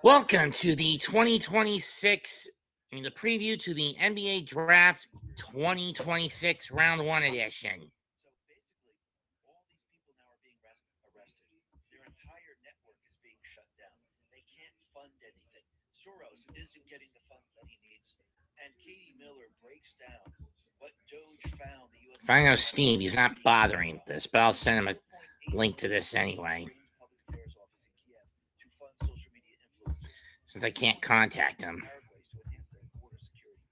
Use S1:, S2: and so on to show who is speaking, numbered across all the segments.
S1: Welcome to the 2026, the preview to the NBA Draft 2026 Round 1 edition.
S2: So basically, all these people now are being arrested. Their entire network is being shut down. They can't fund anything. Soros isn't getting the funds that he needs. And Katie Miller breaks down what Doge found the U.S.
S1: If I know Steve, he's not bothering with this, but I'll send him a link to this anyway,
S2: Public Affairs Office in Kiev to fund social media influencers.
S1: since I can't contact him.
S2: Paraguays to enhance their border security.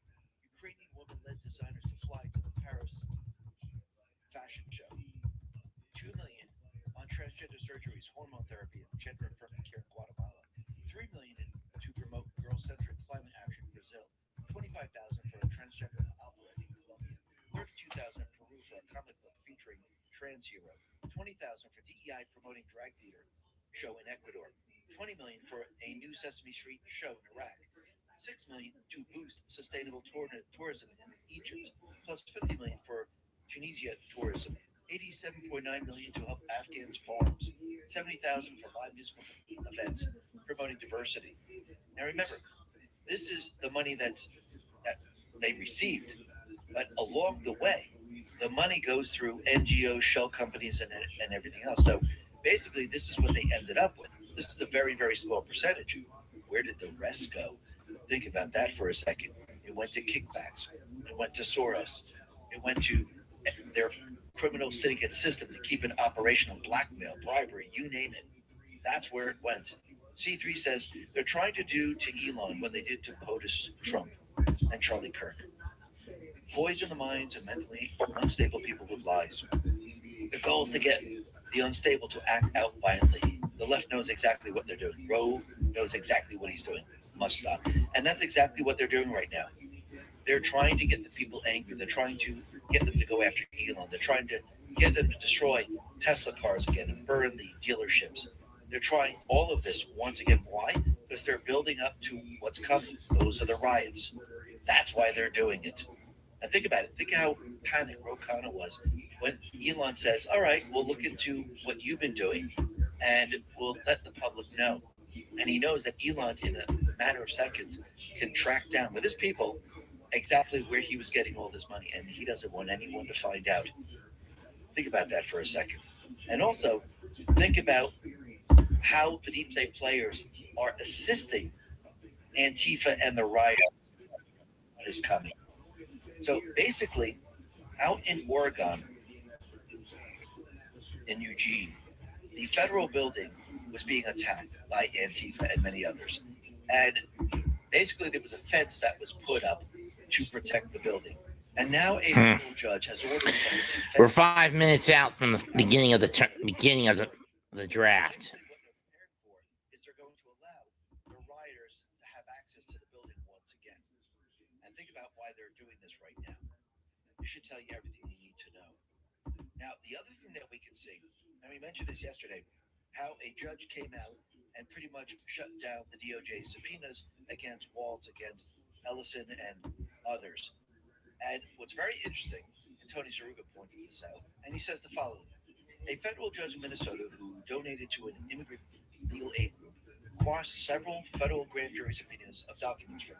S2: Ukrainian woman led designers to fly to the Paris fashion show. 2 million on transgender surgeries, hormone therapy, and gender affirming care in Guatemala. 3 million to promote girl-centric climate action in Brazil. 25,000 for a transgender opera in Colombia. 32,000 in Peru for a comic book featuring trans hero. 20,000 for DEI promoting drag theater show in Ecuador. 20 million for a new Sesame Street show in Iraq. 6 million to boost sustainable tourism in Egypt, plus 50 million for Tunisia tourism. 87.9 million to help Afghans farms. 70,000 for live musical events promoting diversity. Now remember, this is the money that they received, but along the way, the money goes through NGOs, shell companies, and everything else. So basically, this is what they ended up with. This is a very, very small percentage. Where did the rest go? Think about that for a second. It went to kickbacks. It went to Soros. It went to their criminal syndicate system to keep it operational, blackmail, bribery, you name it. That's where it went. C3 says they're trying to do to Elon what they did to POTUS Trump and Charlie Kirk. Poison the minds of mentally unstable people with lies. The goal is to get the unstable to act out violently. The left knows exactly what they're doing. Roe knows exactly what he's doing. Must stop. And that's exactly what they're doing right now. They're trying to get the people angry. They're trying to get them to go after Elon. They're trying to get them to destroy Tesla cars again and burn the dealerships. They're trying all of this once again. Why? Because they're building up to what's coming. Those are the riots. That's why they're doing it. And think about it. Think how panicked Ro Khanna was when Elon says, all right, we'll look into what you've been doing and we'll let the public know. And he knows that Elon, in a matter of seconds, can track down with his people exactly where he was getting all this money. And he doesn't want anyone to find out. Think about that for a second. And also, think about how the deep state players are assisting Antifa and the riot that is coming. So basically, out in Oregon, in Eugene, the federal building was being attacked by Antifa and many others. And basically, there was a fence that was put up to protect the building. And now a federal judge has ordered
S1: We're 5 minutes out from the beginning of the draft.
S2: Is they're going to allow the rioters to have access to the building once again. And think about why they're doing this right now. It should tell you everything you need to know. Now, the other thing that we can see, and we mentioned this yesterday, how a judge came out and pretty much shut down the DOJ subpoenas against Waltz, against Ellison, and others. And what's very interesting, and Tony Saruga pointed this out, and he says the following. A federal judge in Minnesota who donated to an immigrant legal aid group quashed several federal grand jury subpoenas of documents from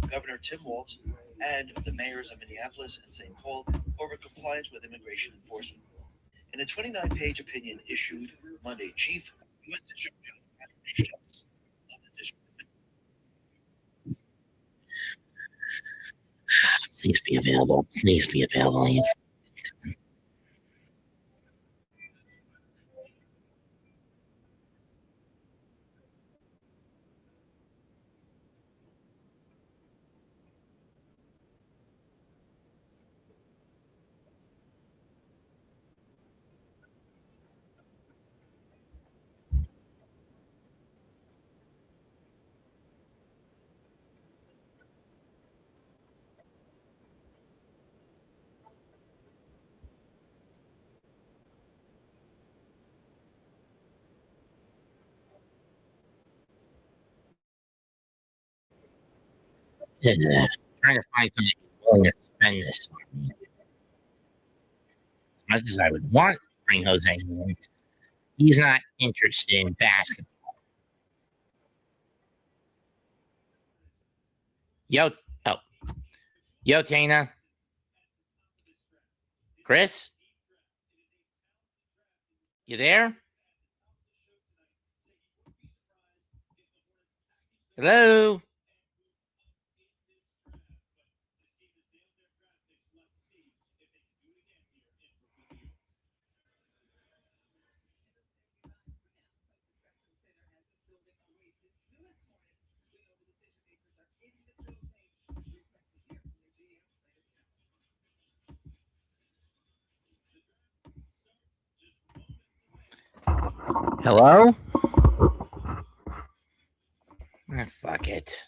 S2: Governor Tim Waltz and the mayors of Minneapolis and St. Paul over compliance with immigration enforcement. In a 29-page opinion issued Monday, Chief U.S. District Judge
S1: Please be available. Please be available. Trying to find somebody willing to spend this on me. As much as I would want to bring Jose in, he's not interested in basketball. Yo, oh, yo, Tana. Chris? You there? Hello? Hello? Fuck it.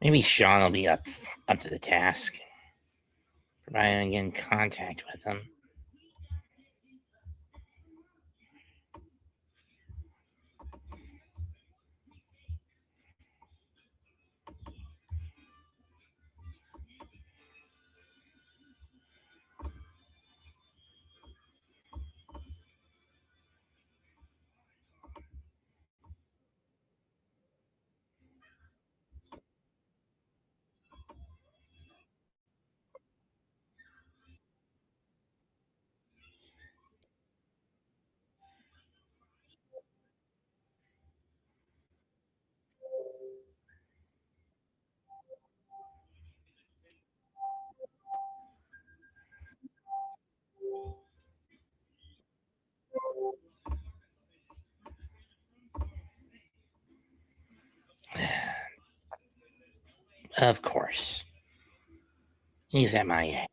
S1: Maybe Sean will be up to the task. Provided I get in contact with him. Of course. He's MIA.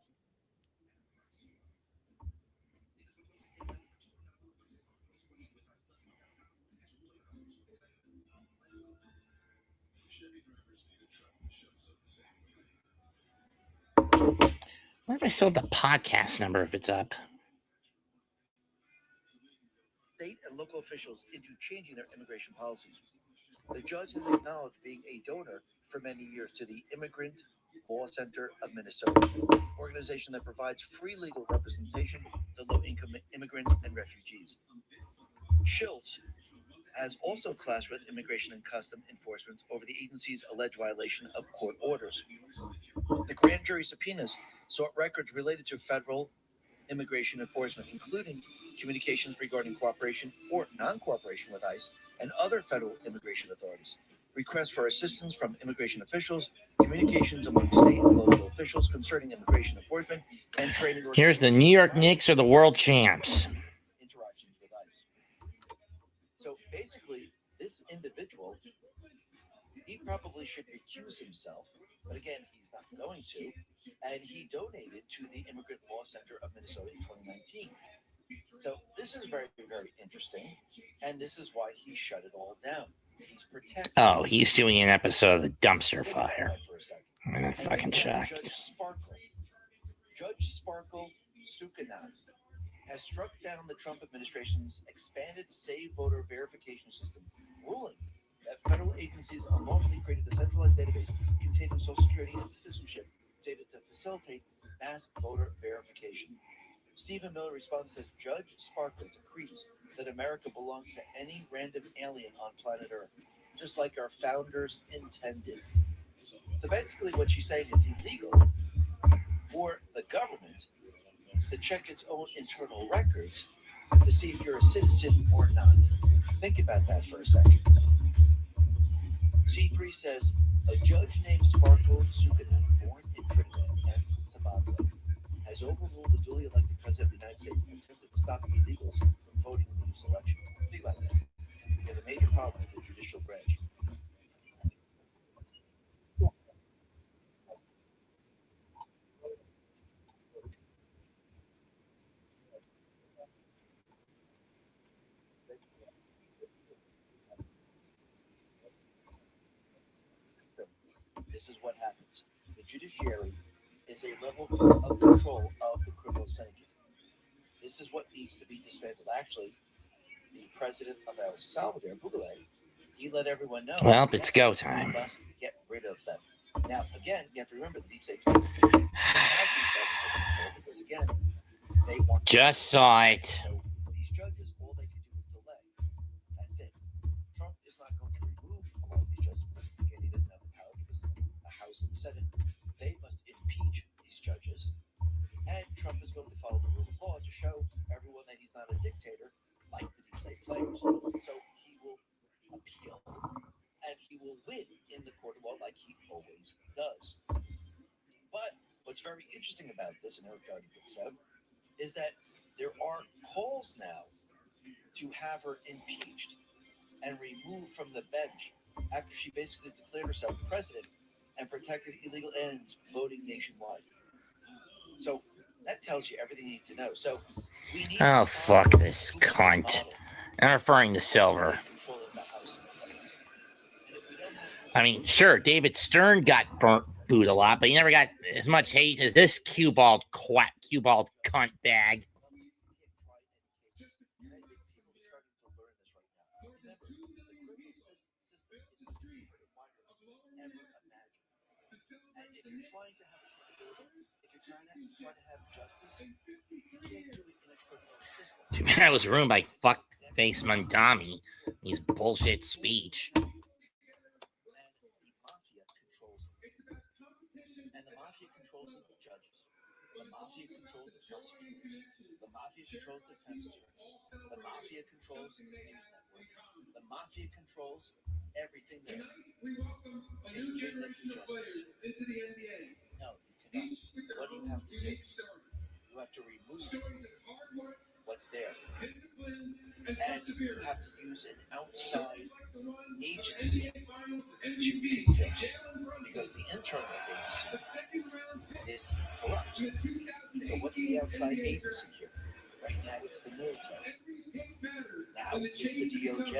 S1: What if I sold the podcast number if it's up?
S2: State and local officials into changing their immigration policies. The judge has acknowledged being a donor for many years to the Immigrant Law Center of Minnesota, an organization that provides free legal representation to low-income immigrants and refugees. Schultz has also clashed with Immigration and Customs Enforcement over the agency's alleged violation of court orders. The grand jury subpoenas sought records related to federal immigration enforcement, including communications regarding cooperation or non-cooperation with ICE and other federal immigration authorities, requests for assistance from immigration officials, communications among state and local officials concerning immigration enforcement, and training.
S1: Here's the New York Knicks are the world champs.
S2: Interactions with ICE. So basically, this individual, he probably should recuse himself, but again, he's not going to. And he donated to the Immigrant Law Center of Minnesota in 2019. So this is very, very interesting, and this is why he shut it all down. He's protecting.
S1: Oh, he's doing an episode of the dumpster fire. I'm fucking shocked.
S2: Judge Sparkle Sukanan has struck down the Trump administration's expanded Save Voter Verification System, ruling that federal agencies unlawfully created a centralized database containing Social Security and citizenship data to facilitate mass voter verification. Stephen Miller responds, says Judge Sparkle decrees that America belongs to any random alien on planet Earth, just like our founders intended. So basically what she's saying, it's illegal for the government to check its own internal records to see if you're a citizen or not. Think about that for a second. C3 says a judge named Sparkle Sukanan, born in Trinidad and Tobago, has overruled the duly elected president of the United States and attempted to stop illegals from voting in the new election. Think about that. We have a major problem with the judicial branch. This is what happens. The judiciary is a level of control of the criminal syndicate. This is what needs to be dismantled. Actually, the president of El Salvador, Bukele, He let everyone know.
S1: Well, it's go
S2: We
S1: time.
S2: must get rid of them. Now, again, you have to remember the deep state have these levels of control because, again, they want.
S1: Just saw it.
S2: So these judges, all they can do is delay. That's it. Trump is not going to remove a lot of these judges because, again, he doesn't have the power because the House and the Senate, they must impeach these judges. And Trump is going to follow the rule of law to show everyone that he's not a dictator like the deep state players. So he will appeal and he will win in the court of law like he always does. But what's very interesting about this, and Eric Gardner picks out, is that there are calls now to have her impeached and removed from the bench after she basically declared herself president and protected illegal aliens voting nationwide. So that tells you everything you need to know. So we need.
S1: Oh, fuck this cunt. I'm referring to Silver. I mean, sure, David Stern got booed a lot, but he never got as much hate as this cue-balled cunt bag. Too bad it was ruined by fuckface Mandami. His bullshit speech.
S2: And the mafia controls the judges. The mafia controls the prosecutors. The mafia controls the defense attorneys. The mafia controls the news network. The mafia controls everything there. We welcome a new generation of players into the NBA. No, you cannot. What do you have to do? You have to remove what's there. And you have to use an outside agency to fulfill. Because the internal agency is corrupt. So what's the outside agency here? Right now it's the military. Now it's the DOJ.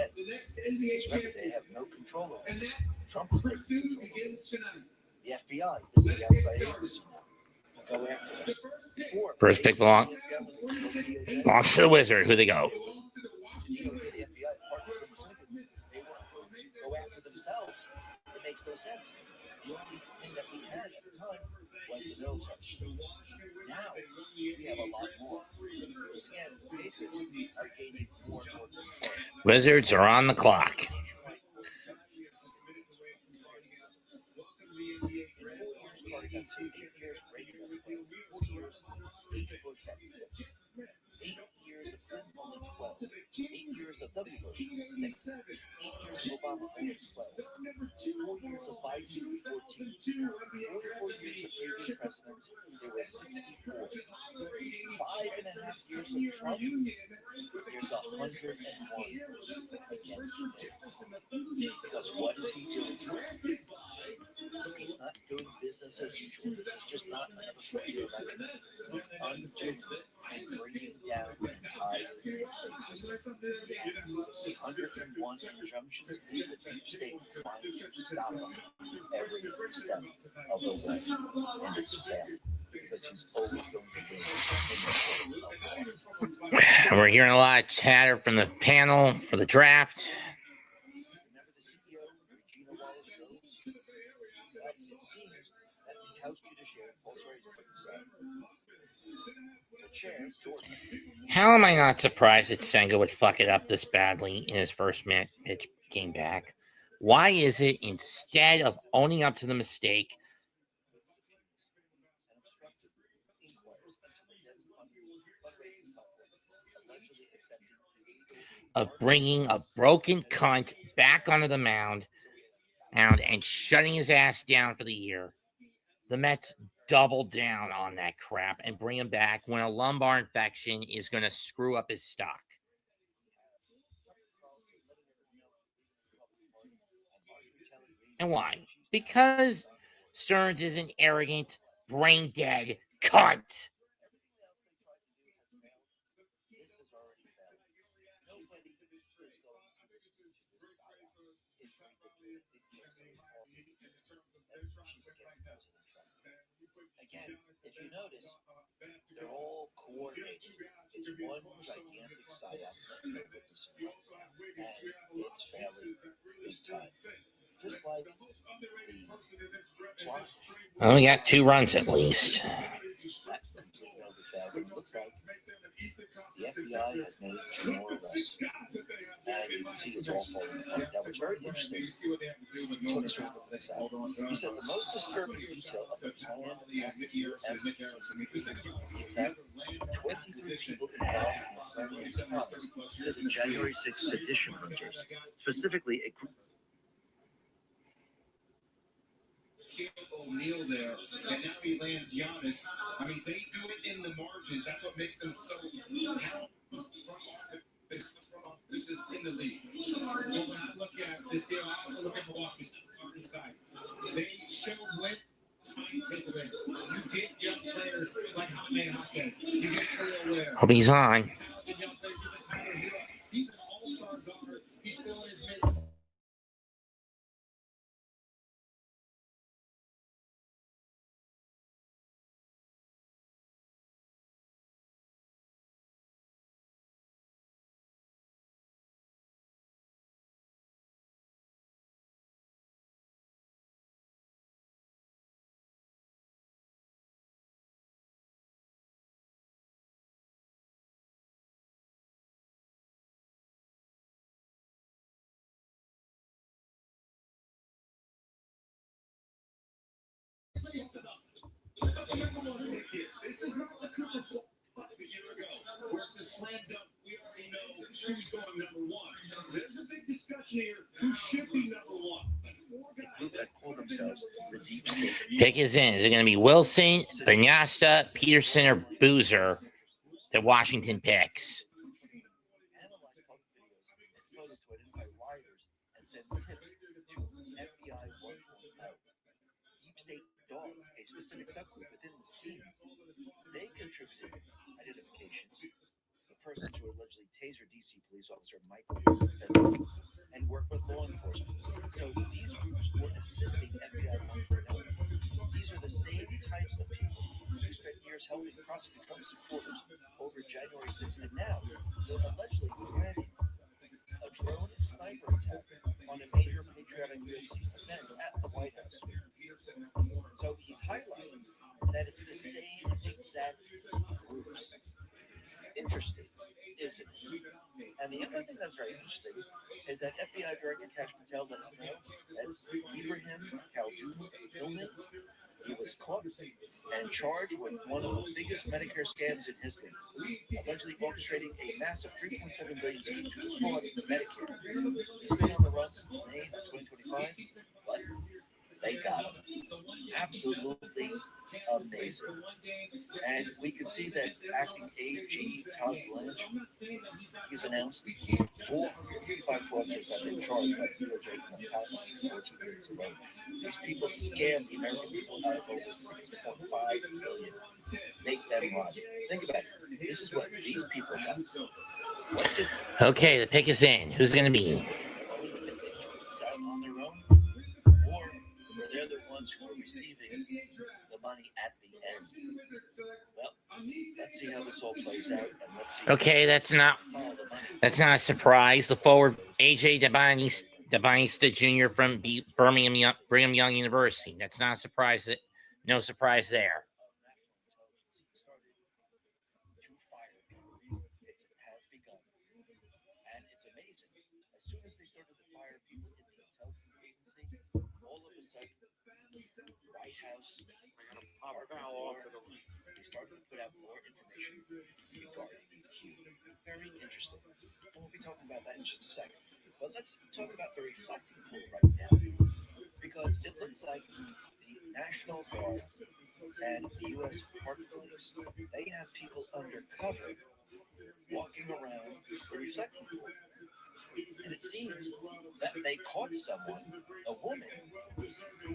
S2: Remember, they have no control over it. Trump is taking control over it. The FBI is the outside agency now. Go after them.
S1: First pick belongs to the Wizard. Who they go?
S2: The FBI partners they want to go after themselves. It makes no sense. The only thing that we had at the time was the military. Now we have a lot more. Again, bases are gaining more and more control.
S1: Wizards are on the clock.
S2: Years of W. 6, 8 years of Obama, 12, 4 years of Biden, 14, 44 years of previous presidents, there were 64. 5.5 years of Trump, there's 101 because what is he doing? He's not doing business as usual. This is just not another radio record. He's undoing and bringing down the entire system. The 101 injunctions in the deep state trying to stop him every step of the way. And it's bad because he's always going to win.
S1: We're hearing a lot of chatter from the panel for the draft. How am I not surprised that Senga would fuck it up this badly in his first pitch came back? Why is it instead of owning up to the mistake of bringing a broken cunt back onto the mound and shutting his ass down for the year, the Mets double down on that crap and bring him back when a lumbar infection is going to screw up his stock? And why? Because Stearns is an arrogant, brain-dead cunt.
S2: Again, if you notice, they're all coordinated. It's one gigantic psyop. And it's fairly big like
S1: Well, we got 2 runs at least.
S2: it looks like the FBI has made 2 more arrests. And you can see it's all falling apart. Now, what's very interesting, he said the most disturbing detail of the planned massacre that 22 people involved in the planning response to the January 6th sedition hunters, specifically a group.
S3: O'Neal there, and now he lands Giannis. I mean, they do it in the margins. That's what makes them so talented. This is in the league. When I look at this deal, I also look at Milwaukee side. They showed when takeaways. You get young players like Jaime Jaquez. You get Khalil Ware.
S1: Hope he's on.
S3: He's an all-star guard. He's filling his minutes. This is not the console like a year ago, where it's a slam dunk. We already know who's going number 1. There's a big discussion here who should be number 1.
S2: The group that call themselves the Deep State.
S1: Pick is in. Is it going to be Wilson, Banyasta, Peterson, or Boozer that Washington picks?
S2: Analyze public videos and photos to identify rioters and send tips to FBI 1.0. Deep State Dog, a specific subgroup within the scene. They contributed identifications. The persons who allegedly tasered DC police officer Michael and work with law enforcement. So these groups were assisting FBI 1.0. These are the same types of people who spent years helping prosecute Trump supporters over January 6th, and now they're allegedly planning a drone sniper attack on a major patriotic UFC event at the White House. So he's highlighting that it's the same exact groups. Interesting, isn't it? And the other thing that's very interesting is that FBI Director Kash Patel let us know that Ibrahim Khaldun, he was caught and charged with one of the biggest Medicare scams in history, allegedly orchestrating a massive $3.7 billion scheme to fraud Medicare. He's been on the run since May of 2025, but they got him. Absolutely amazing. And we can see that acting AG Todd Blanche, he's announced 455 fraudsters have been charged by DOJ in the past 14 years alone. These people scam the American people out of over $6.5 billion. Make them run. Think about it. This is what these people got.
S1: Okay, the pick is in. Who's going to be?
S2: Out on their own, or they're the ones who are receiving the money at the end. Well, let's see how this all plays out, and let's see.
S1: Okay, that's not a surprise. The forward AJ Debanista Jr. from Brigham Young University. That's not a surprise. No surprise there.
S2: White House, they started to put out more information regarding Q. Very interesting. And we'll be talking about that in just a second. But let's talk about the reflecting pool right now. Because it looks like the National Guard and the U.S. Park Police, they have people undercover walking around the reflecting pool. And it seems that they caught someone, a woman, who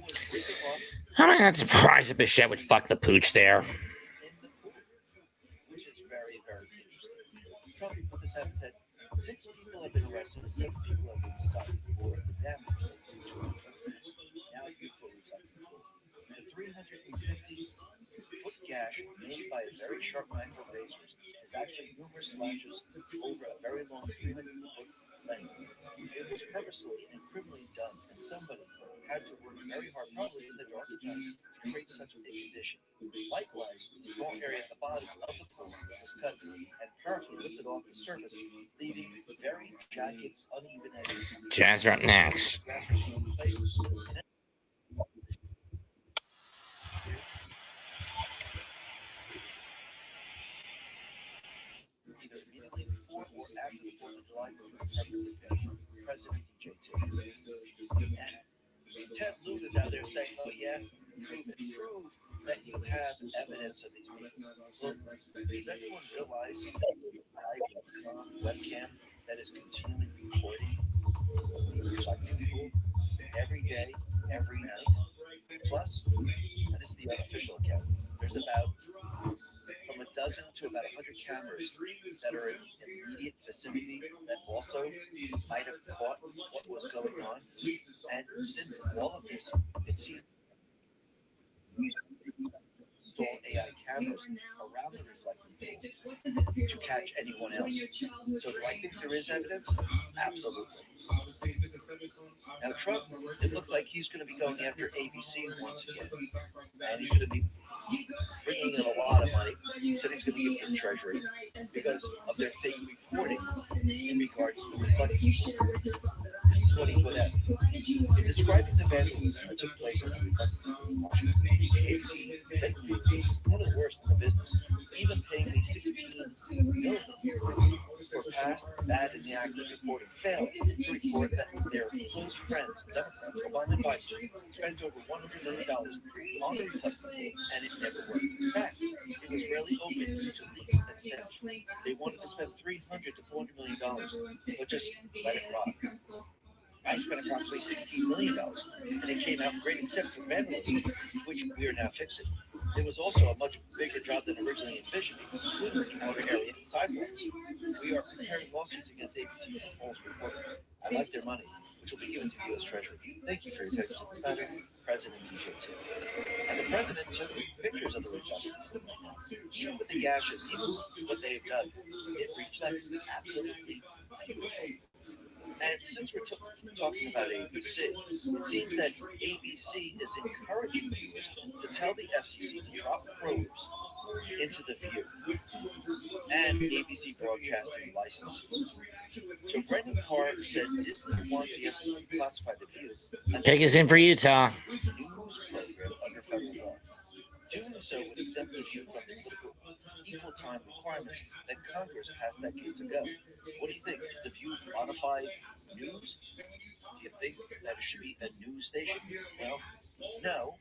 S2: was ripping off.
S1: I'm not surprised if Bichette would fuck the pooch there.
S2: In the pool, which is very, very interesting. Trump put this out and said 6 people have been arrested and 7 people have been cited for the damage. Now you fully reflecting pool. The 350-foot gash made by a very sharp knife or razors is actually numerous slashes over a very long 300-foot length. It was purposely and criminally done, and somebody defensive condition. Likewise, the small area at the bottom of the pool was cut and partially lifted off the surface, leaving very jagged, uneven edges.
S1: Jazz are up next.
S2: Either immediately before or after the 4th of July, President JT. And Ted Luger's out there saying, oh yeah, prove that you have evidence of these people. Look, does everyone realize the webcam that is continually recording the recycling pool every day, every night? Plus, and this is the unofficial account, there's about from a dozen to about 100 cameras that are in immediate vicinity that also might have caught what was going on. And since all of this, it seems install AI cameras around the reflecting pool to catch anyone else. So do I think there is evidence? Absolutely. Now Trump, it looks like he's going to be going after ABC once again. And he's going to be bringing in a lot of money. He said he's going to give to the Treasury because of their fake reporting in regards to the reflecting pool. This is what he put out. In describing the vandalism that took place in the reflecting pool, ABC, one of the worst in the business, even paying me $16 million for past bad and inactive reporting failed to report that their close friends, Democrats, Obama and Biden, spent over $100 million on the reflecting pool, and it never worked. In fact, it was rarely open to leaks and stench. They wanted to spend $300 to $400 million, but just let it rot. I spent approximately $16 million, and it came out great except for vandalism, which we are now fixing. It was also a much bigger job than originally envisioned, including the outer area and sidewalks. We are preparing lawsuits against ABC for false reporting. I like their money, which will be given to the U.S. Treasury. Thank you for your attention. President DJ2. And the president took pictures of the reflection. Even with the gashes, even what they have done, it reflects absolutely beautiful. And since we're talking about ABC, it seems that ABC is encouraging viewers to tell the FCC to drop probes into the view and ABC broadcasting license. So Brendan Carr said Disney wants the FCC to classify the view as
S1: Pick is in for Utah.
S2: news program under federal law. Doing so would exempt the view from the political equal time requirements that Congress passed decades ago. What do you think? Is the View modified news? Do you think that it should be a news station? Well, no,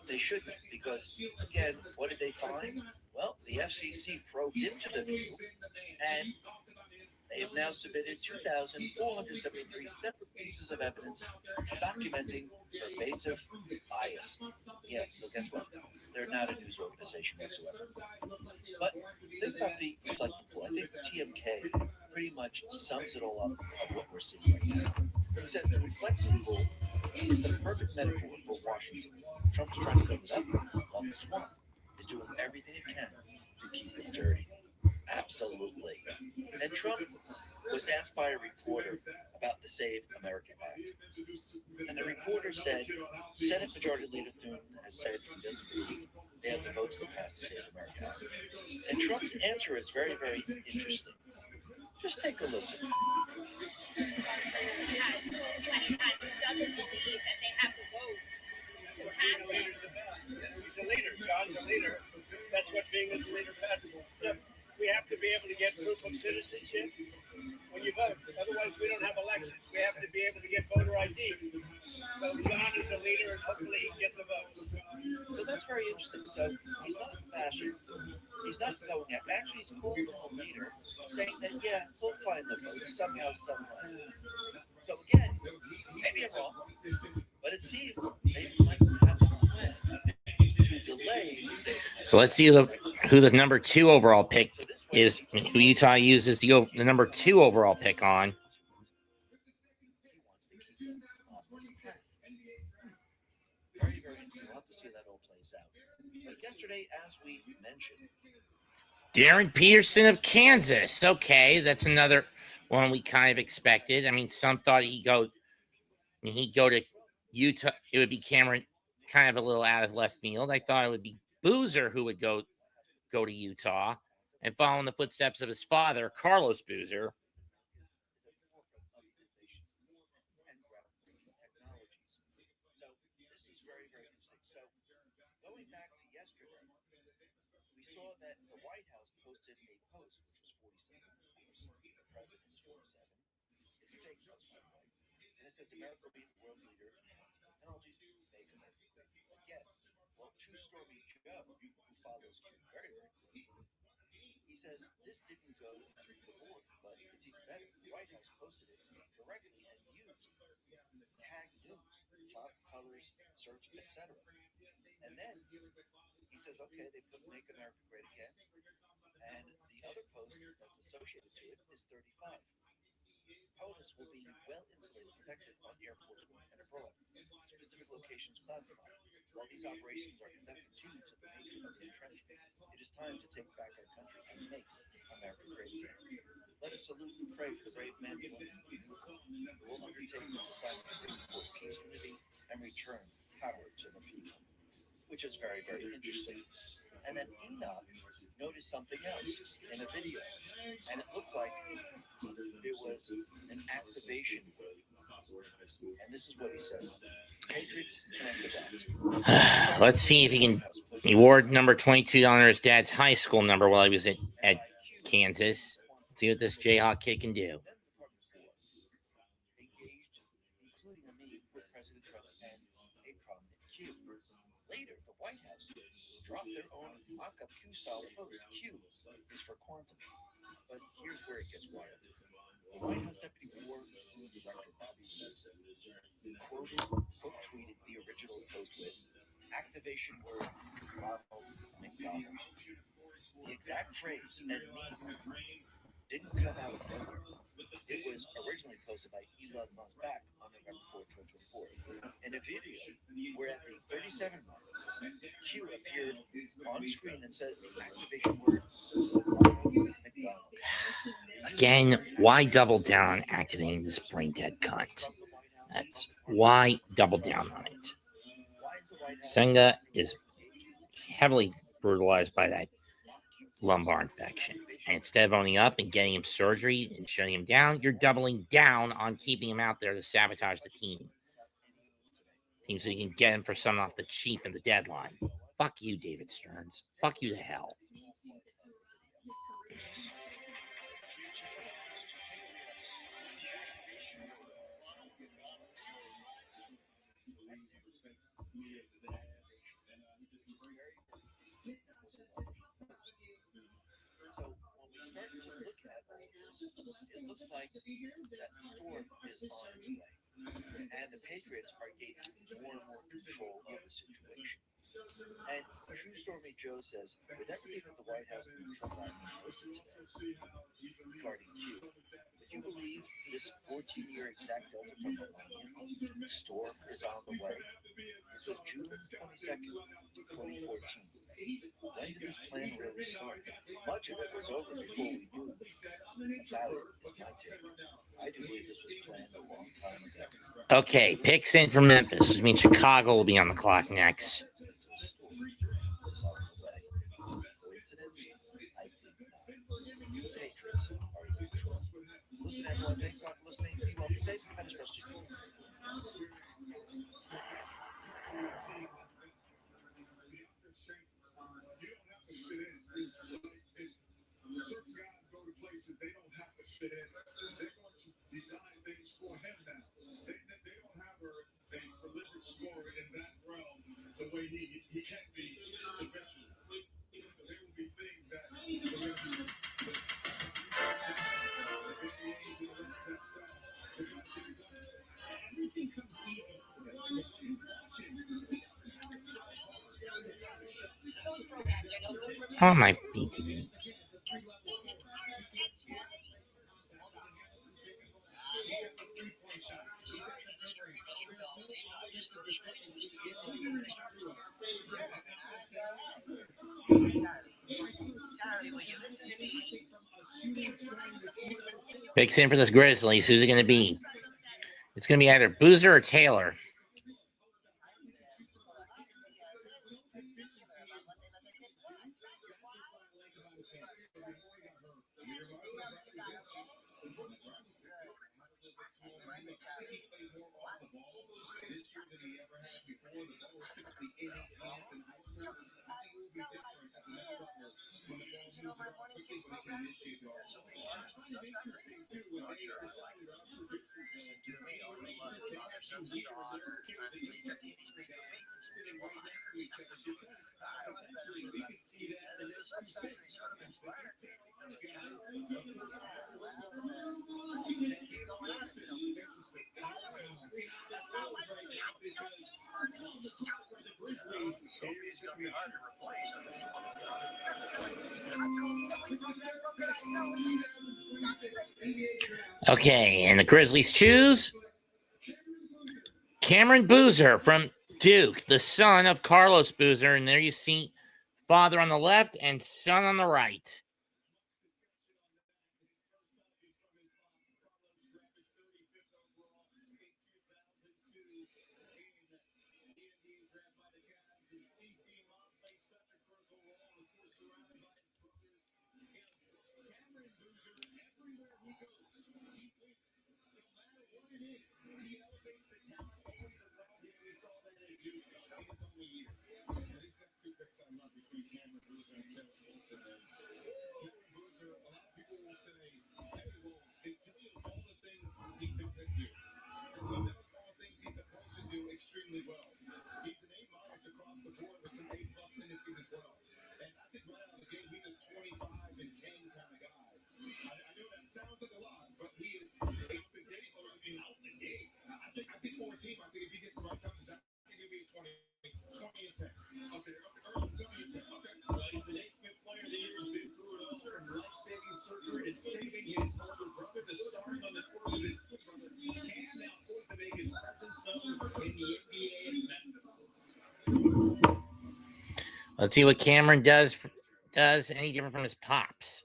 S2: they shouldn't, because, again, what did they find? Well, the FCC probed into the View, and they have now submitted 2,473 separate pieces of evidence documenting pervasive bias. Yeah, so guess what? They're not a news organization whatsoever. But think about the reflecting pool. I think the TMK pretty much sums it all up of what we're seeing right now. He says the reflecting pool is the perfect metaphor for Washington. Trump's trying to clean it up, while the swamp is doing everything it can to keep it dirty. Absolutely. And Trump was asked by a reporter about the Save America Act. And the reporter said, Senate Majority Leader Thune has said he doesn't believe they have the votes to pass the Save America Act. And Trump's answer is very, very interesting. Just take a listen.
S4: He's a leader. John's a leader. That's what being a leader matters. We have to be able to get proof of citizenship when you vote. Otherwise, we don't have elections. We have to be able to get voter ID. So John is a leader, and hopefully he gets a vote.
S2: So that's very interesting. So he's not bashing. He's not going out. Actually, he's calling a leader, saying that, yeah, we'll find the vote somehow, somewhere. So again, maybe I'm wrong, but it seems they might have a plan to delay.
S1: So let's see who the number 2 overall pick is, who Utah uses the number 2 overall pick on.
S2: Very, very interesting. We'll have to see how that all plays out. But yesterday, as we mentioned,
S1: Darren Peterson of Kansas. Okay, that's another one we kind of expected. I mean, some thought he'd go to Utah. It would be kind of a little out of left field. I thought it would be Boozer who would go to Utah and follow in the footsteps of his father, Carlos Boozer.
S2: Going back to yesterday, we saw that the White House posted a post, which was 47. The president's 47. It's a fake post, by the way. And it says America will be the world leader in technologies make America great again. Well, True Story Joe, who follows him very, very closely, he says this didn't go through the board, but it's even better. The White House posted it directly and used tag news, font colors, search, etc. And then he says, okay, they put Make America Great Again. And the other post that's associated to it is 35. POTUS will be well insulated, protected on airports and abroad. Specific locations classified. While these operations are conducted due to the nature of the entrenchment, it is time to take back our country and make America great again. Let us salute and pray for the brave men and women who will undertake this assignment to bring forth peace, unity, and return power to the people. Which is very, very interesting. And then Enoch noticed something else in a video. And it looks like there was an activation word. And this is what he says. Patriots can the
S1: Let's see if he can. He wore number 22 on his dad's high school number while he was at Kansas. Let's see what this Jayhawk kid can do.
S2: Engaged, including a meeting with President Trump and a prominent Q. Later, the White House dropped their own mock-up Q-style post. Q is for quantum. But here's where it gets wild. The White House Deputy War Room Director Bobby quoted, quote-tweeted the original post with activation word Ronald McDonald. The exact phrase and meaning didn't come out of nowhere. It was originally posted by Elon Musk back on November 4, 2024. In a video where at the 37 mark, Q appeared on screen and says the activation word Ronald McDonald.
S1: Again, why double down on activating this brain dead cunt? That's why double down on it. Senga is heavily brutalized by that lumbar infection. And instead of owning up and getting him surgery and shutting him down, you're doubling down on keeping him out there to sabotage the team. So you can get him for something off the cheap in the deadline. Fuck you, David Stearns. Fuck you to hell.
S2: It looks like that storm is on its way, and the Patriots are gaining more and more control of the situation. And True Stormy Joe says, with everything that the White House and Trump are regarding Q, would you believe this 14-year exact Delta from the storm is on the way? This was June 22nd, 2014. When did this plan really start? Much of it was over before we knew about it, is my take. I do believe this was planned a long time ago.
S1: Okay, picks in from Memphis, which means Chicago will be on the clock next.
S2: Listen, everyone. Thanks a lot for listening. Be well, be safe. Have a special day.
S3: Certain guys go to places they don't have to fit in. They're going to design things for him now. They don't have a prolific scorer in that realm the way he can be eventually. There will be things that the NBA's and the rest of that stuff to try to get it done. Everything comes easy.
S1: Oh, my BTV. Picks in for this Grizzlies. Who's it going to be? It's going to be either Boozer or Taylor. Okay, and the Grizzlies choose Cameron Boozer from Duke, the son of Carlos Boozer. And there you see father on the left and son on the right.
S3: Extremely well. He's an A- across the board with some A+ tendencies as well. And I think right out of the gate, he's a 25 and 10 kind of guy. I know that sounds like a lot, but he is out the gate. Out the gate. I think for a team, I think if he gets the right touches, I think he'll be 20 and 10. Up there, early 20 and 10. Okay. Well, he's the Naismith Player of the Year. He's been through it all. Life-saving surgery is saving his older brother. The starting on the court with his brother can now force to make his presence known in the NBA and Memphis.
S1: Let's see what Cameron does any different from his pops.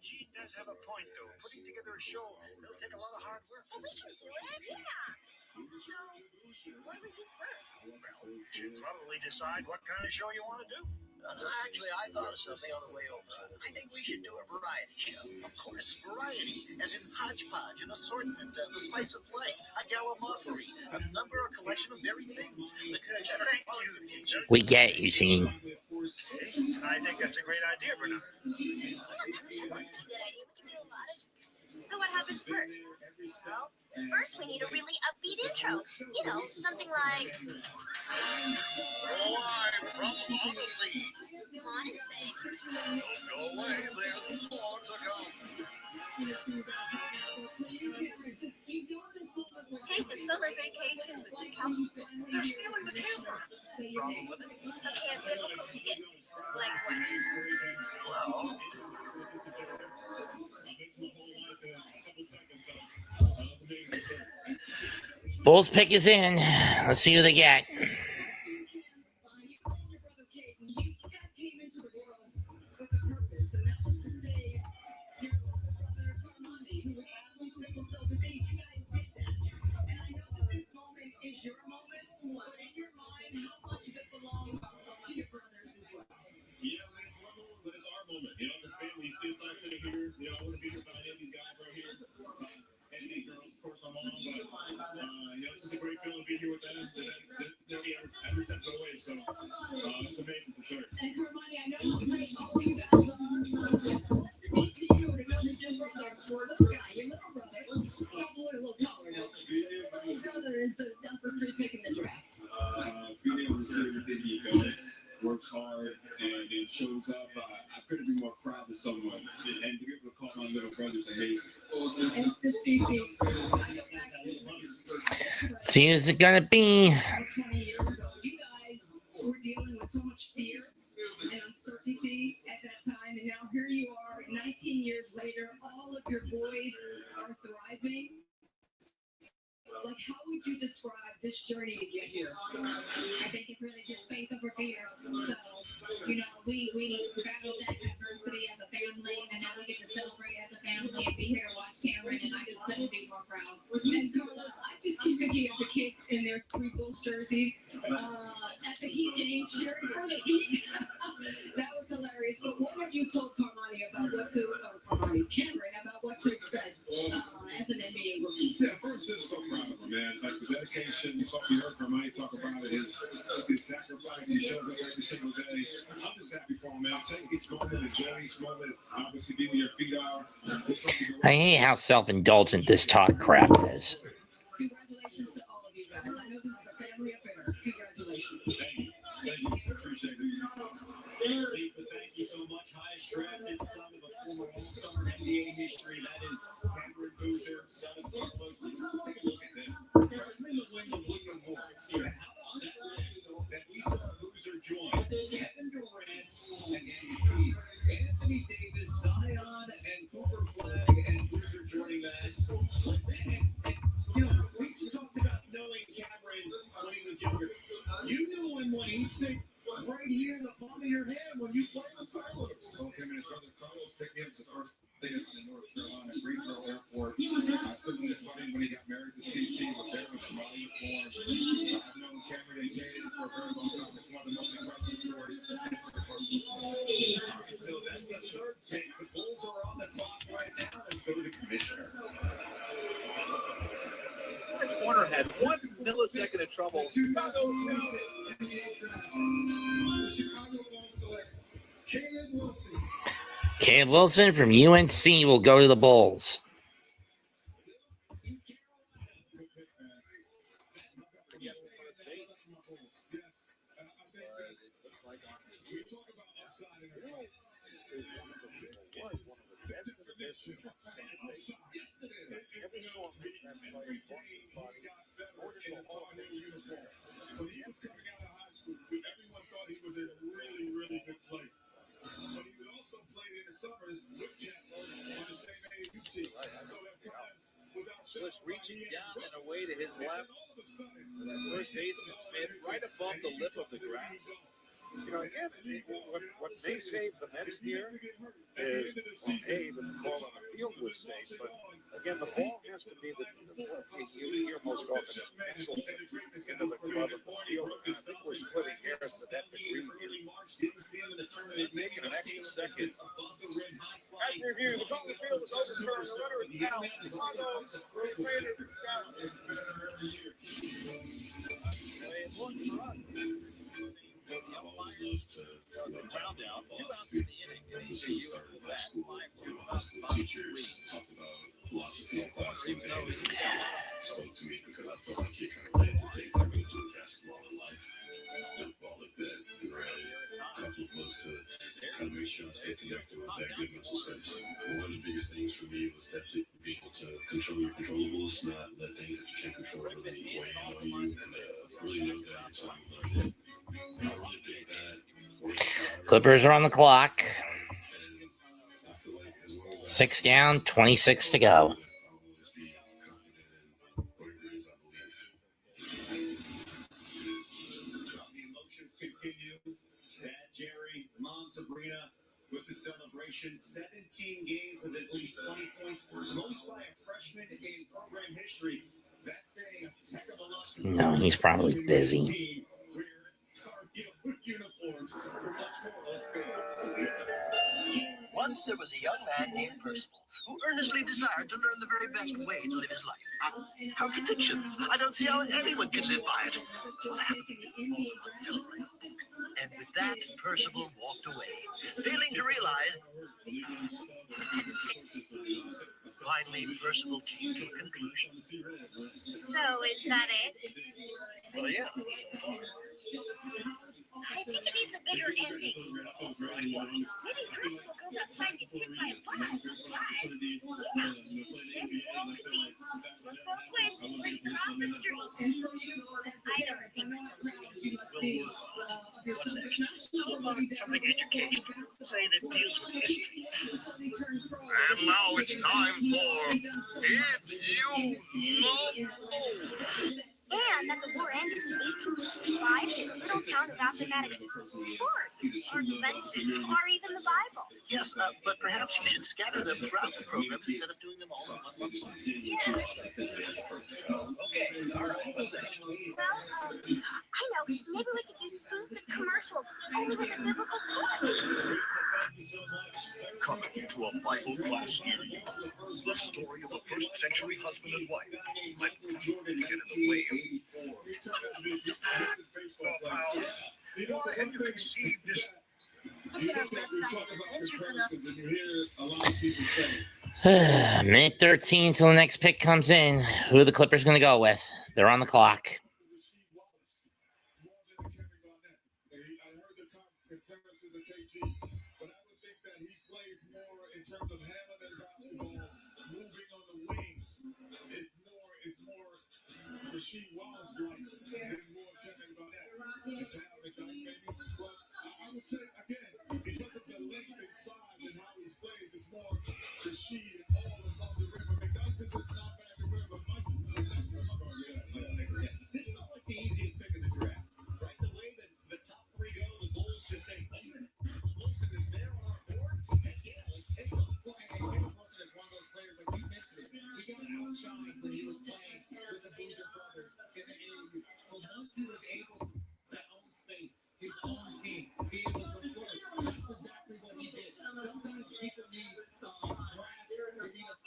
S2: Gene does have a point, though. Putting together a show, it'll take a lot of hard work.
S5: Well, we can do it. Yeah. So, what would you first?
S2: Well, you should probably decide what kind of show you want to do.
S6: Actually, I thought of something on the way over. I think we should do a variety show. Of course, variety, as in hodgepodge, an assortment, the spice of life, a gallimaufry, a number or collection of varied things.
S1: We get you, Gene.
S2: I think that's a great idea, Bernard.
S5: Yeah, that's a good idea. We can do a lot of. So what happens first? Well, first we need a really upbeat intro. You know, something like.
S2: Live from Odyssey.
S5: Odyssey.
S2: Don't go away, there's more to come.
S5: Take a summer vacation with the couple.
S2: They're stealing the camera. Problem with it?
S5: Okay, a biblical skit. Like what?
S2: Well,
S1: Bulls pick is in. Let's see who they get.
S3: See us all sitting here, I want to be here by any of these guys right here. And the girls, of course, I'm on, but it's just a great feeling to be here with them. Every step of the way, so it's amazing for sure. And Carmani, I know how tight all you guys are. That's a big to you to know that your brother, short guy, your little brother, probably a little taller now. His brother is that's what they're picking the draft. Being able to say everything he does, works hard, and shows up. I couldn't be more proud of someone, and to be able to call my little brother is amazing. It's the CC.
S1: See who's it gonna be.
S3: 20 years ago, you guys were dealing with so much fear and uncertainty at that time, and now here you are, 19 18 years later, all of your boys are thriving. Like, how would you describe this journey to get here? I think it's really just faith over fear. So, you know, we battled that adversity as a family, and now we get to celebrate as a family and be here to watch Cameron, and I just couldn't be more proud. And Carlos, I just keep thinking of the kids in their three Bulls jerseys at the Heat game cheering for the Heat. That was hilarious. But what have you told Carmani about Cameron about what to expect as an NBA rookie?
S7: Yeah, first, it's so proud of him, man. It's like the dedication. You heard from Mike talk about it, his sacrifice. He shows up every single day. I'm just happy for him, man. Take each moment, enjoy each moment. Obviously, be where your feet are.
S1: I hate how self-indulgent this talk crap is.
S3: Congratulations to all of you guys. I know this is a family affair. Congratulations.
S7: Thank you. Appreciate it.
S8: Lisa, thank you so much. Highest drafted son of a former All-Star in NBA history. That is Cameron Boozer, son of Carlos. Take a look at this. Freshman to win the William Award. How about that list that we saw Boozer join? Kevin Durant and Andy Anthony Davis, Zion, and Cooper Flag, and Boozer joining that. You know, we talked about knowing Cameron when he was younger. You knew him when he fit right here in the palm of your hand when you played with Carlos.
S7: So him and his brother Carlos picked me up the first day in North Carolina, Greensboro Airport. I stood with his buddy when he got married to CC, was there when Shemai was born. I've known Cameron and Kaden for a very long time. It's one of the most incredible stories.
S8: So that's the third pick. The Bulls are on the clock right now. Let's go to the commissioner.
S2: Warner had 1 millisecond of trouble.
S1: Caleb Wilson from UNC will go to the Bulls.
S7: When he was coming out of high school, everyone thought he was a really, really good player. But he would also play in the summers with Chandler on the same AAC. So at times, without
S2: Was reaching down and away to his left. First baseman Smith right above the lip of the ground. You know, again, what may save the Mets here is, well, A, the ball on the field was safe, but again, the ball has to be the you hear most often is nestled into the glove of the field. And I think we're splitting hairs to that degree here. Making an extra second. As review, the ball field is overturned. The runner is down. It looked for us. The umpires the ground out, 2 outs in the inning, and ECU after that.
S7: high school teachers talked about philosophy in class, and they spoke to me because I felt like it kind of related to things I'm going to do in basketball in life. Dunk ball like that, and read a couple of books to kind of make sure I stay connected with that good mental space. One of the biggest things for me was definitely being able to control your controllables, not let things that you can't control really weigh in on you, and really know that your time is not it. I really think that
S1: Clippers are on the clock. 6 down, 26 to go.
S8: The emotions continue. Dad Jerry, Mom Sabrina with the celebration. 17 games with at least 20 points, most by a freshman in program history. That's saying a heck of a lot.
S1: No, he's probably busy.
S6: Once there was a young man named Percival who earnestly desired to learn the very best way to live his life. Contradictions. I don't see how anyone can live by it. What happened? And with that, Percival walked away, failing to realize. Finally, Percival came to a conclusion.
S5: So is that it?
S6: Well, yeah.
S5: I think it needs a bigger ending. Maybe Percival goes outside and gets hit by a bus. Why? Yeah. Maybe look both ways before you cross the street. I don't think so.
S6: What's next? How about something educational? Say that deals with history.
S9: And now it's time for If You Know.
S5: And that the war ended in 1865 in the little town of Appomattox, sports, or invented, or even the Bible.
S6: Yes, but perhaps you should scatter them throughout the program instead of doing them all in one lump sum.
S5: Yeah.
S6: Okay, all right, what's next?
S5: Well, I know. Maybe we could do spoofs of commercials, only with a biblical twist.
S10: Coming to a Bible class near you. The story of a first century husband and wife. Let God get in the way of why have you conceived this?
S1: Minute 13 till the next pick comes in. Who are the Clippers going to go with? They're on the clock.
S3: She was like, and more Kevin Garnett. I would say, again, because of the length and size and how he plays, it's more Rasheed and all above the rim. But McDonald's is not back the rim, but
S8: This is not like the easiest pick in the draft, right? The way that the top three go, the goal is to say, Wilson is there on our board, and yeah, let's take a look. And Wilson is one of those players, like you mentioned it, he got outshined when he was playing with the Boozer brothers in the AAU. But once he was able to own space, his own team, be able to force, that's exactly what he did. Sometimes people need grass, they need a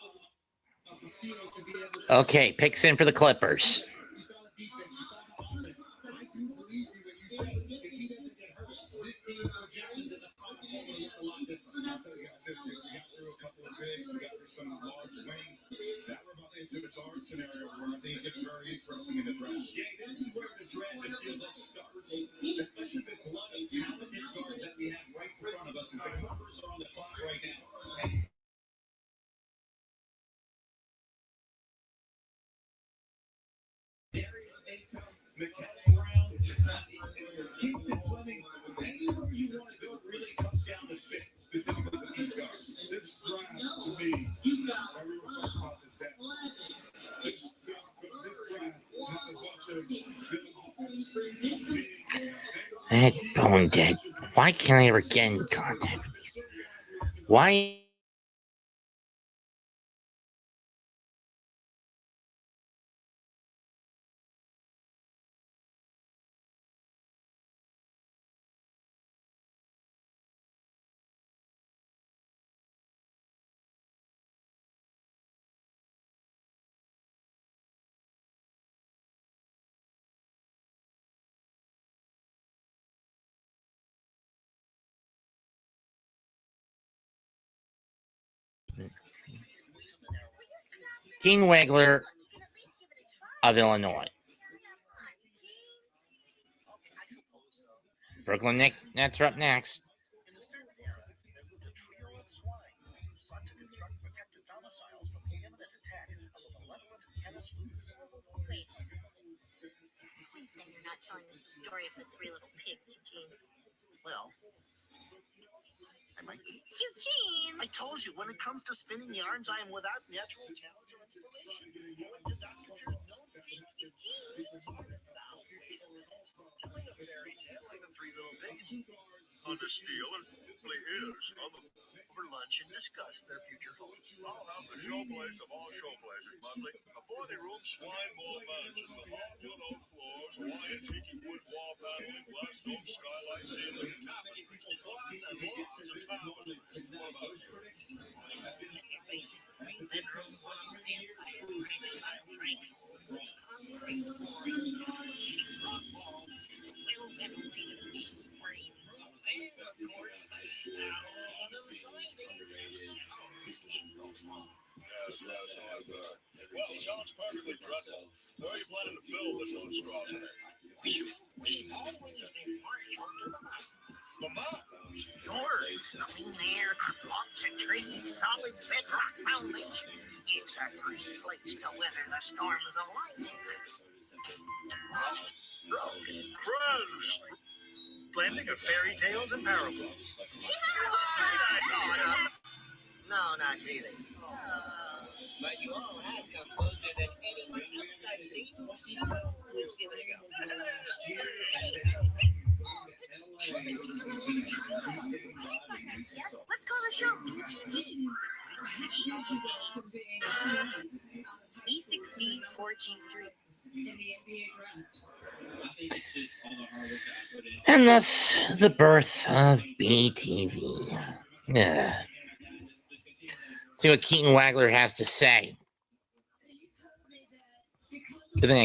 S8: field to be able to.
S1: Okay, picks in for the Clippers.
S8: You saw the defense, you saw the offense. I do believe you when you say if he doesn't get hurt, this team's projections as a Final Four will look a lot different.
S3: I'll tell you guys this year, we got through a couple of bigs, we got through some large wings. Now we're about to enter the guard scenario where I think it gets very interesting in the draft.
S8: Yeah, this is where the draft it feels like starts, especially the glut of talented guards that we have right in front of us. As the Clippers are on the clock right now. Darius Aiko, McKenna Brown, Kingston Fleming, anywhere you want to go really comes down to fit, specifically with these guys.
S3: This draft, to me, and we were talking about this depth. This draft has a bunch of
S1: That bone dead. Why can't I ever get in contact with these? Why? King Wegler of Illinois. Brooklyn Nets are up next.
S6: In the certain era, there lived a trio of swine who sought to construct protective domiciles from the imminent attack of a malevolent Hemispheres.
S5: Wait. Please say you're not telling us the story of the three little pigs, Eugene.
S6: Well, I might be.
S5: Eugene!
S6: I told you, when it comes to spinning yarns, I am without natural challenge or inspiration. Did not consider no feat. Telling a fairy tale like the three little pigs.
S9: Under steel and play ears on the
S6: For lunch and discuss their future homes.
S9: I'll have the showplace of all showplaces, Monthly. A 40-room swine mall mansion with hardwood oak floors, Hawaiian tiki wood wall paneling, glass dome skylight ceiling, and tapestries, lots and lots of tablets. Well, sounds perfectly dreadful. Where are you planning to build this monstrosity?
S6: We've always been partial to the mountains.
S9: The mountains.
S6: Sure, clean air, lots of trees, solid bedrock foundation. It's a great place to weather the storms of life.
S9: Friends! Blending of fairy tales and parables.
S6: No, not really. But you all have come closer than anyone else I've seen. Let's give it a go.
S5: Let's call the show. B16 4G3.
S1: And that's the birth of BTV. Yeah. See what Keaton Wagler has to say. Good thing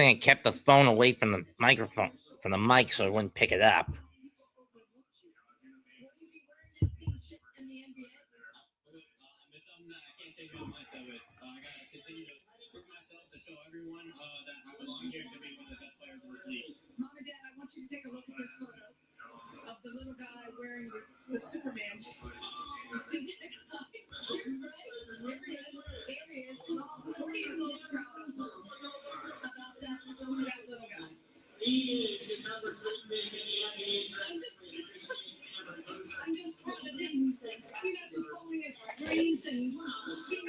S1: I kept the phone away from the microphone, from the mic, so I wouldn't pick it up.
S3: Mom and Dad, I want you to take a look at this photo of the little guy wearing the Superman. You see that guy? Right? Here he is. Here he is. What are you most proud of about that little guy? He is the number 15 in the NBA draft. I'm just proud of him. He's not just following his dreams and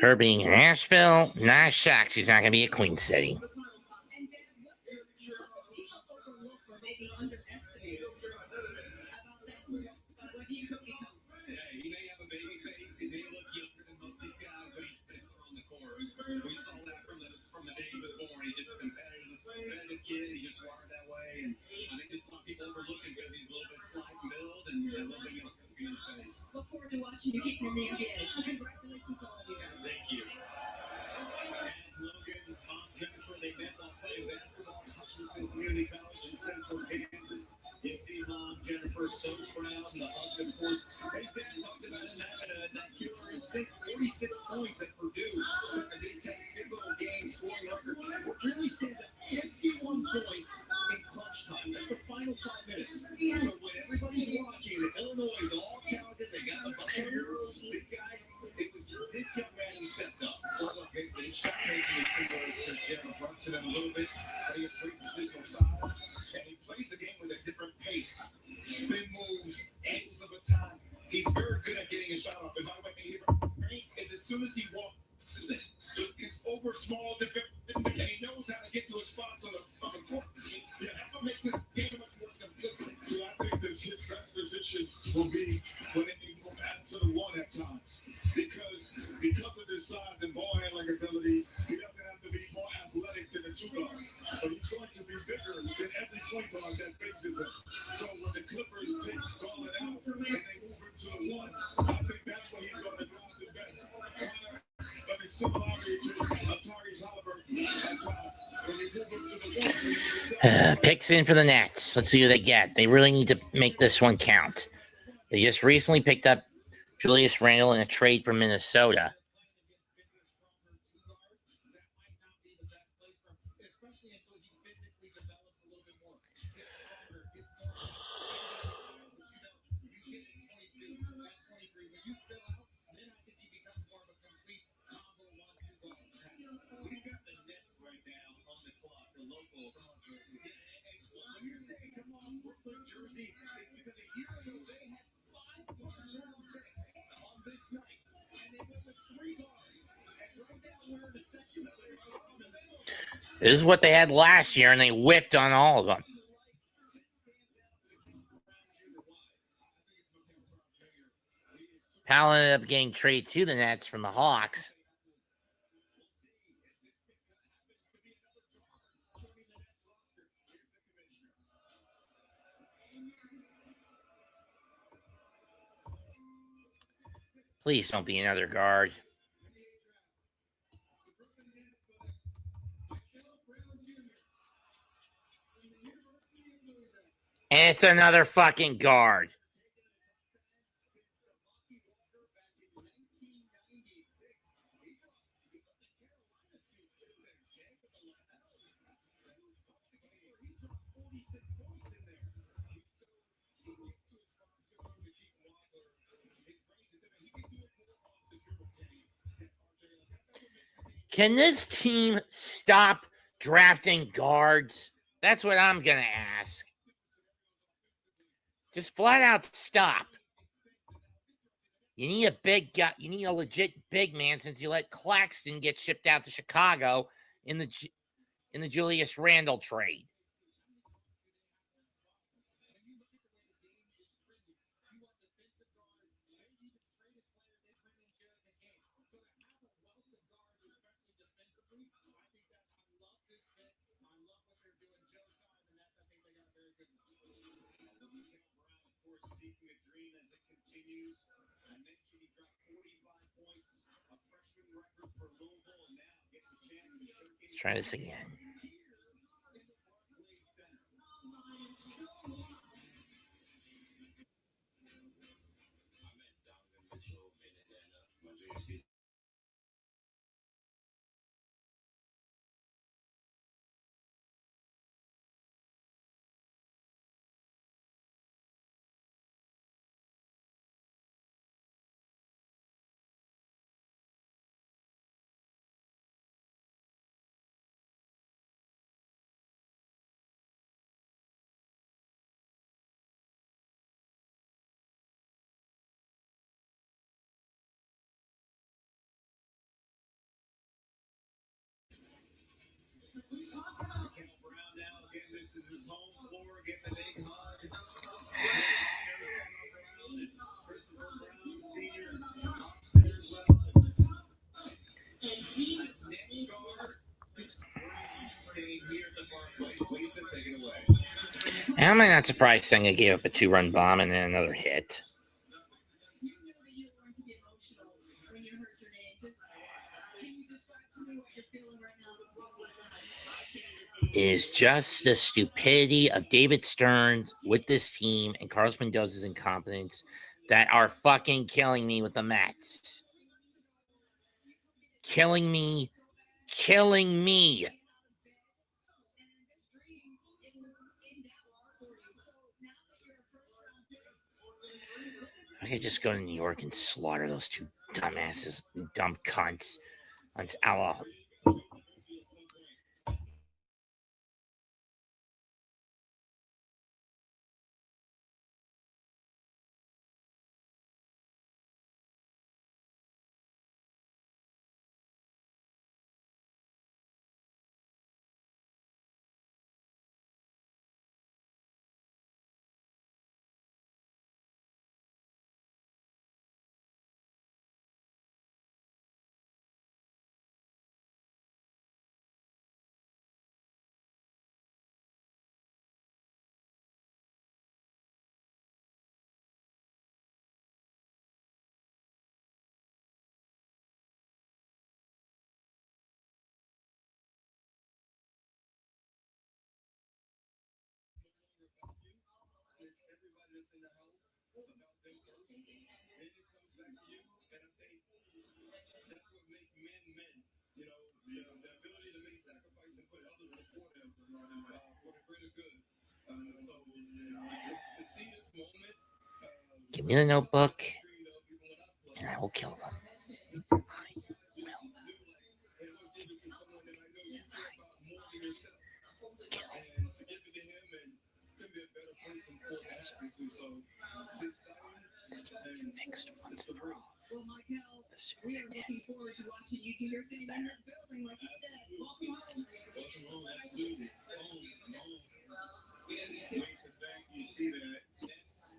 S1: Her being in Nashville, not shocked she's not going to be a Queen City.
S3: We saw that from the day he was born. He's just a competitive kid. He's just wired that way. And I think there's some people overlooking because he's a little bit slight in build and a little bit of cookie in the face. Look forward to watching you keep in the NBA. Congratulations to all of you guys. Thank you. And Logan, Mom Jennifer, they met while playing basketball at Hutchinson Community College in Central Kansas. You see Mom Jennifer so proud, and the hugs, of course. His dad talked about him having that killer instinct, 46 points at Purdue. Set the Big Ten single game scoring record. What really stands at 51 points in clutch time. That's the final 5 minutes. So when everybody's watching, Illinois is all talented. They got a bunch of heroes, big guys. It was this young man who stepped up. His shot making is similar to Jalen Brunson in a little bit. But he has great positional size. And he plays the game with a different pace. Spin moves, angles of attack. He's very good at getting a shot off. And by the way, is as soon as he walks, it's over small defense, and he knows how to get to his spots on the court. Yeah, that's what makes his game much more simplistic. So I think that his best position will be when they move out to the one at times. Because of his size and ball handling ability, he doesn't have to be more athletic than a two guard. But he's going to be bigger than every point guard that faces him. So when the Clippers take ball it out and they move him to the one, I think that's when he's going to drive the best. But it's similarity to Tyrese Halliburton at times. When you move him to the one,
S1: Picks in for the Nets. Let's see who they get. They really need to make this one count. They just recently picked up Julius Randle in a trade from Minnesota. This is what they had last year, and they whiffed on all of them. Powell ended up getting traded to the Nets from the Hawks. Please don't be another guard. And it's another fucking guard. Can this team stop drafting guards? That's what I'm going to ask. Just flat out stop. You need a big guy. You need a legit big man since you let Claxton get shipped out to Chicago in the Julius Randle trade. Let's try this again. Am I not surprised Senga gave up a 2-run bomb and then another hit? It is just the stupidity of David Stern with this team and Carlos Mendoza's incompetence that are fucking killing me with the Mets. Killing me. I could just go to New York and slaughter those two dumbasses, dumb cunts. That's our. Give me the notebook, and I will kill them. Fixed once and for all.
S8: Well, Michael, we are looking forward to watching you do your thing in this building, like you said. Welcome home.
S3: You see that.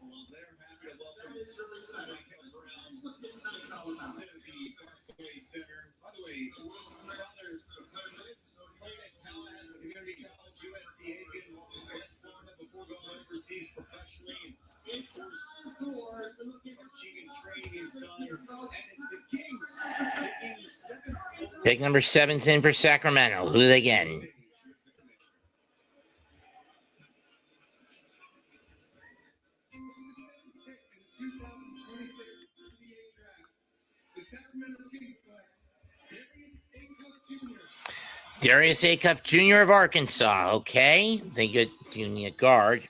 S3: Well, they're happy to welcome Michael Brown to the Parkway Center. By the way, fathers played at Tallahassee Community College, USC Aiken, West Florida before going overseas professionally. And of course, coaching and training his son. And it's the Kings.
S1: Pick number 7's in for Sacramento. Who are they getting? Darius Acuff Jr. of Arkansas. Okay. They get a guard.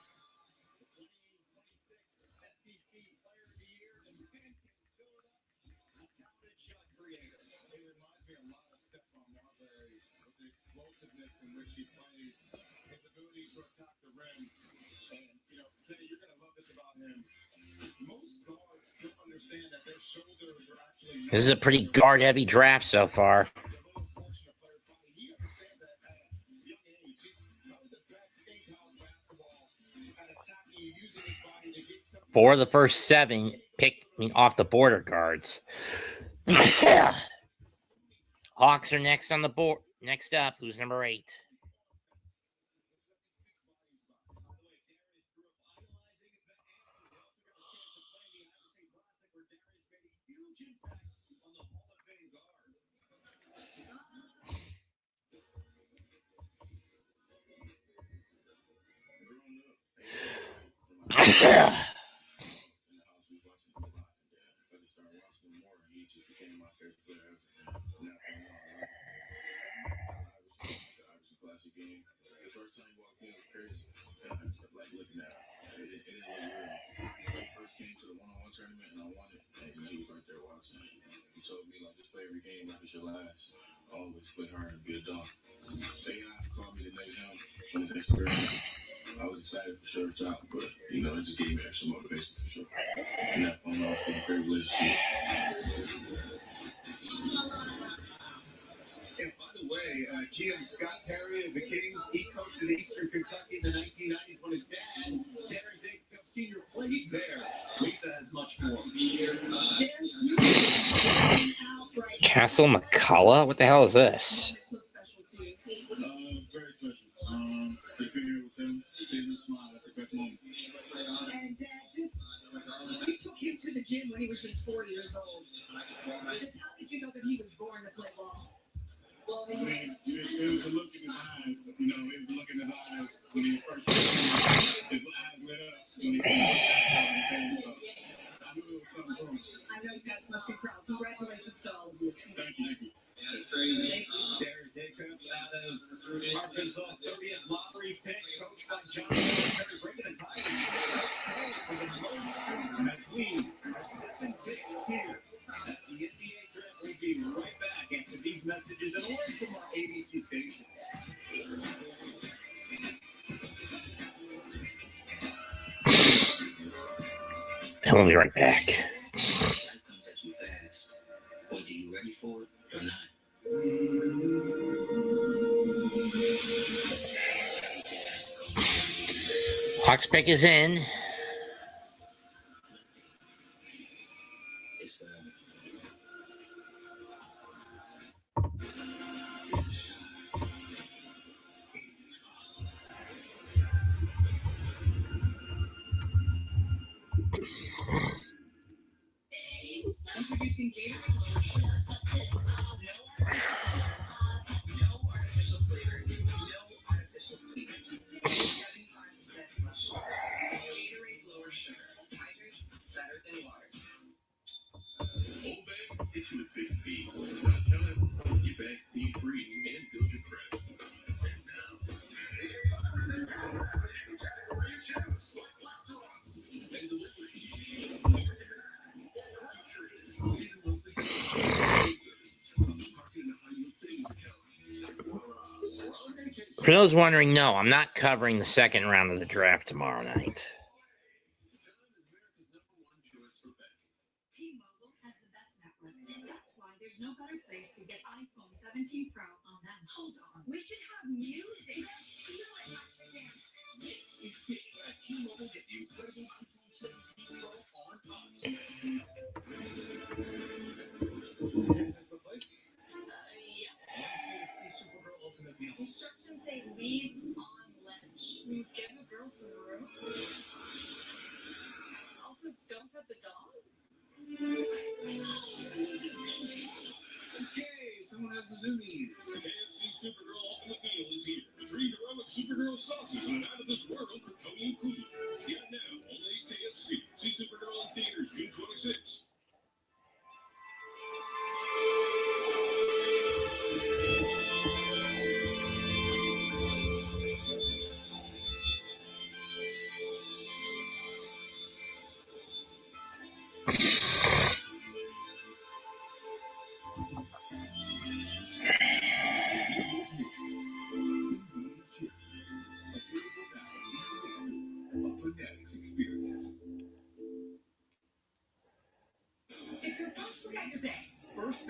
S3: In which he plays, his ability to attack the rim. And, Kenny, you're going to love this about him. Most guards don't understand that
S1: This is a pretty guard-heavy draft so far. Four of the first seven picking off the border guards. Hawks are next on the board. Next up, who's number 8?
S7: Always play hard and be a dog. They called me the next young when his next career. I was excited for sure, top, but it just gave me extra motivation for sure. And that phone off been a great relationship.
S8: And by the way, GM Scott Perry of the Kings, he coached in Eastern Kentucky in the 1990s when his dad, Darren Jacobs Sr., played there. Lisa has much more.
S1: Castle McCullough? What the hell is this?
S7: Very special. They've been here with him. Seeing him smile, that's the best moment.
S11: And Dad, you took him to the gym when he was just 4 years old. Just how did you know that he was born to play ball? Well,
S7: I mean, it was a look in his eyes. It was a look in his eyes when he first came. His eyes lit up when he came. So I knew it was something wrong.
S11: I know you guys must be proud. Congratulations to all of you.
S7: Thank you.
S8: That's crazy. Darren Jacobs out of Arkansas, 30th lottery pick, coached by John Perry, breaking the tie for the most as we are 7 picks here at the NBA draft. We'll be right back after these messages and a word from our ABC station.
S1: And we'll be right back.
S12: Life comes at you fast. Whether you're ready for it or not.
S1: Hawks pick is in.
S11: Introducing Gatorade Lower Sugar. No artificial flavors, no artificial sweeteners. 75% less sugar. Gatorade Lower Sugar. Hydrates better than water.
S7: Old bags get you a big piece. Not done. Your bag fee free and build your credit. And delivery.
S1: For those wondering, no, I'm not covering the second round of the draft tomorrow night.
S11: T-Mobile has the best network. That's why there's no better place to get iPhone 17 Pro on them. Hold on. We should have music.
S10: This is big. T-Mobile get the incredible iPhone 17 Pro on us.
S2: Is this the place?
S11: Yeah.
S2: See Supergirl Ultimate Meal.
S11: Instructions say leave on ledge. Give a girl some room. Also, don't pet the dog.
S3: Okay, someone has the zoomies. KFC Supergirl Ultimate Meal is here. 3 heroic Supergirl sauces and an out-of-this-world Kryptonian cookie. Get it now, only at KFC. See Supergirl in theaters June 26th.
S10: A Fanatics experience.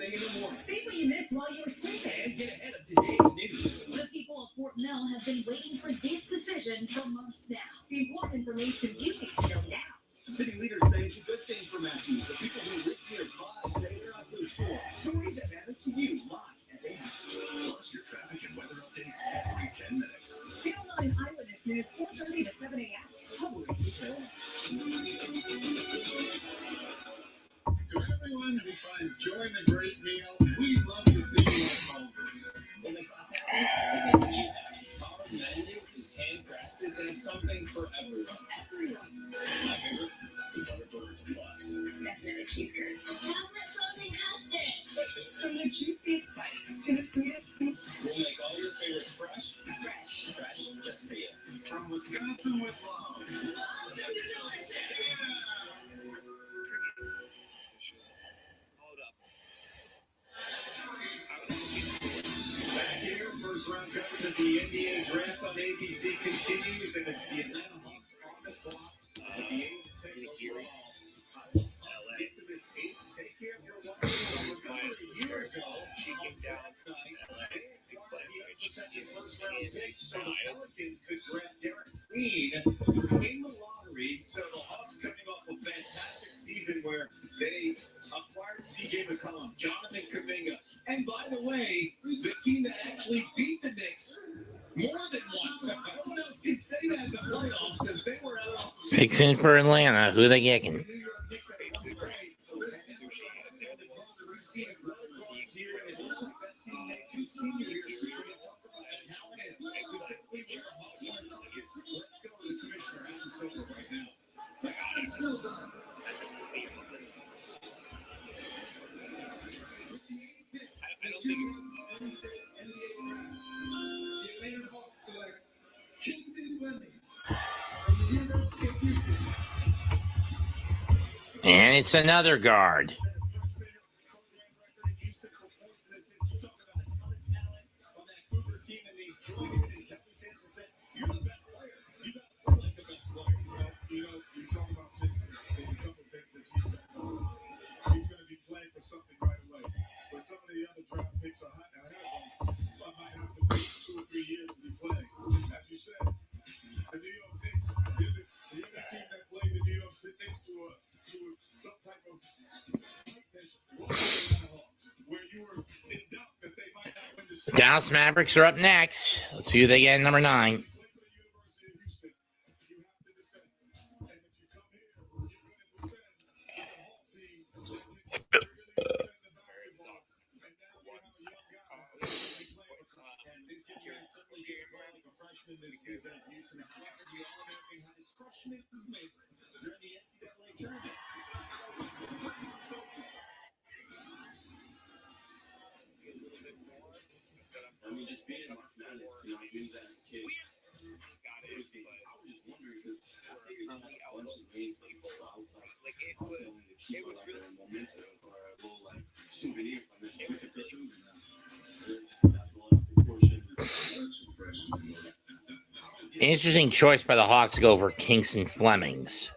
S8: thing in the morning.
S11: See what you missed while you were sleeping.
S8: And get ahead of today's news.
S11: The people of Fort Mill have been waiting for this decision for months now. The important information you need to know now.
S8: City leaders say it's a good thing for Matthews. The people who live nearby say they're not so sure. Stories that matter to you live at 8.
S7: Plus your traffic and weather updates every 10 minutes.
S11: Channel 9 Eyewitness News, 4:30 to 7 a.m. Covered with Channel 9.
S3: To everyone who finds joy in a great meal, we'd love to see you at Culver's.
S8: What makes us happy is making you happy. Our menu is handcrafted to have something for everyone. My favorite,
S7: The Butterburger Deluxe.
S11: Definitely cheese curds.
S5: Chocolate frozen custard.
S11: From the juiciest bites to the sweetest scoops.
S8: we'll make all your favorites fresh, just for you.
S3: From Wisconsin with love. Back here, first round coverage of the NBA draft on ABC continues, and it's the Atlanta Hawks on the clock. The 8th pick overall. Get to this 8th pick here for one a year ago. She came down first round pick, so the Pelicans could draft Derek Queen in the lottery. So the Hawks coming off a fantastic season where they acquired CJ McCollum, Jonathan Kuminga, and by the way, the team that actually beat the Knicks more than once. No one else can say that in the playoffs since they were out.
S1: Picks in for Atlanta. Who they kicking?
S3: The New York Knicks have come great. Here, and it looks like that team made 2 senior years. We're going to talk about the talent and specifically where the Hawks want to target. Let's go to the commissioner, Adam Silver, right now. It's like, Adam Silver. With the 8th pick, the 2006 NBA draft, the Atlanta Hawks select Kingston Fleming from the University of Houston.
S1: And it's another guard.
S3: Something right away. But some of the other draft picks are hot ahead of them. I might have to wait 2 or 3 years to be playing. As you said, the New York Knicks, the only team that played the New York Knicks to some type of greatness was the Atlanta Hawks, where you were in doubt that they might not win the series.
S1: Dallas Mavericks are up next. Let's see who they get at number 9.
S3: You play for the University of Houston, you have to defend. And if you come here, you're going to defend the Hawks team. This season at Houston, however, the All-American had his freshman teammate during the NCAA tournament.
S7: I mean, just being March Madness, you know, I knew that as a kid. I was just wondering because I figured I had a bunch of game plays, so I was like, I was only to keep like a memento or a little like souvenir from this competition. And just that one proportion was fresh.
S1: Interesting choice by the Hawks to go over Kingston Flemings.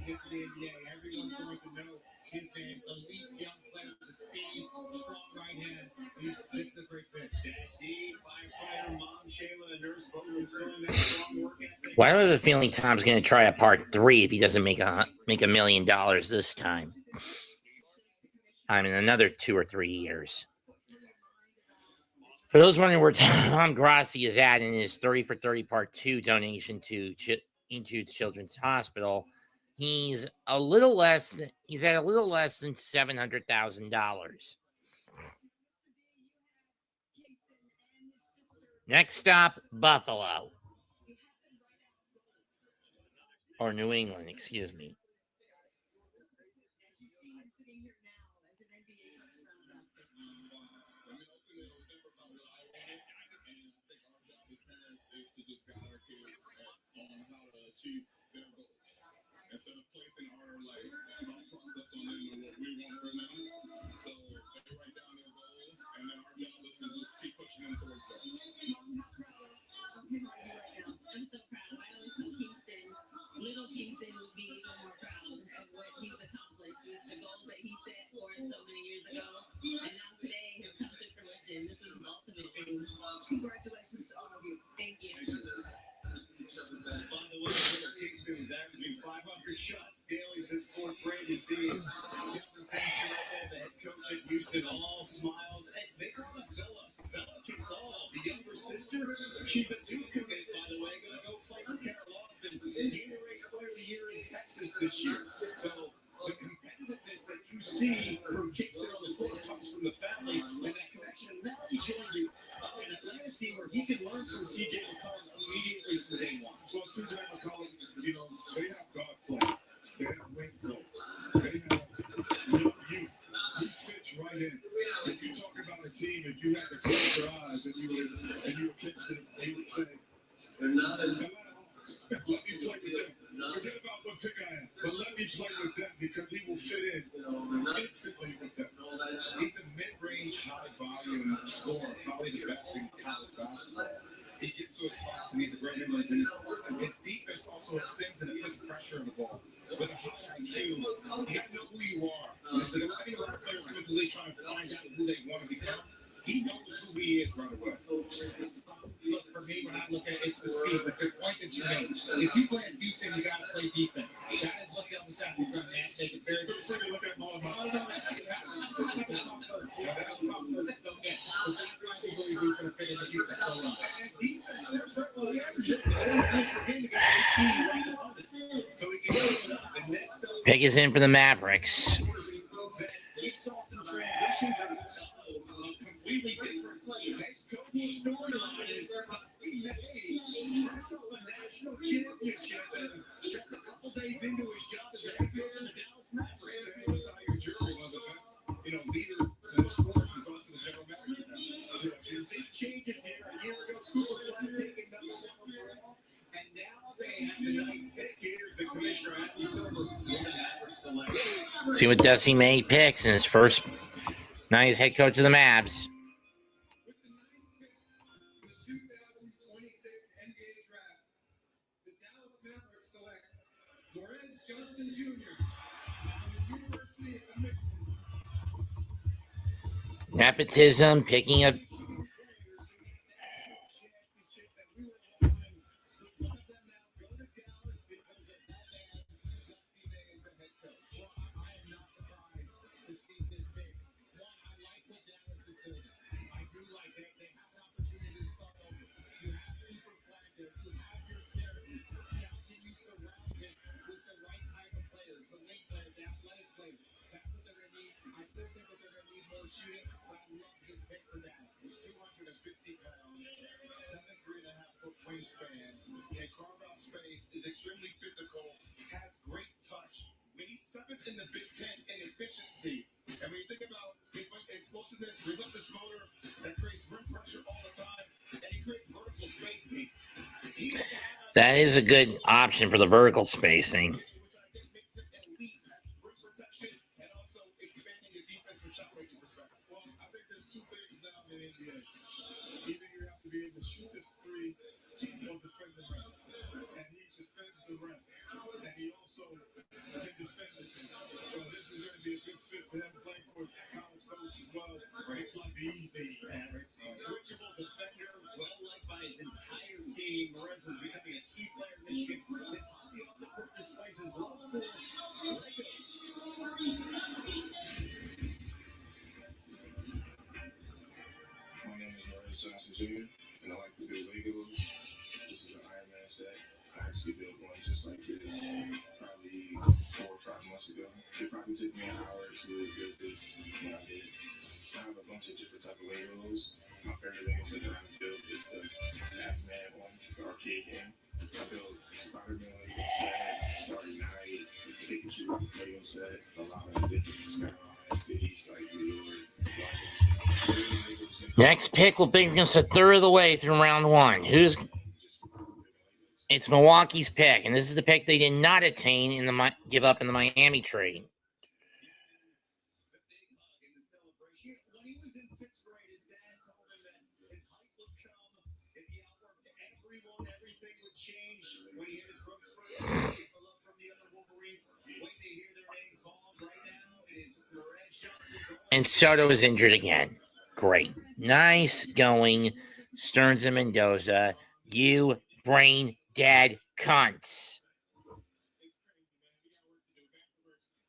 S3: Gets to the NBA, everyone's going to know his name. Elite young player with the speed, strong right hand. This is a great pick. Dad D, firefighter, mom, Shayla, the nurse, both instilling that strong work ethic.
S1: Why do I have a feeling Tom's going to try a part 3 if he doesn't make $1 million this time? I mean, another 2 or 3 years. For those wondering where Tom Grassi is at in his 30 for 30 part 2 donation to Jude Children's Hospital, he's at a little less than $700,000. Next stop, Buffalo. Or New England, excuse me.
S3: Instead of placing our like thought process on them and what we want for them. So
S11: I'm so proud. I always tell Kingston, little Kingston would be even more proud of what he's accomplished with the goals that he set forth so many years ago. And now today has come to fruition. This was an ultimate dream. Congratulations to all of you. Thank you.
S8: By the way, Kingston is averaging 500 shots daily since fourth grade this season. The head coach at Houston, all smiles. Hey, they call him Bella Kimball, the younger sister. She's a Duke commit, by the way, going to go play for Kara Lawson, Gatorade Player of the Year in Texas this year. So the competitiveness that you see from Kingston on the court comes from the family and that connection. And now he joins you an Atlanta team where he can learn from C.J. McCollum immediately from day one.
S3: Well, C.J. McCollum, they have guard play. They have wing play. They have young youth. He fits right in. If you talk about a team, if you had to close your eyes and you were Kingston, you would say, Atlanta Hawks, let me play with them. Forget about what pick I am, but let me play with them because he will fit in instantly with them.
S7: He's a mid-range, high-volume scorer, probably the best in college basketball. He gets to his spots and he's a great number. His defense also extends and puts pressure on the ball. With a high IQ, you got to know who you are. Listen, I think a lot of players come to the league trying to find out who they want to become. He knows who he is right away.
S8: Look, for me, when I look at it, it's the speed. But the point that you made, if you play at Houston, you got to play defense. Guys look on the side, he's going to make it very good.
S3: Feel free to look at Marlon.
S8: It's okay. So that's why I believe he's going to fit into Houston. And defense, they're certainly
S1: Pick is in for the Mavericks.
S8: we saw some transitions and completely different players. Coach storyline is he made the national championship just a couple days into his job as a head coach of the Dallas Mavericks.
S7: Jury, one of the best, leaders in the sports. He's also the general manager.
S8: Big changes here. A year ago, Cooper Fly taking number one overall, and now they have the ninth pick. Here's the commissioner, Adam Silver, with the Mavericks selection.
S1: See what Dusty May picks in his first night as head coach of the Mavs.
S3: With the 9th pick in the 2026 NBA Draft, the Dallas Mavericks select Morez Johnson Jr. from the University of Michigan.
S1: Nepotism, picking up.
S7: Wingspan and carve out space, is extremely physical, has great touch. He's 7th in the Big Ten in efficiency. And when you think about his explosiveness, relentless motor that creates rim pressure all the time, and he creates vertical spacing.
S1: That is a good option for the vertical spacing.
S7: Which I think makes him elite rim protection and also expanding his defense from shot making perspective.
S3: Well, I think there's two things now in the NBA. Either you have to be able to shoot the three or defend the rim. And he defends the rim. And he also can defend the team. So this is going to be a good fit for him playing for his college coach as well. It's like the easy.
S8: Switchable defender, well liked by his entire team. Morez was becoming a key player in Michigan. His hobby on the court displays his love for Legos.
S7: My name is Morez Johnson Jr., and I like to build Legos. This is an Iron Man set. I actually built one just like this probably 4 or 5 months ago. It probably took me an hour or two to build this when I did. I have a bunch of different type of Legos. My favorite Lego set that I built is the Batman one, the arcade game. I built Spider-Man Lego set, Starry Night, Pikachu Lego set, a lot of different skylines, cities like New York, London.
S1: Next pick will bring us a third of the way through round one. It's Milwaukee's pick, and this is the pick they did not attain give up in the Miami trade.
S8: When he was in sixth grade, his dad told him that his height would come if he outworked everyone, everything would change. When he hit his growth spurt, look from the other Wolverines, waiting to hear their name called right now. It is Reg Johnson.
S1: And Soto is injured again. Great. Nice going, Stearns and Mendoza. You brain dead cunts.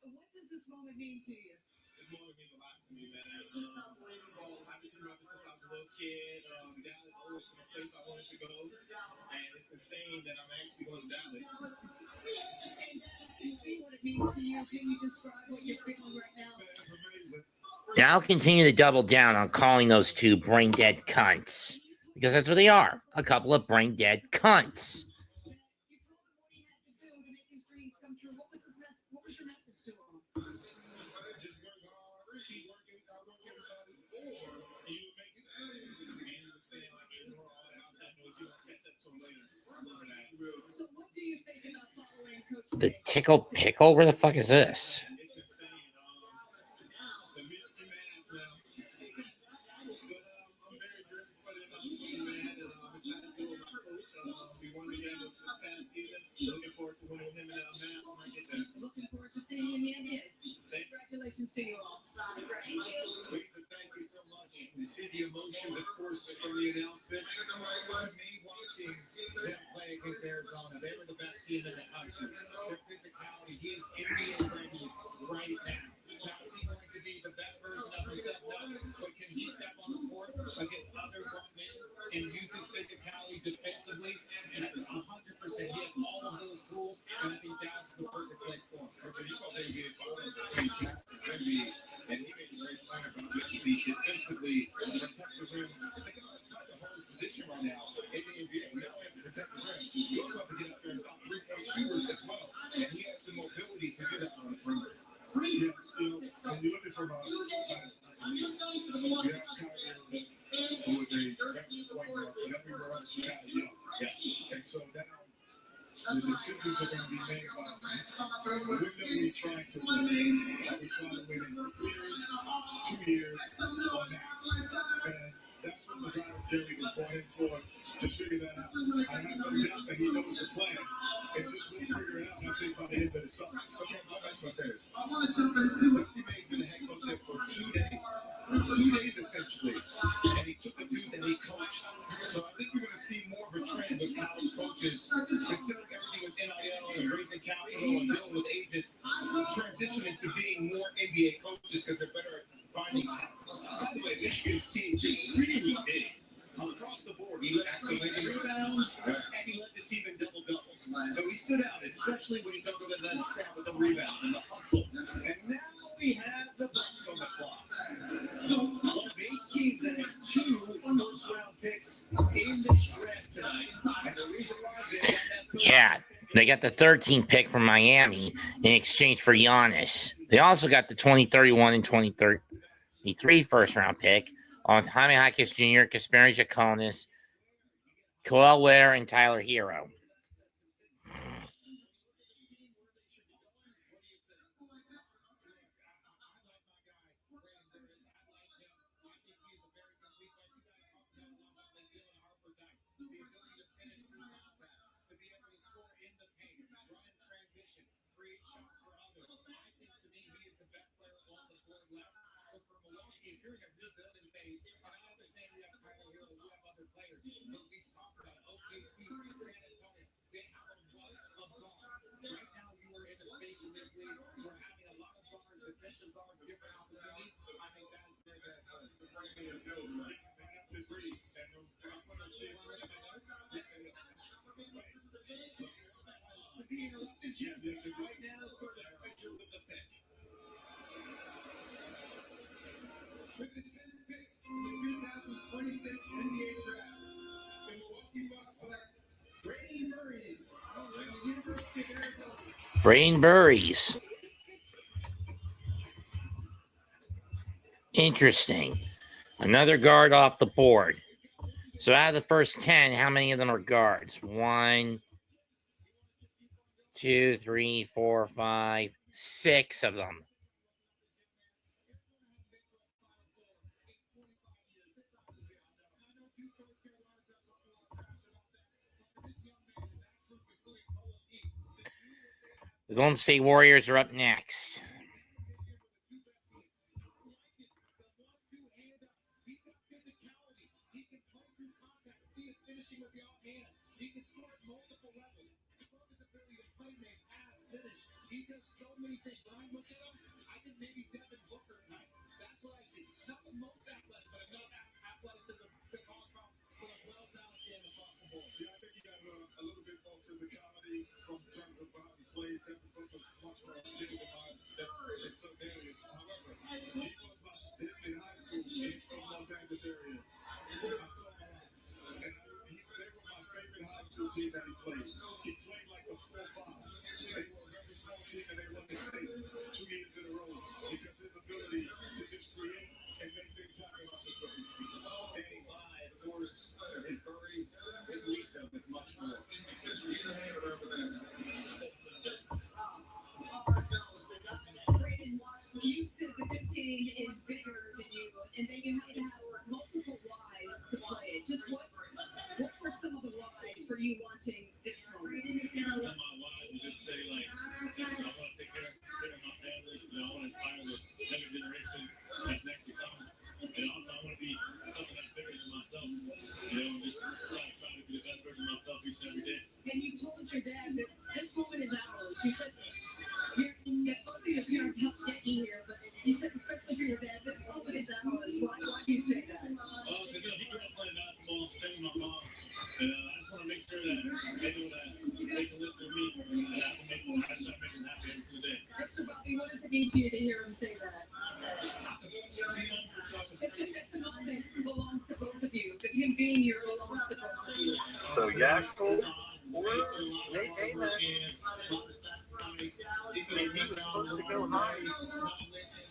S11: What does this moment mean to you?
S3: This moment means a lot to me, man. I've been thinking about this since I was a little kid. Dallas always was a place I wanted to go, and it's insane that I'm actually going to Dallas.
S11: And I can see what it means to you. Can you describe what you're feeling right now?
S3: It's amazing.
S1: And I'll continue to double down on calling those two brain dead cunts. Because that's what they are. A couple of brain dead cunts.
S11: You told him what he had to do to make his dreams come true. What was your message to him?
S3: Just work hard, keep working, or you make it. And he was saying, like, ignore all the outside noise, you don't catch up to him later. Remember that.
S11: So what do you think about following Coach
S1: The
S11: K?
S1: tickle pickle? Where the fuck is this?
S3: It's insane. The Michigan man is now. But I'm very grateful for this opportunity, man. And I'm excited to do it with my coach. We won together this past season. Looking forward to winning with him and man. I'm going to get there.
S11: Looking forward to seeing you in the NBA. Congratulations to you all. Thank you.
S8: Lisa, thank you so much. You see the emotions, of course, from the announcement. To me, watching them play against Arizona, they were the best team in the country. Their physicality, he is NBA ready right now. Now, is he going to be the best version of himself? No, but can he step on the court against other grown men and use his physicality defensively? And 100%, he has all of those tools, and I think that's the perfect place for him.
S3: So you go there and get involved as a great NBA, and he made a great point about it. He defensively protect the rim. Think about the whole position right now in the NBA. We don't have to protect the rim. We also have to get up there and stop three-point shooters as well. And he has the mobility to do that on the perimeter. Yes, and you're looking for we have Kyrie who was a point guard, everywhere else you got young. Yeah. And so now the decisions are going to be made by when are we trying to win? Are we trying to win in 2 years or now? And that's what Mazzaro Jerry was brought in for, to figure that out. I have no doubt that he knows the plan, and just will figure it out, I think, by the end of the summer. Okay, that's what I say. Dusty May's been a head coach there for 2 days. 2 days essentially, and he took a dude that he coached. So I think we're going to see more of a trend with college coaches, considering everything with NIL and raising capital and dealing with agents, transitioning to being more NBA coaches because they're better at finding talent. By the way, Michigan's team really big. Across the board, he led accelerated rebounds, and he led the team in double doubles. So he stood out, especially when he talked about that stat with the rebounds and the hustle. And now we have the Bucks on the clock. So of 8 teams that have 2 first-round picks in this draft tonight, and the reason why they got that
S1: Yeah, they got the 13th pick from Miami in exchange for Giannis. They also got the 2031 and 2033 first-round pick on Jaime Jaquez Jr., Kasperi Jaconis, Coel Ware, and Tyler Hero.
S3: With the 10th pick in the 2026 NBA draft, the Milwaukee Bucks select Brady Murray's from the University of Arizona.
S1: Brain Burries. Interesting. Another guard off the board. So out of the first 10, how many of them are guards? 1, 2, 3, 4, 5, 6 of them. The Golden State Warriors are up next.
S3: He does so many things. When I look at him, I think maybe Devin Booker type. That's what I see. Not the most athletic, but enough athleticism to cause problems, but a well-balanced game across the board. Yeah, I think he got a little bit more physicality from terms of how he plays. Devin Booker much more skilled and so Darius. However, he was in high school. He's from Los Angeles area. I saw him a lot. And they were my favorite high school team that he played. He played like a 4-5. They were a very small team and they won the state 2 years in a row because his ability to just create and make things happen off the field.
S8: Standing by, of course, his birdies with Lisa with much more.
S11: You said that this game is bigger than you, and then you have to have multiple whys to play it. Just what were some of the whys for you wanting this moment?
S8: My wife would just say, like, I want to take care of my family, I want to inspire the younger generation that's next to come. And also, I want to be something that's bigger than myself. Just trying to be the best version of myself each and every day.
S11: And you told your dad that this moment is ours. You said that both of your parents helped get you here, but you said especially for your dad, this moment is ours. Why do you say that?
S8: Because he grew up playing basketball, same with my mom. And I just want to make sure that they know that they can live through me and I can make them happy every single day.
S11: Mr. Bobby, what does it mean to you to hear him say that? This moment belongs to both of you. But him being here belongs to both of you.
S10: So Yaxel maintain that. He was supposed to go high.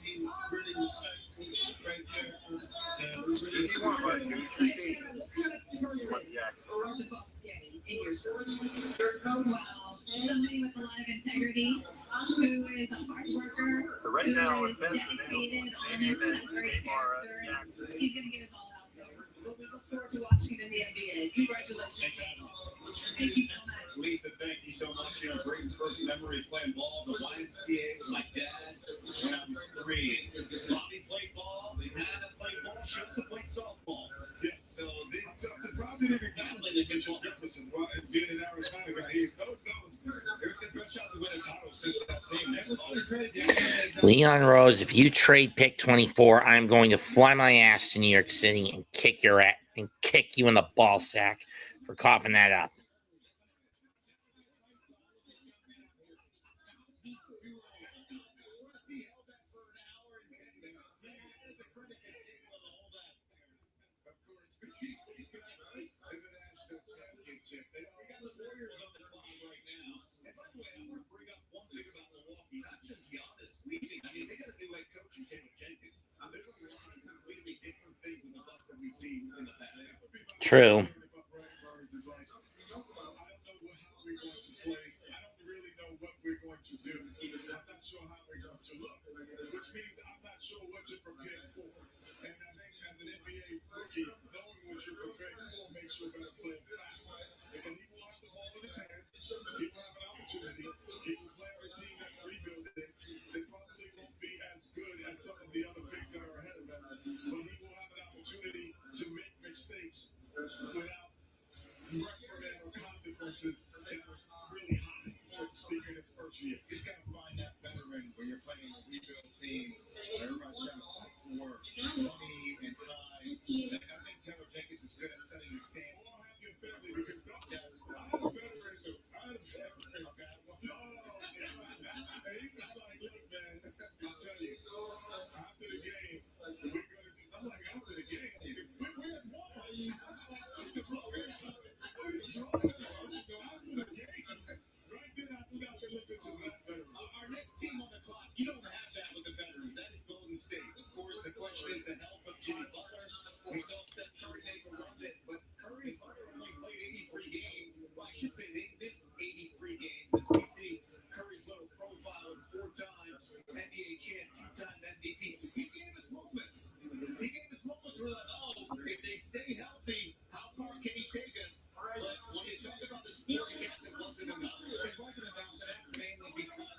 S10: He won by 2 3
S11: Somebody with a lot of integrity, who is a hard worker,
S10: So right
S11: who
S10: now,
S11: is dedicated, honest, and great character. He's going to give us all out there. But we look forward to watching him in the NBA. Congratulations. Thank you so much.
S8: Lisa, thank you so much. Brayton's first memory playing ball at the YMCA with my dad when I was 3. Bobby played ball. Hannah played ball. She also played softball.
S3: Yes, so this surprising even battling against Joel Jefferson, being an Arizona guy. He knows. It was the best shot to win a title since that team. That was always crazy.
S1: Leon Rose, if you trade pick 24, I'm going to fly my ass to New York City and kick your ass and kick you in the ball sack for coughing that up. True.
S3: He's got to find that veteran when you're playing a rebuild team. Everybody's trying to fight for money and time. And I think Taylor Jenkins is good at setting the stand. All have your family because yes, I'm a veteran, so I'm a veteran, man. And he was like, look, man, I'll tell you, after the game, we're going to do, I'm like, after the game, we're at one. What's the problem? What are you talking about? After the game. Right then, I do not listen to that veteran.
S8: Our next team on the clock, you don't have that with the veterans. That is Golden State. Of course, the question is the health of Jimmy Butler. We saw Steph Curry make a run it, but Curry and Butler only played 83 games. Well, I should say they missed 83 games as we see Curry's little profile of 4-time NBA champ, 2-time MVP. He gave us moments. He gave us moments where like, oh, if they stay healthy, how far can he take us? But when you talk about the supporting cast, it wasn't enough. It wasn't enough, and that's mainly because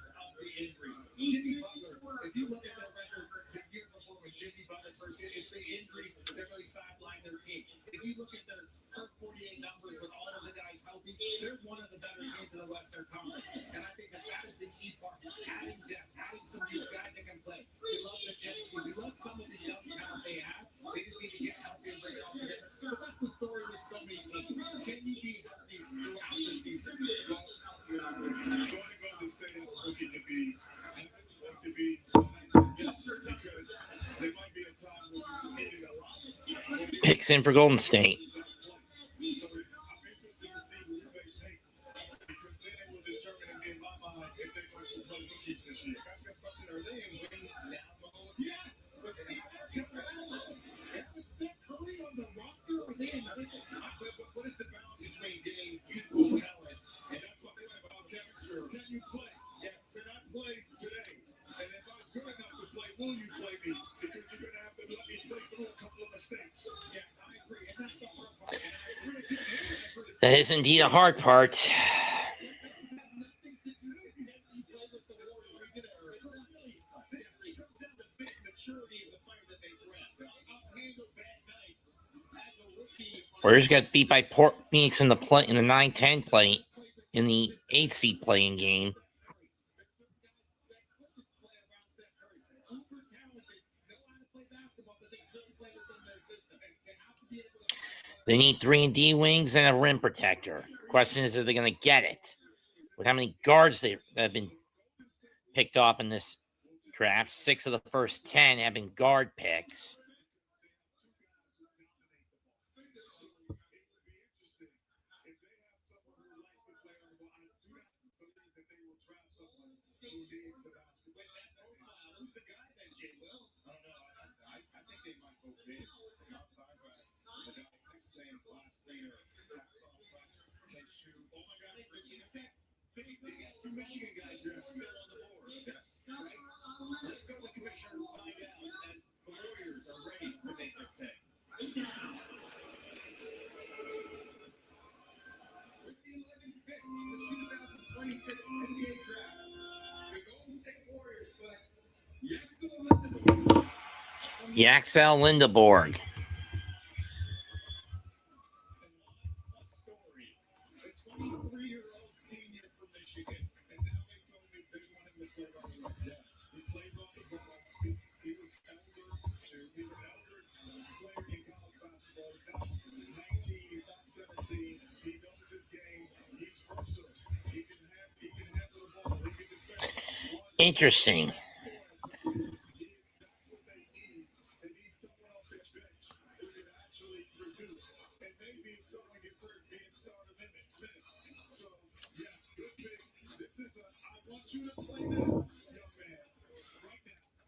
S3: you look at the first 48 numbers with all of the guys healthy, they're one of the better teams in the Western Conference. And I think that is the key part. Adding depth, adding some new guys that can play. We love the Jets. We love some of the young talent they have. They just need to get healthy and bring it all together. But that's the story with so many teams. Can you be healthy throughout the season?
S7: Well, Golden State is looking to be because there might be a time when you need it a lot.
S1: Picks in for Golden State.
S3: What is the balance between getting youthful talent and that's what they like about Kevin? Can you play? Yes, they're not playing today. And if I'm good enough to play, will you play me? Because you're going to have to let me play through a couple of mistakes. Yes, I agree. And that's the hard part. And I agree.
S1: That is indeed a hard part. Warriors got beat by Phoenix in the 9-10 play in the 8th seed playing game. They need 3-and-D wings and a rim protector. Question is, are they going to get it? With how many guards they have been picked off in this draft, 6 of the first 10 have been guard picks.
S3: Michigan guys are still on the board. Yes. Right? Let's go to the commissioner and find out as the Warriors are ready to make their pick. With the 11th pick in the 2026 NBA draft, the Golden State Warriors select
S1: Yaxel Lindeborg. Interesting.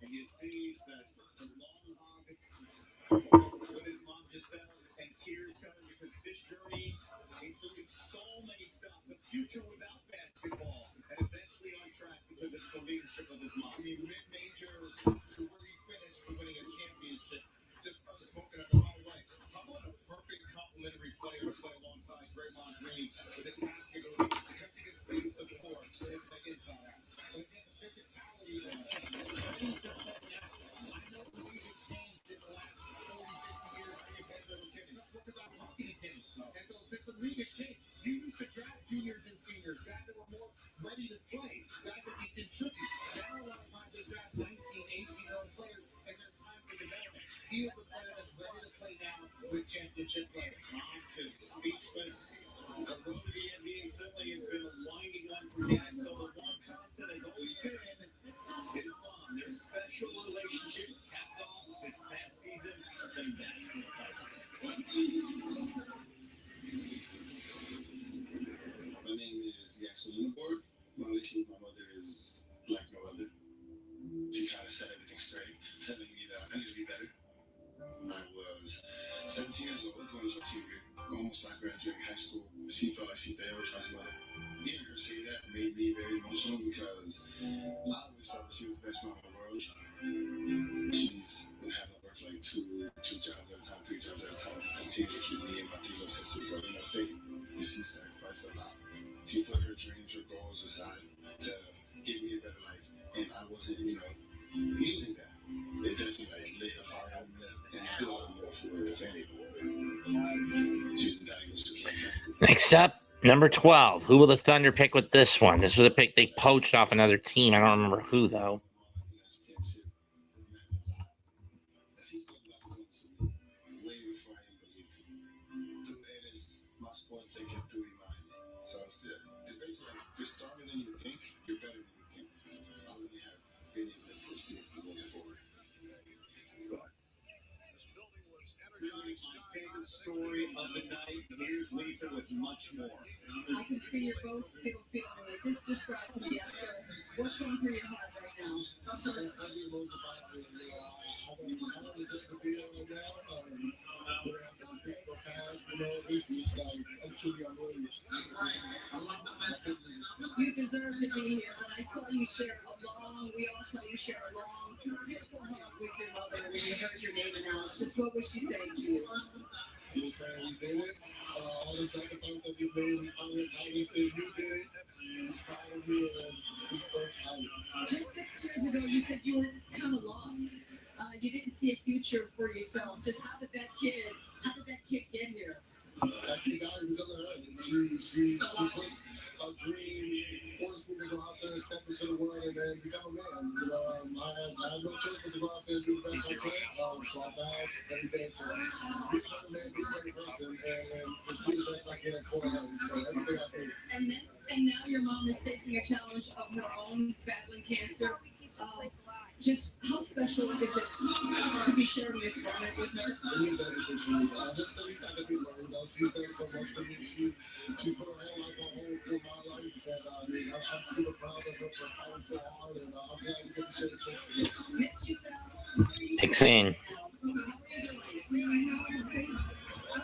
S3: And you see that the long hog with his mom just said, and tears coming because this journey included so many stops, the future without basketball, and eventually on track because it's the leadership of his mom. I mean, mid-major to where he finished to winning a championship. Just unspoken of all right. How about a perfect complementary player to play alongside Draymond Green with his basket because he can space the floor. It's like inside out. But again, the physicality of it. I know the music changed in the last 40, 50 years. I guess I was kidding. Because I'm talking to kids. And so since the league has changed, you used to draft juniors and seniors, guys that were more ready to play, guys that you contribute. Now a lot of times they draft 19, 18-year-old players, and there's time for development. He is a player that's ready to play now with championship players. I'm just speechless. The road to the NBA certainly has been a winding one for guys, so the one constant has always been his mom. Their special relationship capped off this past season of the national title.
S7: My name is Yaxel Lindeborg. My relationship with my mother is like no other. She kind of set everything straight, telling me that I need to be better. I was 17 years old, going to my senior, almost not graduating high school. She felt like she failed. My mother, hearing her say that made me very emotional because I always thought that she was the best mom in the world. She's been having to work like two jobs at a time, 3 jobs at a time, just continue to keep me and my 3 little sisters safe. And she sacrificed a lot. She put her dreams, her goals aside to give me a better life, and I wasn't, using that. It definitely lit a fire in me and still a lot more.
S1: Next up, number 12. Who will the Thunder pick with this one? This was a pick they poached off another team. I don't remember who, though.
S7: You're stronger than you think. You're better than you think. I really have been able to push through for those forward.
S8: Really, my favorite story of the night. Here's Lisa with much more.
S11: I can see you're both still feeling it. Just describe to me, what's going through your heart right now? You deserve to be here. When I saw you share we all saw you share a long, beautiful hug with your mother when you heard your name announced. Just what was she saying to you?
S7: She was saying we did it. All the sacrifice that you made, obviously you did it. She's proud of me and she's so excited.
S11: Just 6 years ago, you said you were kind of lost. You didn't see a future for yourself. Just how did that kid get here?
S7: That kid got her because of her. She pushed a dream, forced me to go out there and step into the world and then become a man. I had no choice but to go out there and do the best I could. So I vowed every day to be a better man, be a better person, and just do the best I can for him. So everything I do.
S11: And now your mom is facing a challenge of her own, battling cancer. Just how special is it to be sharing this moment with her?
S7: It means everything to me. Just the least I can do, she's done so much for me. She put her whole life on hold for my life. And I'm super proud of her for fighting so hard. And I'm glad to get to share this with you.
S11: Miss Giselle,
S1: Picks in.
S11: I've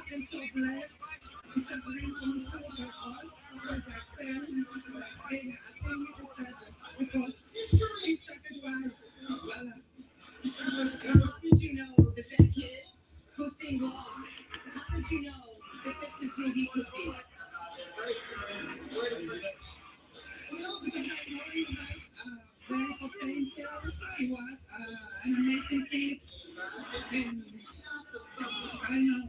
S11: been so blessed. It's a great moment for us. Because I said, and I think it's because he sacrificed. How did you know that kid who seemed lost, how did you know that this is who he could be? Very potential. He was an amazing kid. And I know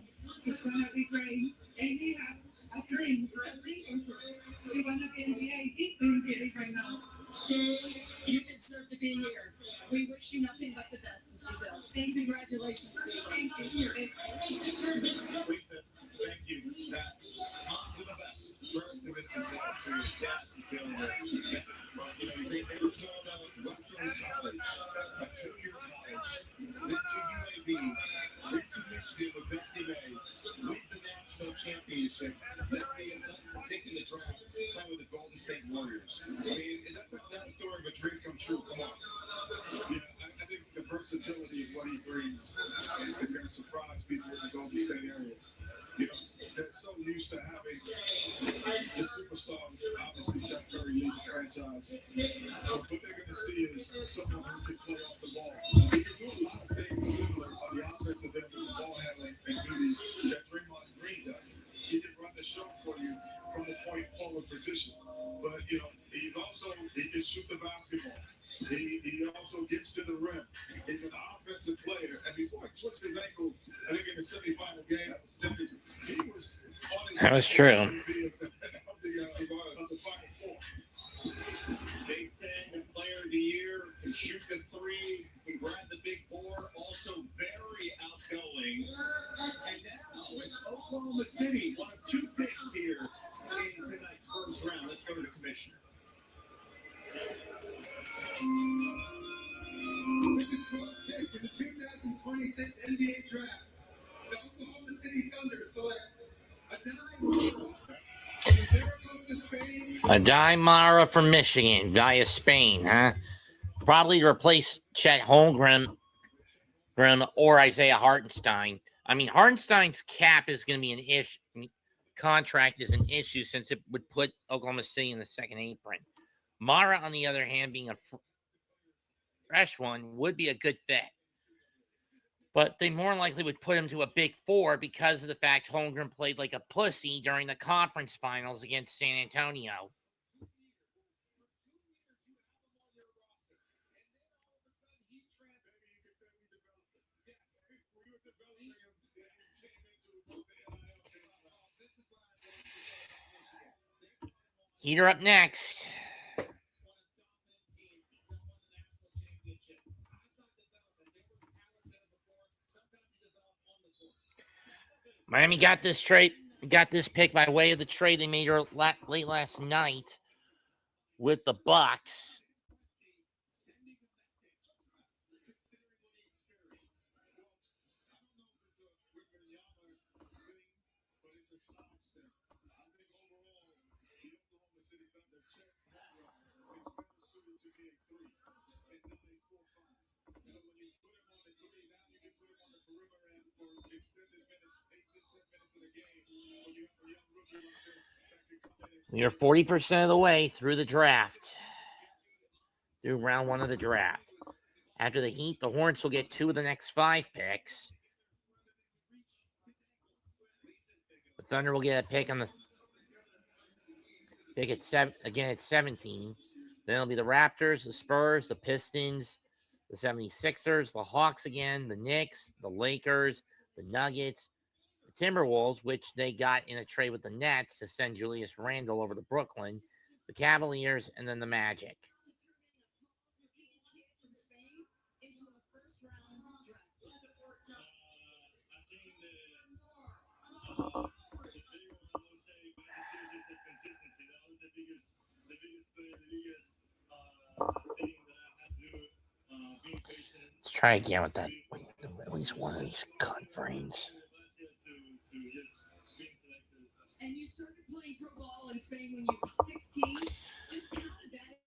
S11: he's going to be great. And he has a dream. It's a dream come true. He want to be NBA. He's doing it right now. You deserve to be here. We wish you nothing but the best, Ms. Giselle. And congratulations to you. Thank you.
S8: Lisa, thank you. On to the best. First, this is to your guests. They were told Western College, a junior college, then to UAB, then to Michigan with Dusty May, wins the national championship, then they end up taking the draft, playing with the Golden State Warriors. I mean, that's a story of a dream come true. Come on. I think the versatility of what he brings is going to surprise people in the Golden State area. They're so used to having the superstar, obviously Steph Curry lead the franchise. But what they're going to see is someone who can play off the ball. He can do a lot of things similar on the offensive end with the ball handling and duties that Draymond Green does. He can run the show for you from the point forward position. But, he can shoot the basketball. He also gets to the rim. He's an offensive player. And before he twisted his ankle, I think in the semifinal game, he was on his
S1: That was true.
S8: of the Final Four. Big Ten Player of the Year, can shoot the three, can grab the big board, also very outgoing. And now it's Oklahoma City, one of two picks here in tonight's first round. Let's go to the commissioner.
S3: With the 12th pick in the 2026 NBA Draft, the Oklahoma City Thunder select
S1: Adai Mara from Michigan via Spain, huh? Probably to replace Chet Holmgren or Isaiah Hartenstein. I mean, Hartenstein's cap is going to be an issue. Contract is an issue since it would put Oklahoma City in the second apron. Mara, on the other hand, being a fresh one, would be a good fit. But they more likely would put him to a big four because of the fact Holmgren played like a pussy during the conference finals against San Antonio. Heater up next. Miami got this pick by way of the trade they made late last night with the Bucks. We are 40% of the way through the draft, through round 1 of the draft. After the Heat, the Hornets will get 2 of the next 5 picks. The Thunder will get a pick on the pick at 17. Then it'll be the Raptors, the Spurs, the Pistons, the 76ers, the Hawks again, the Knicks, the Lakers, the Nuggets, the Timberwolves, which they got in a trade with the Nets to send Julius Randle over to Brooklyn, the Cavaliers, and then the Magic. Let's try again with that. At least one of these conferences.
S11: And you started playing pro ball in Spain when you were 16. Just how did that?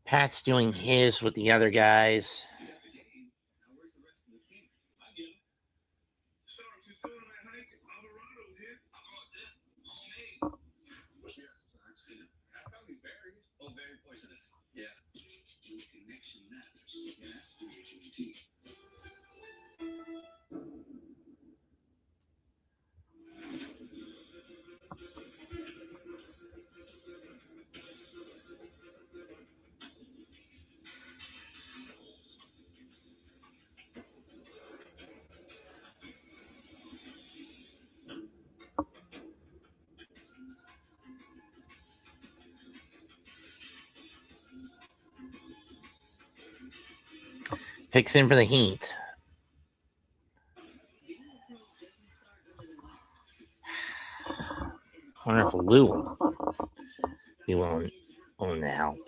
S1: Pat's doing his with the other guys. Picks in for the Heat. I wonder if Lou will be willing to help.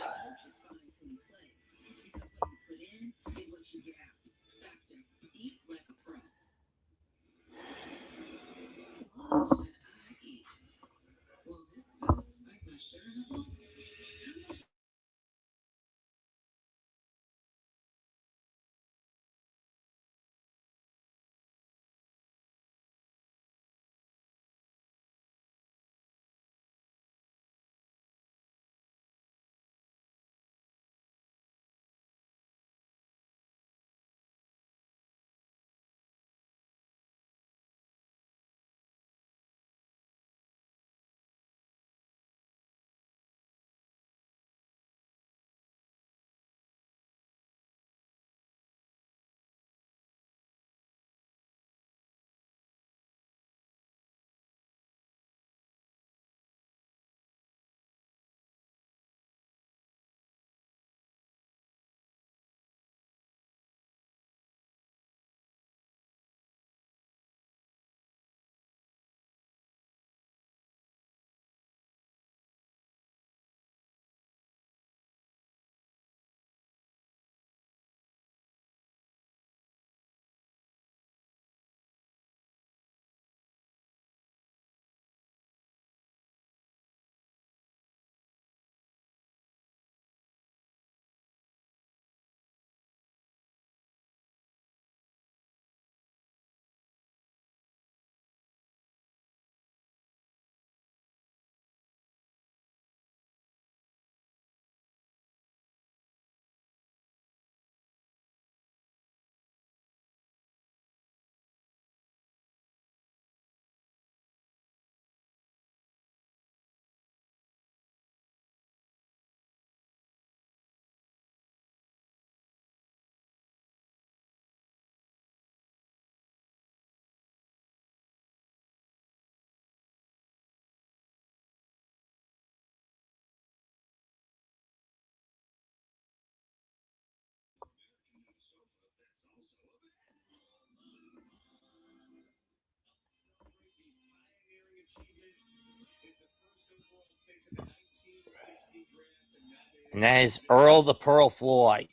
S1: And that is Earl the Pearl Floyd.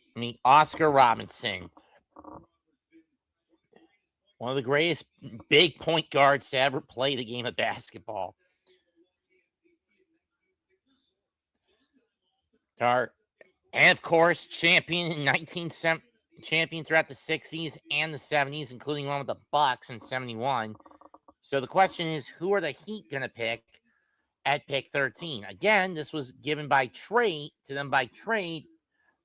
S1: Oscar Robinson. One of the greatest big point guards to ever play the game of basketball. And of course, champion throughout the 60s and the 70s, including one with the Bucks in 71. So the question is, who are the Heat going to pick at pick 13? Again, this was given by trade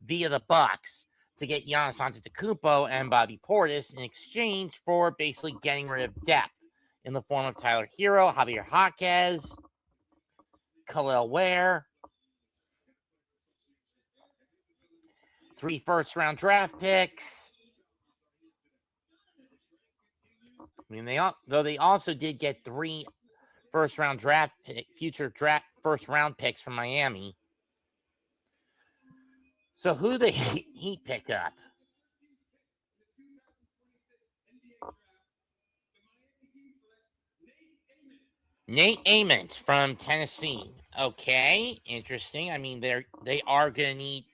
S1: via the Bucks to get Giannis Antetokounmpo and Bobby Portis in exchange for basically getting rid of depth in the form of Tyler Hero, Javier Jaquez, Khalil Ware, 3 first-round draft picks. They also did get 3 first-round first-round picks from Miami. So who the Heat pick up? Nate Ament from Tennessee. Okay, interesting. They are going to need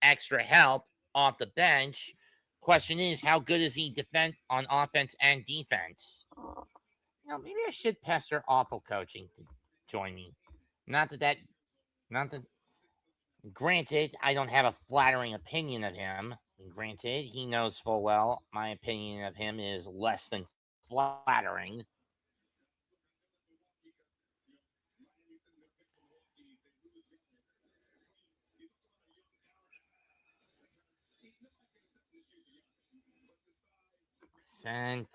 S1: extra help off the bench. Question is, how good is he defend on offense and defense? Maybe I should pester awful coaching to join me. Not that. Granted, I don't have a flattering opinion of him. Granted, he knows full well my opinion of him is less than flattering. Sent.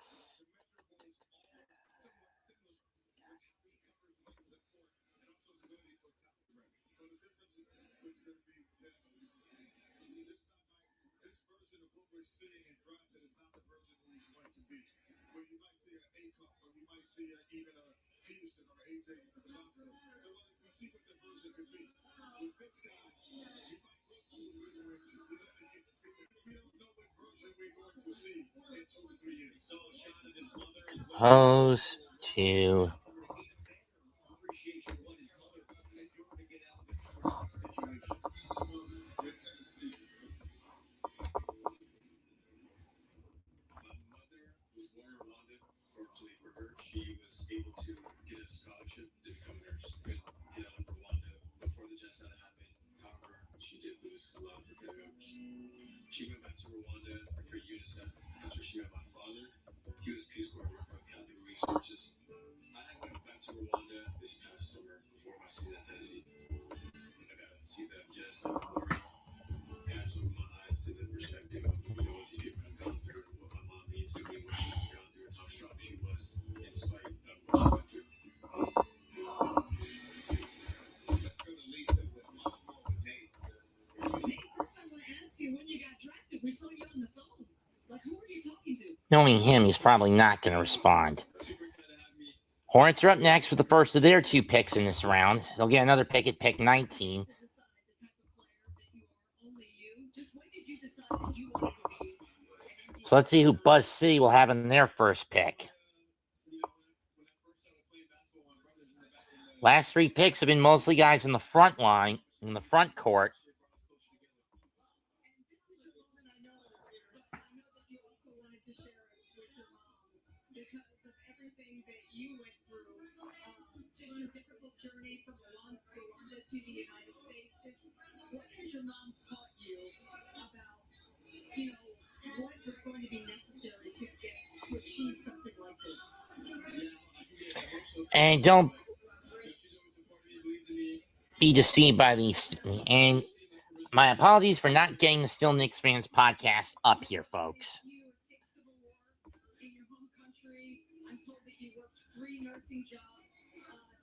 S1: Pose to
S7: Fortunately for her, she was able to get a scholarship to become a nurse. Good on for Wanda before the Jets had it happen. However, she did lose a lot of her family members. She went back to Rwanda for UNICEF. That's where she met my father. He was Peace Corps working with Catholic Resources. I went back to Rwanda this past summer before my season at Tennessee. I got to see the Jets memorial. Patch over my eyes to the perspective of what these people have gone through, what my mom needs to be, what she's gone through, and how strong she was in spite of what she went through.
S8: Let's go to Lisa with much more with Nate. Nate, first I want to ask you, when you got drafted, we saw you on the phone. Like, who were you talking to?
S1: Knowing him, he's probably not going to respond. Hornets are up next with the first of their 2 picks in this round. They'll get another pick at pick 19. So let's see who Buzz City will have in their first pick. Last 3 picks have been mostly guys in the front line, in the front court.
S8: Journey from Rwanda to the United States. Just what has your mom taught you about, what was going to be necessary to achieve something like this?
S1: And don't be deceived by these. And my apologies for not getting the Still Knicks Fans podcast up here, folks.
S8: You escaped civil war in your home country. I'm told that you worked 3 nursing jobs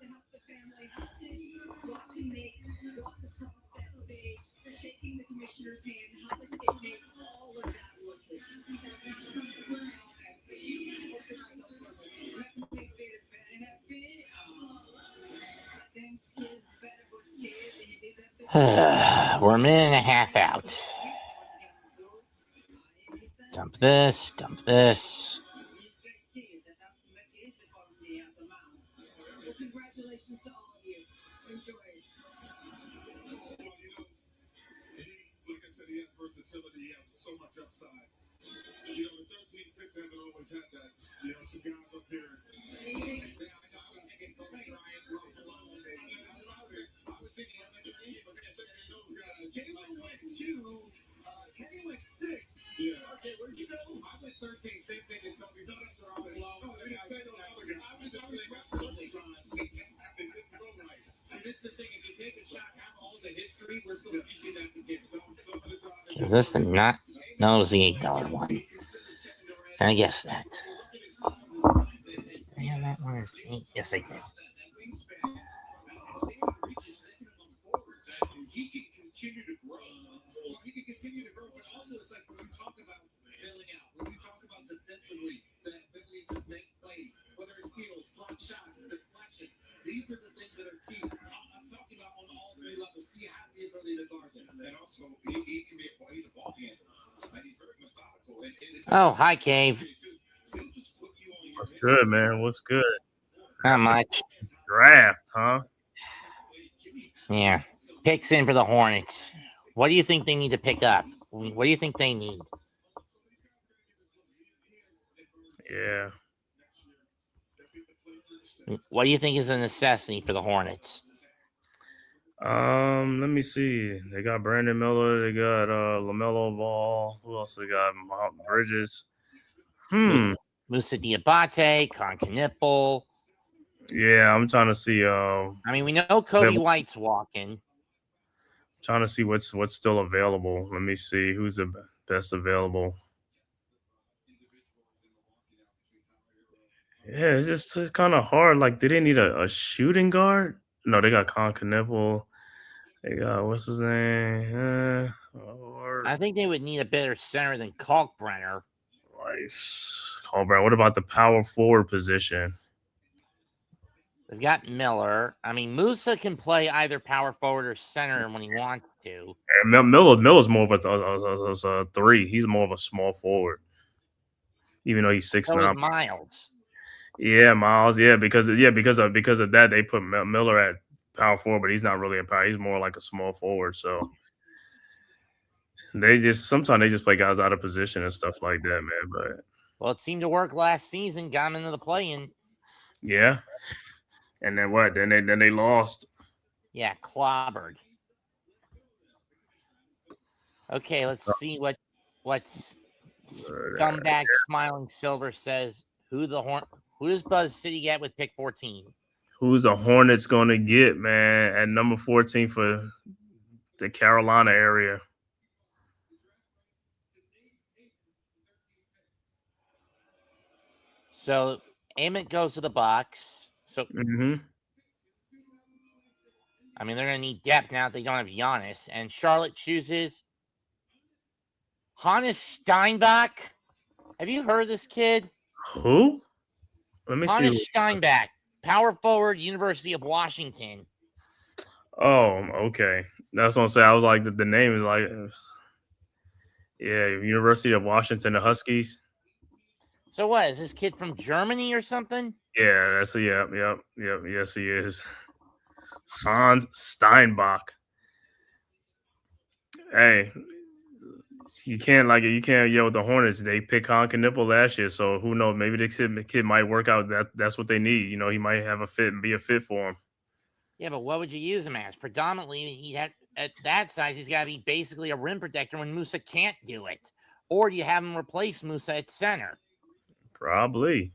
S8: to help the family. How did watching Nate walk across that stage, shaking the commissioner's hand, how did it make all of that worth it?
S1: We're a minute and a half out. Dump this, dump this. Is this the not? No, it was the $8 one. Can I guess that? Yeah, that one is 8. Yes, I did.
S3: He can continue to grow. He can continue to grow, but also it's like when you talk about filling out, when you talk about defensively, the ability to make plays, whether it's steals, block shots, deflection. These are the things that are key. I'm talking about on all three levels. He has the ability to guard them. And also, he can be he's a ball handler. And he's very methodical.
S1: Oh, hi, Cave.
S13: What's good, man? What's good?
S1: Not much.
S13: Draft, huh?
S1: Yeah. Picks in for the Hornets. What do you think they need to pick up? What do you think they need?
S13: Yeah.
S1: What do you think is a necessity for the Hornets?
S13: Let me see. They got Brandon Miller. They got LaMelo Ball. Who else they got? Bridges.
S1: Musa Diabate, Concanipple.
S13: Yeah, I'm trying to see.
S1: I mean, we know Kobe White's walking.
S13: Trying to see what's still available. Let me see who's the best available. Yeah, it's kind of hard. Like, did they need a shooting guard? No, they got Concanipple. They got what's his name?
S1: I think they would need a better center than Kalkbrenner.
S13: Nice. Kalkbrenner. What about the power forward position?
S1: They've got Miller. I mean, Musa can play either power forward or center when he wants to.
S13: And Miller's more of a 3. He's more of a small forward, even though he's 6'9".
S1: So is Miles.
S13: Yeah, Miles. Yeah, because of that, they put Miller at power forward, but he's not really a power. He's more like a small forward. So sometimes they just play guys out of position and stuff like that, man. But
S1: well, it seemed to work last season. Got him into the play-in.
S13: Yeah. And then what? Then they lost.
S1: Yeah, clobbered. Okay, let's see what's Scumbag Smiling Silver says. Who does Buzz City get with pick 14?
S13: Who's the Hornets going to get, man, at number 14 for the Carolina area?
S1: So Emmett goes to the Bucks. So I mean, they're going to need depth now if they don't have Giannis. And Charlotte chooses Hannes Steinbach. Have you heard of this kid?
S13: Who? Let me see.
S1: Hannes Steinbach, power forward, University of Washington.
S13: Oh, okay. That's what I'm saying. I was like, the name is like, yeah, University of Washington, the Huskies.
S1: So what, is this kid from Germany or something?
S13: Yeah, yep. Yes, he is. Hans Steinbach. Hey, you can't yell with the Hornets. They picked Concanipple last year, so who knows? Maybe the kid might work out. That's what they need. You know, he might have a fit and be a fit for him.
S1: Yeah, but what would you use him as? Predominantly, he had at that size, he's got to be basically a rim protector when Musa can't do it. Or do you have him replace Musa at center?
S13: Probably.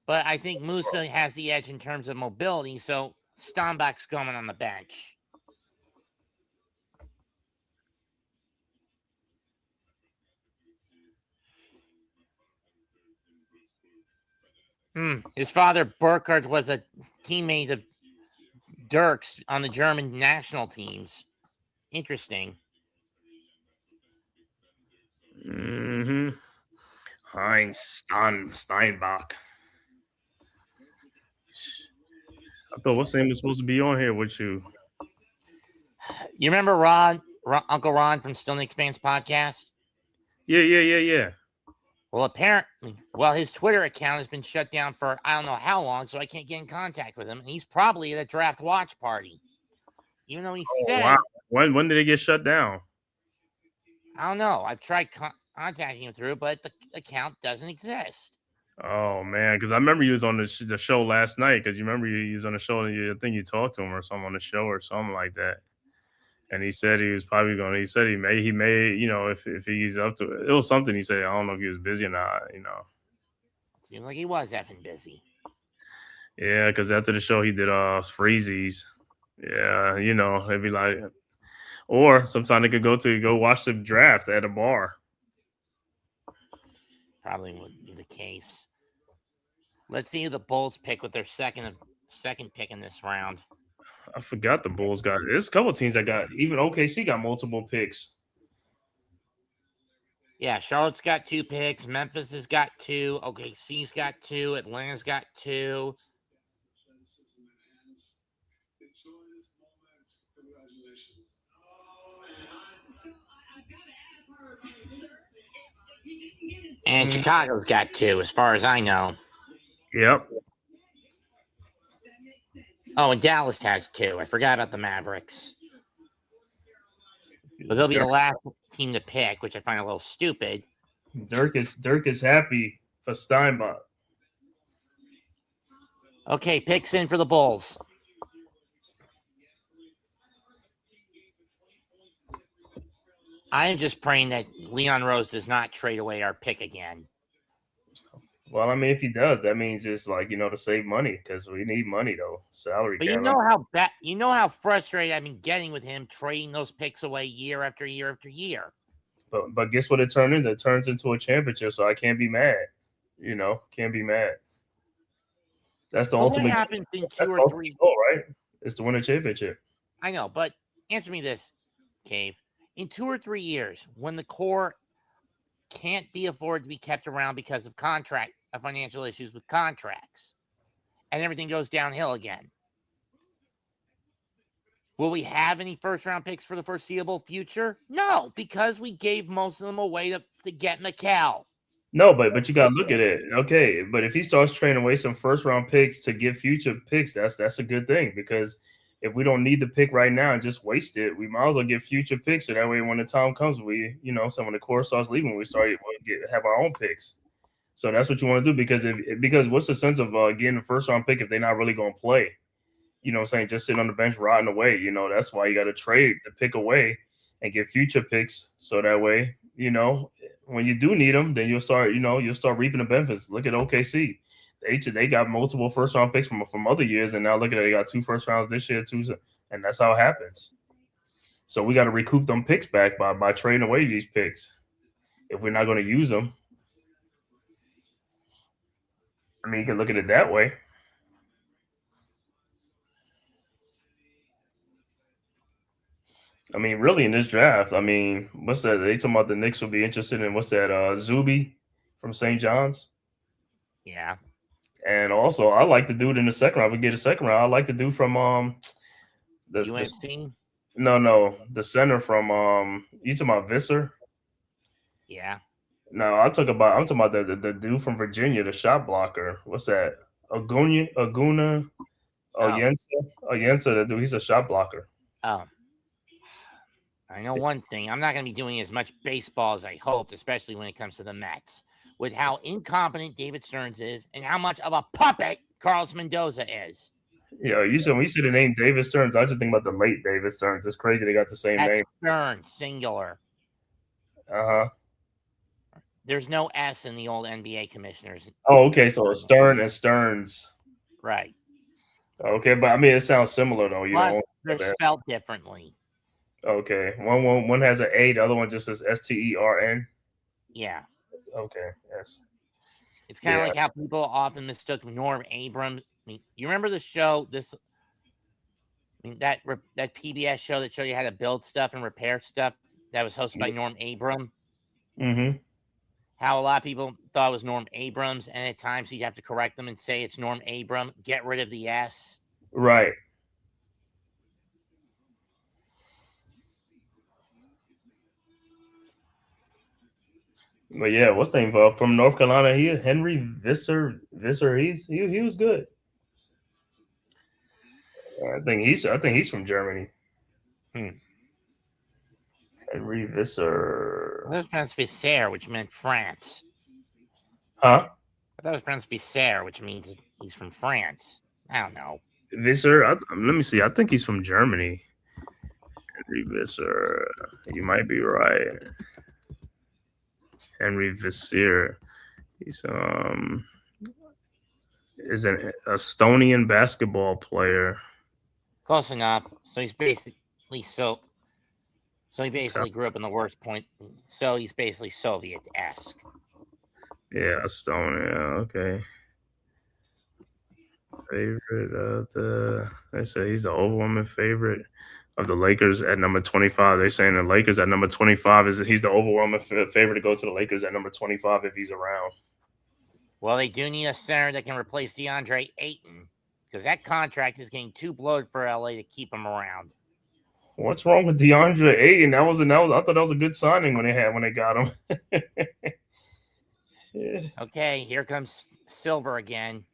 S1: But I think Musa has the edge in terms of mobility, so Steinbach's going on the bench. His father, Burkhardt, was a teammate of Dirk's on the German national teams. Interesting.
S13: Heinz Steinbach. I thought what's name was supposed to be on here with you.
S1: You remember Uncle Ron from Still Knicks Podcast?
S13: Yeah.
S1: Well, apparently, his Twitter account has been shut down for I don't know how long, so I can't get in contact with him. And he's probably at a draft watch party. Even though he said...
S13: Wow. When did it get shut down?
S1: I don't know. I've tried contacting him through, but the account doesn't exist.
S13: Oh, man, because I remember you was on the show last night, because you remember you was on the show, and I think you talked to him or something on the show or something like that. And he said he was probably going to, he said he may, you know, if he's up to it. It was something he said, I don't know if he was busy or not, you know.
S1: Seems like he was effing busy.
S13: Yeah, because after the show, he did Freezies. Yeah, it'd be like, or sometimes they could go watch the draft at a bar.
S1: Probably would be the case. Let's see who the Bulls pick with their second pick in this round.
S13: I forgot the Bulls got. There's a couple teams that got. Even OKC got multiple picks.
S1: Yeah, Charlotte's got 2 picks. Memphis has got 2. OKC's got 2. Atlanta's got 2. And Chicago's got 2, as far as I know.
S13: Yep.
S1: Oh, and Dallas has 2. I forgot about the Mavericks. But they'll be the last team to pick, which I find a little stupid.
S13: Dirk is happy for Steinbach.
S1: Okay, picks in for the Bulls. I am just praying that Leon Rose does not trade away our pick again.
S13: Well, I mean, if he does, that means it's like, to save money, because we need money though. Salary
S1: But
S13: cap.
S1: you know how frustrated I've been getting with him trading those picks away year after year after year.
S13: But guess what it turned into? It turns into a championship, so I can't be mad. Can't be mad. That's the ultimate.
S1: What happens in 2 or 3
S13: goal, right? It's to win a championship.
S1: I know, but answer me this, Cave. In 2 or 3 years, when the core can't be afforded to be kept around because of financial issues with contracts, and everything goes downhill again, will we have any first-round picks for the foreseeable future? No, because we gave most of them away to get Mikal.
S13: No, but you gotta look at it. Okay, but if he starts trading away some first-round picks to get future picks, that's a good thing, because if we don't need the pick right now and just waste it, we might as well get future picks, so that way when the time comes, some when the core starts leaving, we'll have our own picks. So that's what you want to do, because what's the sense of getting a first-round pick if they're not really going to play? You know what I'm saying? Just sitting on the bench rotting away. That's why you got to trade the pick away and get future picks, so that way, when you do need them, then you'll start reaping the benefits. Look at OKC. They got multiple first round picks from other years, and now look at it, they got 2 first rounds this year, and that's how it happens. So we got to recoup them picks back by trading away these picks if we're not going to use them. I mean, you can look at it that way. I mean, really, in this draft, I mean, what's that? They talking about the Knicks will be interested in what's that? Zuby from St. John's.
S1: Yeah.
S13: And also, I like the dude in the second round. If we get a second round, I like the dude from
S1: USC.
S13: No, the center from you talking about Visser?
S1: Yeah.
S13: No, I'm talking about the dude from Virginia, the shot blocker. What's that? Aguna, Yensa, the dude. He's a shot blocker.
S1: Oh. I know one thing. I'm not going to be doing as much baseball as I hoped, especially when it comes to the Mets, with how incompetent David Stearns is and how much of a puppet Carlos Mendoza is.
S13: Yeah, when you said the name David Stearns, I just think about the late David Stearns. It's crazy they got the same name.
S1: Stearns, singular.
S13: Uh-huh.
S1: There's no S in the old NBA commissioners.
S13: Oh, okay. So it's Stern and Stearns.
S1: Right.
S13: Okay, but I mean, it sounds similar though.
S1: Plus, they're spelled differently.
S13: Okay. One has an A, the other one just says Stern.
S1: Yeah.
S13: Okay. Yes.
S1: It's kind of like how people often mistook Norm Abrams. I mean, you remember the show? That PBS show that showed you how to build stuff and repair stuff that was hosted by Norm Abrams.
S13: Mm-hmm.
S1: How a lot of people thought it was Norm Abrams, and at times you'd have to correct them and say it's Norm Abrams. Get rid of the S.
S13: Right. But yeah, what's the name from North Carolina? He Henry Visser. He was good. I think he's from Germany. Henry Visser.
S1: I thought it was pronounced Visser, which meant France.
S13: Huh?
S1: I thought it was pronounced Visser, which means he's from France. I don't know.
S13: Visser. Let me see. I think he's from Germany. Henry Visser. You might be right. Henry Visser. He's is an Estonian basketball player.
S1: Close enough. So he's basically so he basically grew up in the worst point. So he's basically Soviet-esque.
S13: Yeah, Stone. Yeah, okay. Favorite of the they say he's the overwhelming favorite of the Lakers at number 25. They're saying the Lakers at number 25 he's the overwhelming favorite to go to the Lakers at number 25 if he's around.
S1: Well, they do need a center that can replace DeAndre Ayton because that contract is getting too bloated for LA to keep him around.
S13: What's wrong with DeAndre Ayton? I thought that was a good signing when they got him.
S1: Yeah. Okay, here comes Silver again.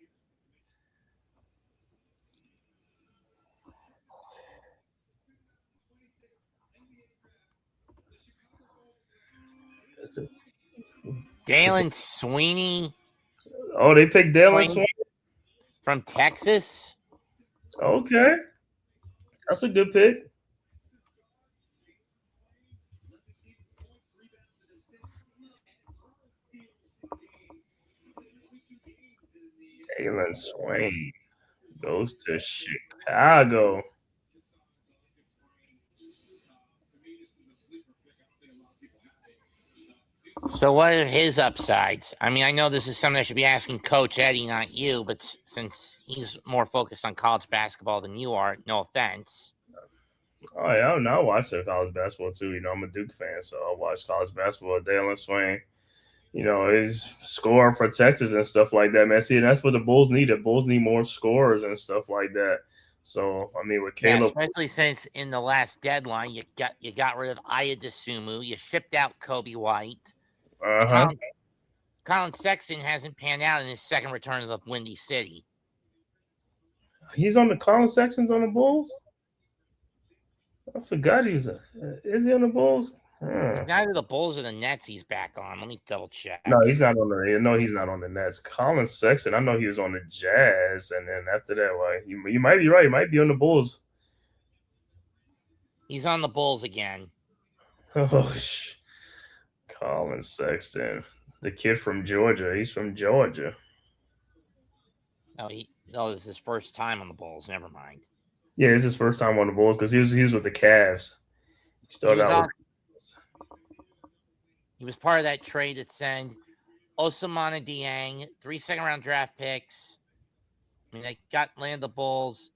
S1: Dalen Sweeney.
S13: Oh, they picked Dalen Sweeney
S1: from Texas.
S13: Okay, that's a good pick. Dalen Sweeney goes to Chicago.
S1: So what are his upsides? I mean, I know this is something I should be asking Coach Eddie, not you, but since he's more focused on college basketball than you are, no offense.
S13: Oh yeah, I watch college basketball too. You know, I'm a Duke fan, so I watch college basketball. Dalen Sweeney, you know, is scoring for Texas and stuff like that, man. See, that's what the Bulls need. The Bulls need more scorers and stuff like that. So I mean, with Caleb,
S1: especially since in the last deadline you got rid of Aya DeSumo, you shipped out Kobe White. Colin Sexton hasn't panned out in his second return to the Windy City.
S13: He's on the Colin Sexton's on the Bulls. I forgot is he on the Bulls?
S1: Neither the Bulls or the Nets he's back on. Let me double check.
S13: No, he's not on the. No, he's not on the Nets. Colin Sexton, I know he was on the Jazz, and then after that, well, you might be right. He might be on the Bulls.
S1: He's on the Bulls again.
S13: Oh, Colin Sexton, the kid from Georgia. He's from Georgia.
S1: No, this is his first time on the Bulls. Never mind.
S13: Yeah, it's his first time on the Bulls because he was with the Cavs.
S1: He was part of that trade that sent Ousmane Dieng, 3 second-round draft picks. I mean, they landed the Bulls.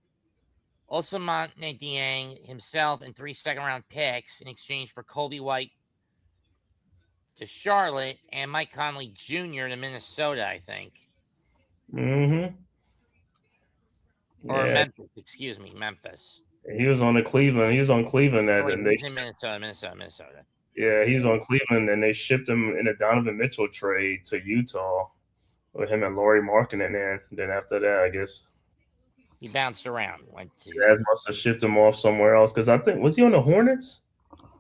S1: Ousmane Dieng himself and 3 second-round picks in exchange for Kobe White to Charlotte and Mike Conley Jr. to Minnesota, I think.
S13: Mm-hmm.
S1: Or Memphis, excuse me, Memphis.
S13: He was on the Cleveland. He was on Cleveland.
S1: He's in Minnesota.
S13: Yeah, he was on Cleveland, and they shipped him in a Donovan Mitchell trade to Utah with him and Lauri Markkanen there. Then after that, I guess
S1: he bounced around.
S13: Jazz must have shipped him off somewhere else because I think was he on the Hornets?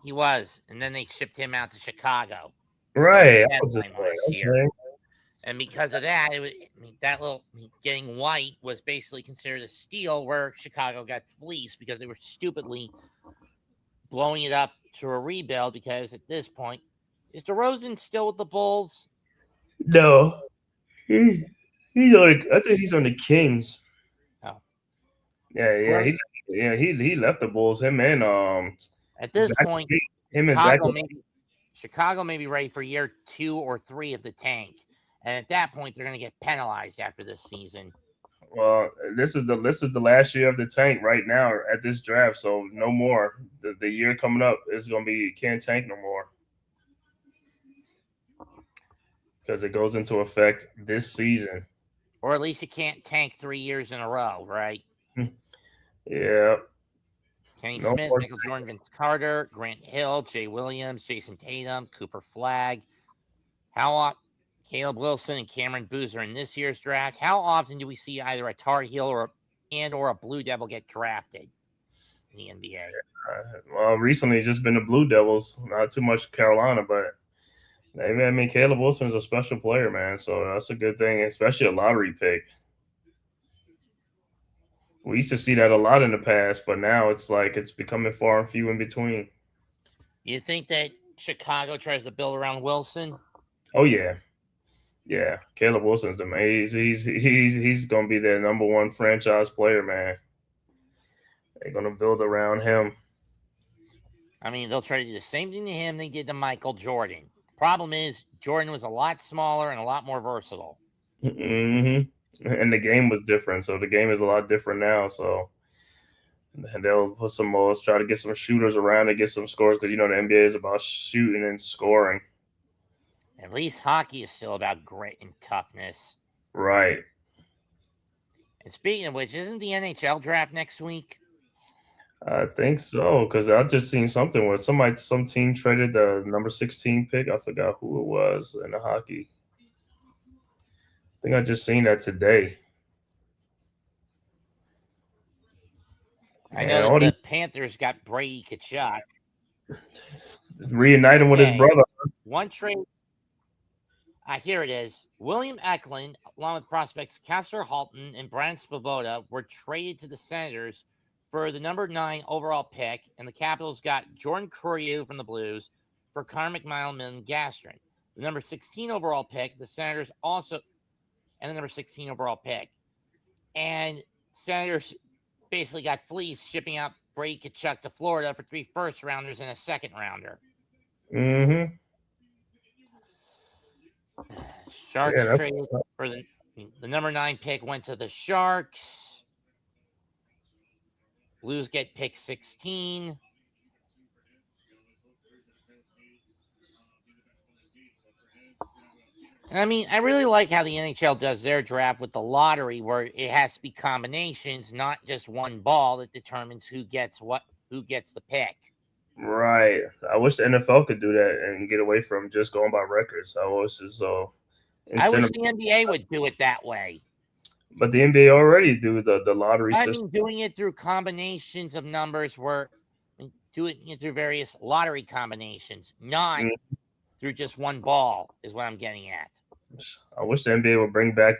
S1: He was, and then they shipped him out to Chicago.
S13: Right.
S1: And because of that, getting White was basically considered a steal where Chicago got fleeced because they were stupidly blowing it up to a rebuild because at this point, is DeRozan still with the Bulls?
S13: No. I think he's on the Kings.
S1: Oh.
S13: Yeah. He left the Bulls. Him and
S1: at this point, Chicago may be ready for year 2 or 3 of the tank. And at that point, they're going to get penalized after this season.
S13: Well, this is the last year of the tank right now at this draft, so no more. The year coming up is going to be can't tank no more because it goes into effect this season.
S1: Or at least you can't tank 3 years in a row, right?
S13: Yeah.
S1: Kenny Smith, Michael Jordan, Vince Carter, Grant Hill, Jay Williams, Jason Tatum, Cooper Flagg. Caleb Wilson and Cameron Boozer in this year's draft. How often do we see either a Tar Heel or a Blue Devil get drafted in the NBA?
S13: Well, recently it's just been the Blue Devils, not too much Carolina, but I mean Caleb Wilson is a special player, man. So that's a good thing, especially a lottery pick. We used to see that a lot in the past, but now it's like it's becoming far and few in between.
S1: You think that Chicago tries to build around Wilson?
S13: Oh yeah. Yeah, Caleb Wilson's amazing. He's going to be their number one franchise player, man. They're gonna build around him.
S1: I mean, they'll try to do the same thing to him they did to Michael Jordan. Problem is, Jordan was a lot smaller and a lot more versatile.
S13: Mm-hmm. And the game was different, so the game is a lot different now. So and they'll put some more, try to get some shooters around and get some scores because the NBA is about shooting and scoring.
S1: At least hockey is still about grit and toughness.
S13: Right.
S1: And speaking of which, isn't the NHL draft next week?
S13: I think so, because I just seen something where some team traded the number 16 pick. I forgot who it was in the hockey. I think I just seen that today.
S1: I know that the Panthers got Brady Tkachuk.
S13: Reunite him with his brother.
S1: One trade. Here it is. William Eklund, along with prospects Kessler Halton and Brian Svoboda, were traded to the Senators for the number 9 overall pick, and the Capitals got Jordan Kyrou from the Blues for Connor McMillan and Gastrin. The number 16 overall pick, the Senators also, and the number 16 overall pick. And Senators basically got fleeced, shipping out Brady Tkachuk to Florida for 3 first-rounders and a second-rounder.
S13: Mm-hmm.
S1: Sharks traded for the number 9 pick went to the Sharks. Blues get pick 16. And I mean, I really like how the NHL does their draft with the lottery, where it has to be combinations, not just one ball that determines who gets the pick.
S13: Right. I wish the NFL could do that and get away from just going by records. I wish the
S1: NBA would do it that way.
S13: But the NBA already do the lottery system.
S1: I mean, doing it through combinations of numbers, doing it through various lottery combinations, not through just one ball, is what I'm getting at.
S13: I wish the NBA would bring back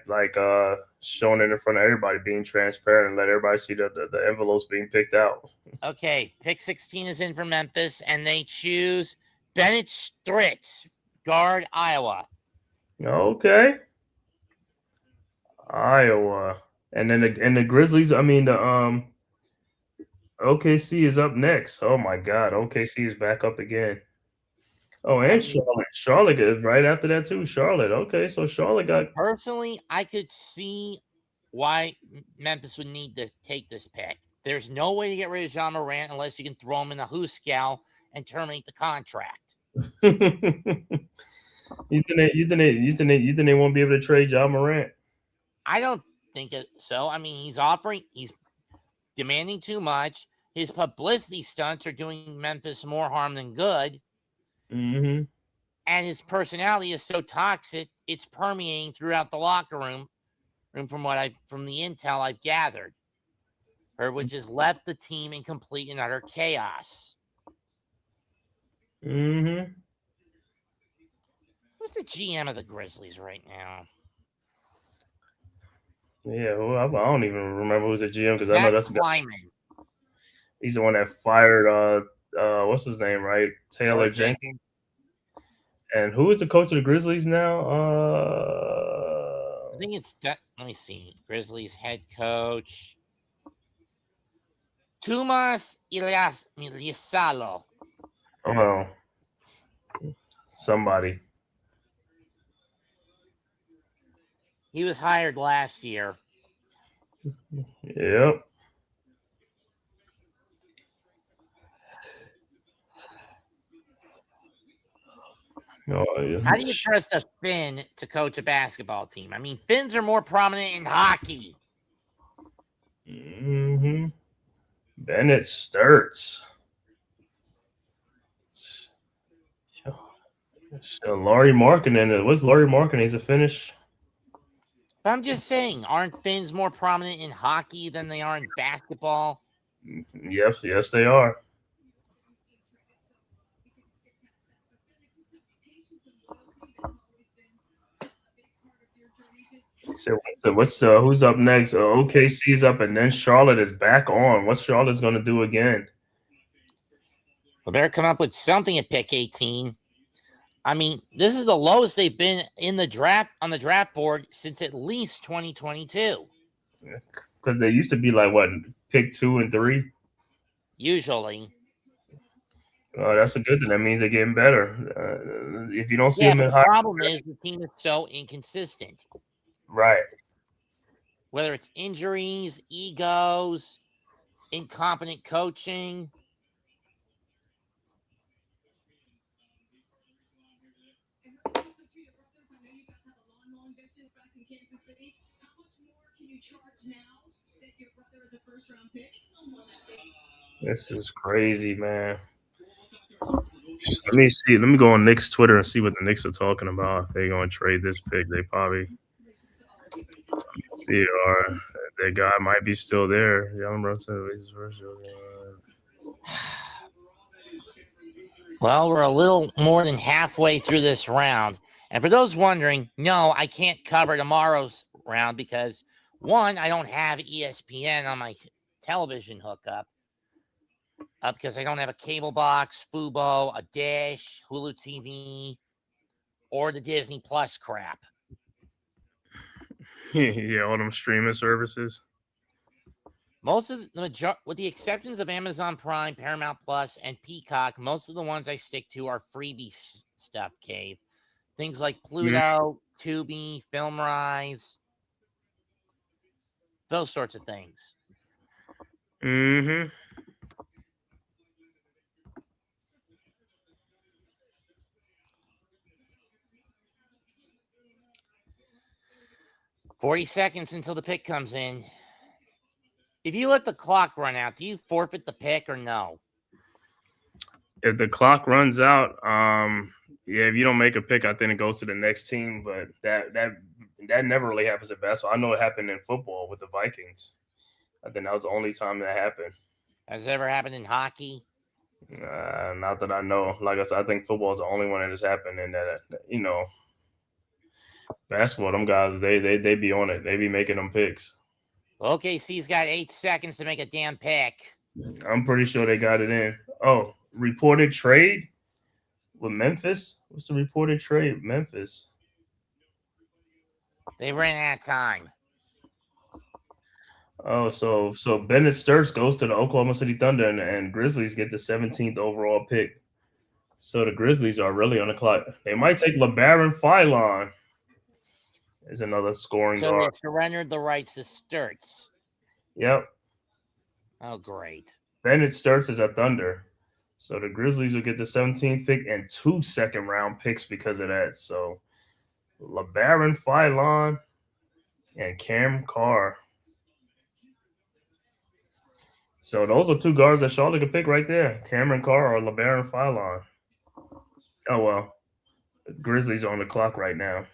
S13: showing it in front of everybody, being transparent, and let everybody see the envelopes being picked out.
S1: Okay, pick 16 is in for Memphis, and they choose Bennett Stritz, guard, Iowa.
S13: Okay. Iowa. And then the Grizzlies, I mean the OKC is up next. Oh my God, OKC is back up again. Oh, and Charlotte is right after that too. Charlotte. Okay, so Charlotte got.
S1: Personally, I could see why Memphis would need to take this pick. There's no way to get rid of John Morant unless you can throw him in the Hooskow and terminate the contract.
S13: You think they won't be able to trade John Morant?
S1: I don't think so. I mean, he's demanding too much. His publicity stunts are doing Memphis more harm than good.
S13: Mm-hmm.
S1: And his personality is so toxic, it's permeating throughout the locker room from the intel I've gathered, which has left the team in complete and utter chaos.
S13: Mm-hmm.
S1: Who's the GM of the Grizzlies right now?
S13: Yeah, well, I don't even remember who's the GM because I know that's
S1: Kleiman.
S13: He's the one that fired what's his name, right? Taylor Jenkins. And who is the coach of the Grizzlies now?
S1: I think it's let me see. Grizzlies head coach Tomas Iliasalo.
S13: Oh, somebody.
S1: He was hired last year.
S13: Yep. Oh, yeah.
S1: How do you trust a Finn to coach a basketball team? I mean, Finns are more prominent in hockey.
S13: Mm-hmm. Bennett Sturts. Laurie Markkinen. What's Laurie Markkinen? He's a Finnish.
S1: I'm just saying, aren't Finns more prominent in hockey than they are in basketball?
S13: Yes, they are. So who's up next? OKC's up, and then Charlotte is back on. What's Charlotte's going to do again?
S1: Well, better come up with something at pick 18. I mean, this is the lowest they've been in the draft on the draft board since at least 2022.
S13: Because they used to be like what, pick 2 and 3.
S1: Usually.
S13: That's a good thing. That means they're getting better. If you don't see
S1: Yeah,
S13: them
S1: but
S13: in
S1: the
S13: high,
S1: problem is the team is so inconsistent.
S13: right?
S1: Whether it's injuries, egos, incompetent coaching.
S13: This is crazy, man. Let me see. Let me go on Knicks Twitter and see what the Knicks are talking about. If they're going to trade this pick, they probably see or that guy might be still there. Young Brunson.
S1: Well, we're a little more than halfway through this round. And for those wondering, no, I can't cover tomorrow's round because, one, I don't have ESPN on my television hookup because I don't have a cable box, Fubo, a Dish, Hulu TV, or the Disney Plus crap.
S13: Yeah, all them streaming services.
S1: Most of with the exceptions of Amazon Prime, Paramount Plus, and Peacock, most of the ones I stick to are freebie stuff, Cave. Things like Pluto, Tubi, FilmRise, those sorts of things.
S13: Mm-hmm.
S1: $40 until the pick comes in. If you let the clock run out, do you forfeit the pick or no?
S13: If the clock runs out, yeah, if you don't make a pick, I think it goes to the next team. But that never really happens at basketball. I know it happened in football with the Vikings. I think that was the only time that happened.
S1: Has it ever happened in hockey?
S13: Not that I know. Like I said, I think football is the only one that has happened. And that basketball, them guys, they be on it. They be making them picks.
S1: OKC's got 8 seconds to make a damn pick.
S13: I'm pretty sure they got it in. Oh, reported trade with Memphis? What's the reported trade with Memphis?
S1: They ran out of time.
S13: Oh, so Bennett Sturts goes to the Oklahoma City Thunder and Grizzlies get the 17th overall pick. So the Grizzlies are really on the clock. They might take LeBaron Philon as another scoring
S1: So
S13: guard.
S1: they surrendered the rights to Sturts.
S13: Yep.
S1: Oh, great.
S13: Bennett Sturts is a Thunder. So the Grizzlies will get the 17th pick and 2 second-round picks because of that. So LeBaron Philon and Cam Carr. So those are 2 guards that Charlotte could pick right there. Cameron Carr or LeBaron Philon. Oh, well. The Grizzlies are on the clock right now.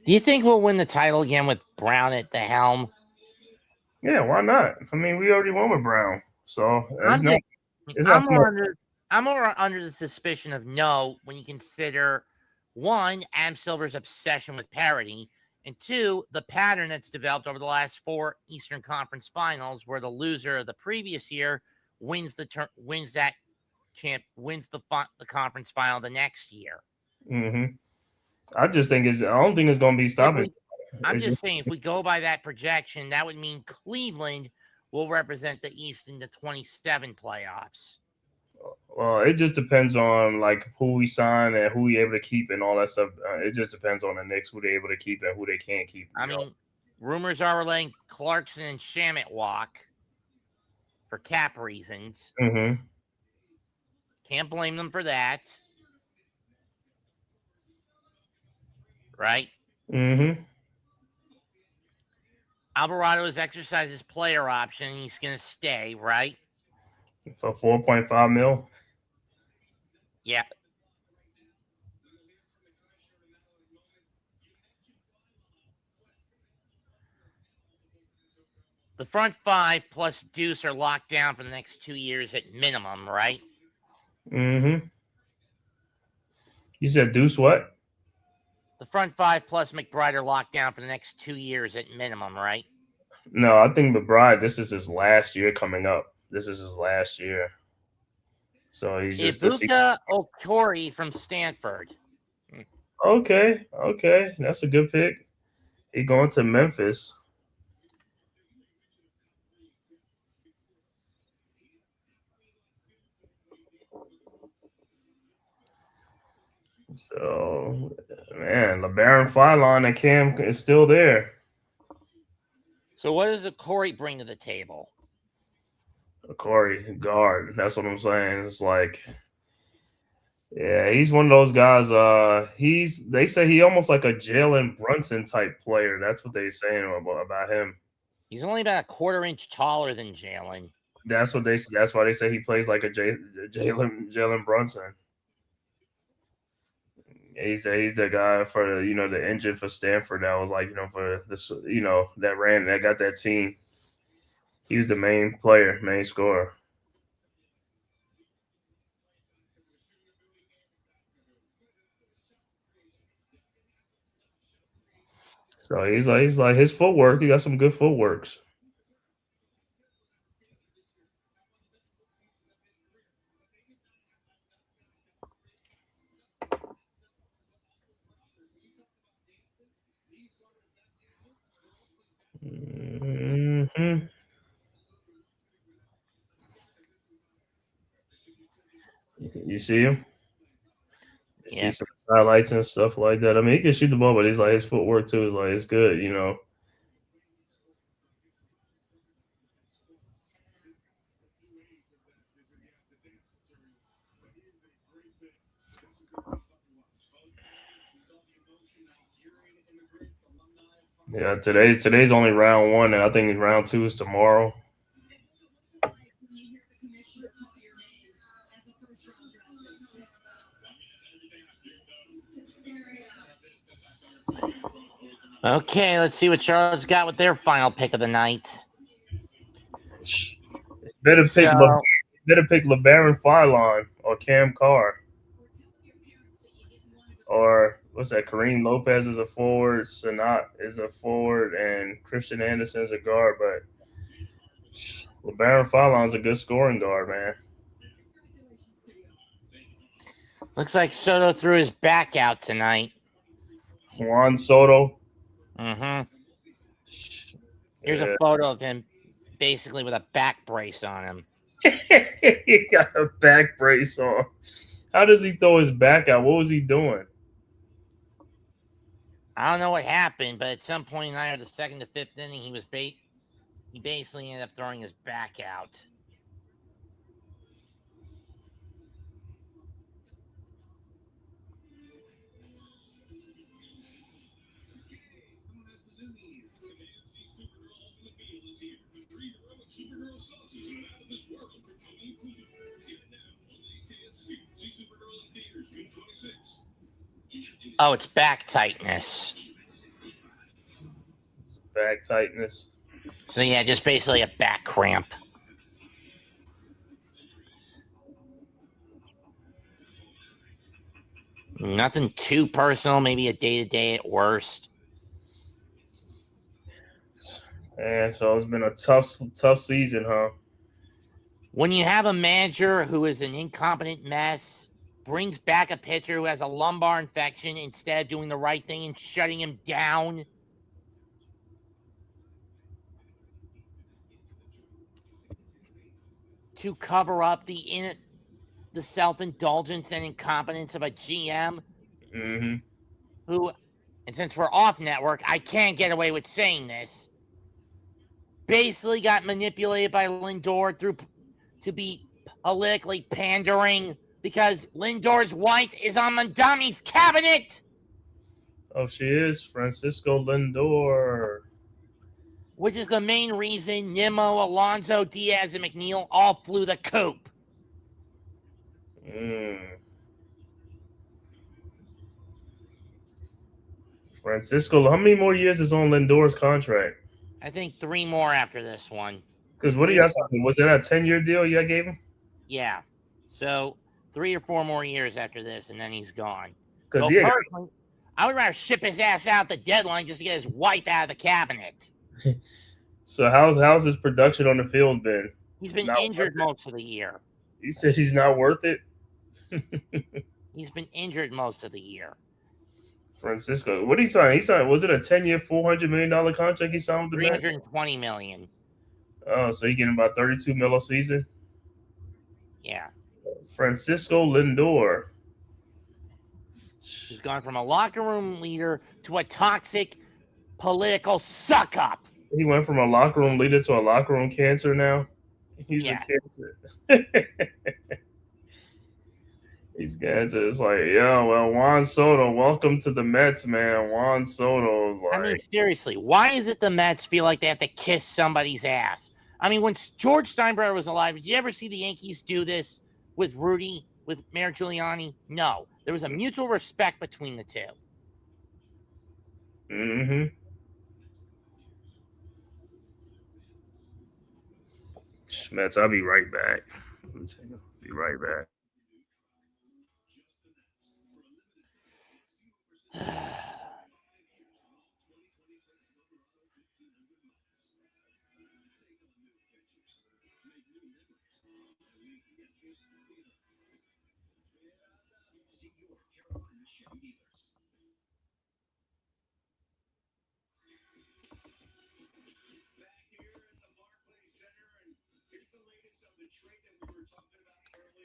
S1: Do you think we'll win the title again with Brown at the helm?
S13: Yeah, why not? I mean, we already won with Brown. So
S1: I'm more under the suspicion of no when you consider, 1, Adam Silver's obsession with parity, and 2, the pattern that's developed over the last 4 Eastern Conference Finals, where the loser of the previous year wins the conference final the next year.
S13: Mm-hmm. I just think I don't think it's going to be stopping.
S1: I'm just saying, if we go by that projection, that would mean Cleveland will represent the East in the 27 playoffs.
S13: Well, it just depends on like who we sign and who we able to keep and all that stuff. It just depends on the Knicks who they able to keep and who they can't keep.
S1: I mean, rumors are letting Clarkson and Shamet walk for cap reasons.
S13: Mm-hmm.
S1: Can't blame them for that. Right?
S13: Mm-hmm.
S1: Alvarado has exercised his player option. And he's going to stay, right?
S13: For $4.5 million.
S1: Yeah. The front 5 plus Deuce are locked down for the next 2 years at minimum, right?
S13: Mm-hmm. You said Deuce what?
S1: The front 5 plus McBride are locked down for the next 2 years at minimum, right?
S13: No, I think McBride, this is his last year coming up. This is his last year. So he's just a
S1: Ibuka Okori from Stanford.
S13: Okay, that's a good pick. He going to Memphis. So, man, LeBaron Fylon and Cam is still there.
S1: So what does Okori bring to the table?
S13: Corey guard. That's what I'm saying. It's like, yeah, he's one of those guys. They say he almost like a Jalen Brunson type player. That's what they're saying about him.
S1: He's only about a quarter inch taller than Jalen.
S13: That's what they. That's why they say he plays like a Jalen Brunson. He's the guy for the engine for Stanford that was like for this that got that team. He was the main player, main scorer. So he's like his footwork. He got some good footworks. Mm-hmm. You see him? See some highlights and stuff like that. I mean, he can shoot the ball, but he's like his footwork too is like it's good. Yeah, today's only round 1, and I think round 2 is tomorrow.
S1: Okay, let's see what Charlotte's got with their final pick of the night.
S13: Better pick LeBaron Fylon or Cam Carr. Or what's that? Kareem Lopez is a forward, Sanat is a forward, and Christian Anderson is a guard. But LeBaron Fylon's a good scoring guard, man.
S1: Looks like Soto threw his back out tonight.
S13: Juan Soto.
S1: Mm-hmm. Here's a photo of him basically with a back brace on him.
S13: He got a back brace on. How does he throw his back out? What was he doing?
S1: I don't know what happened, but at some point in either the second to fifth inning, he basically ended up throwing his back out. Oh, it's back tightness.
S13: Back tightness.
S1: So, yeah, just basically a back cramp. Nothing too personal, maybe a day-to-day at worst.
S13: And so it's been a tough season, huh?
S1: When you have a manager who is an incompetent mess, brings back a pitcher who has a lumbar infection instead of doing the right thing and shutting him down. To cover up the self-indulgence and incompetence of a GM who, and since we're off network, I can't get away with saying this, basically got manipulated by Lindor to be politically pandering because Lindor's wife is on Mondami's cabinet.
S13: Oh, she is Francisco Lindor.
S1: Which is the main reason Nimmo, Alonso, Diaz, and McNeil all flew the coop.
S13: Francisco, how many more years is on Lindor's contract?
S1: I think 3 more after this one.
S13: Because what do you got? Was that a 10-year deal you gave him?
S1: Yeah. So 3 or 4 more years after this, and then he's gone.
S13: Because
S1: I would rather ship his ass out the deadline just to get his wife out of the cabinet.
S13: So how's his production on the field been?
S1: He's been injured most of the year.
S13: He said he's not worth it.
S1: He's been injured most of the year.
S13: Francisco, what did he sign? He signed. Was it a 10-year, $400 million contract he signed with the Mets?
S1: $320 million.
S13: Oh, so he getting about 32 mil a season.
S1: Yeah.
S13: Francisco Lindor.
S1: He's gone from a locker room leader to a toxic political suck up.
S13: He went from a locker room leader to a locker room cancer now. He's a cancer. These guys are just like, yo, well, Juan Soto, welcome to the Mets, man. Juan Soto is like,
S1: I mean, seriously, why is it the Mets feel like they have to kiss somebody's ass? I mean, when George Steinbrenner was alive, did you ever see the Yankees do this with Rudy, with Mayor Giuliani? No. There was a mutual respect between the two.
S13: Mm-hmm. Mets, I'll be right back. Be right back.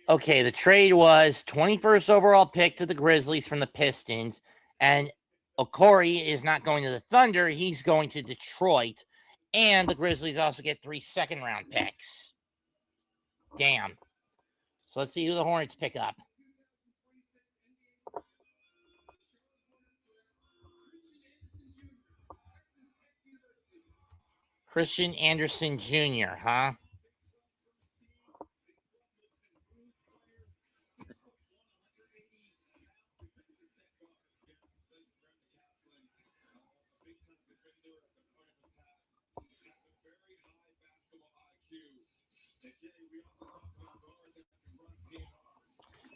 S1: Okay, the trade was 21st overall pick to the Grizzlies from the Pistons, and Okori is not going to the Thunder. He's going to Detroit, and the Grizzlies also get 3 second-round picks. Damn. So let's see who the Hornets pick up. Christian Anderson Jr., huh?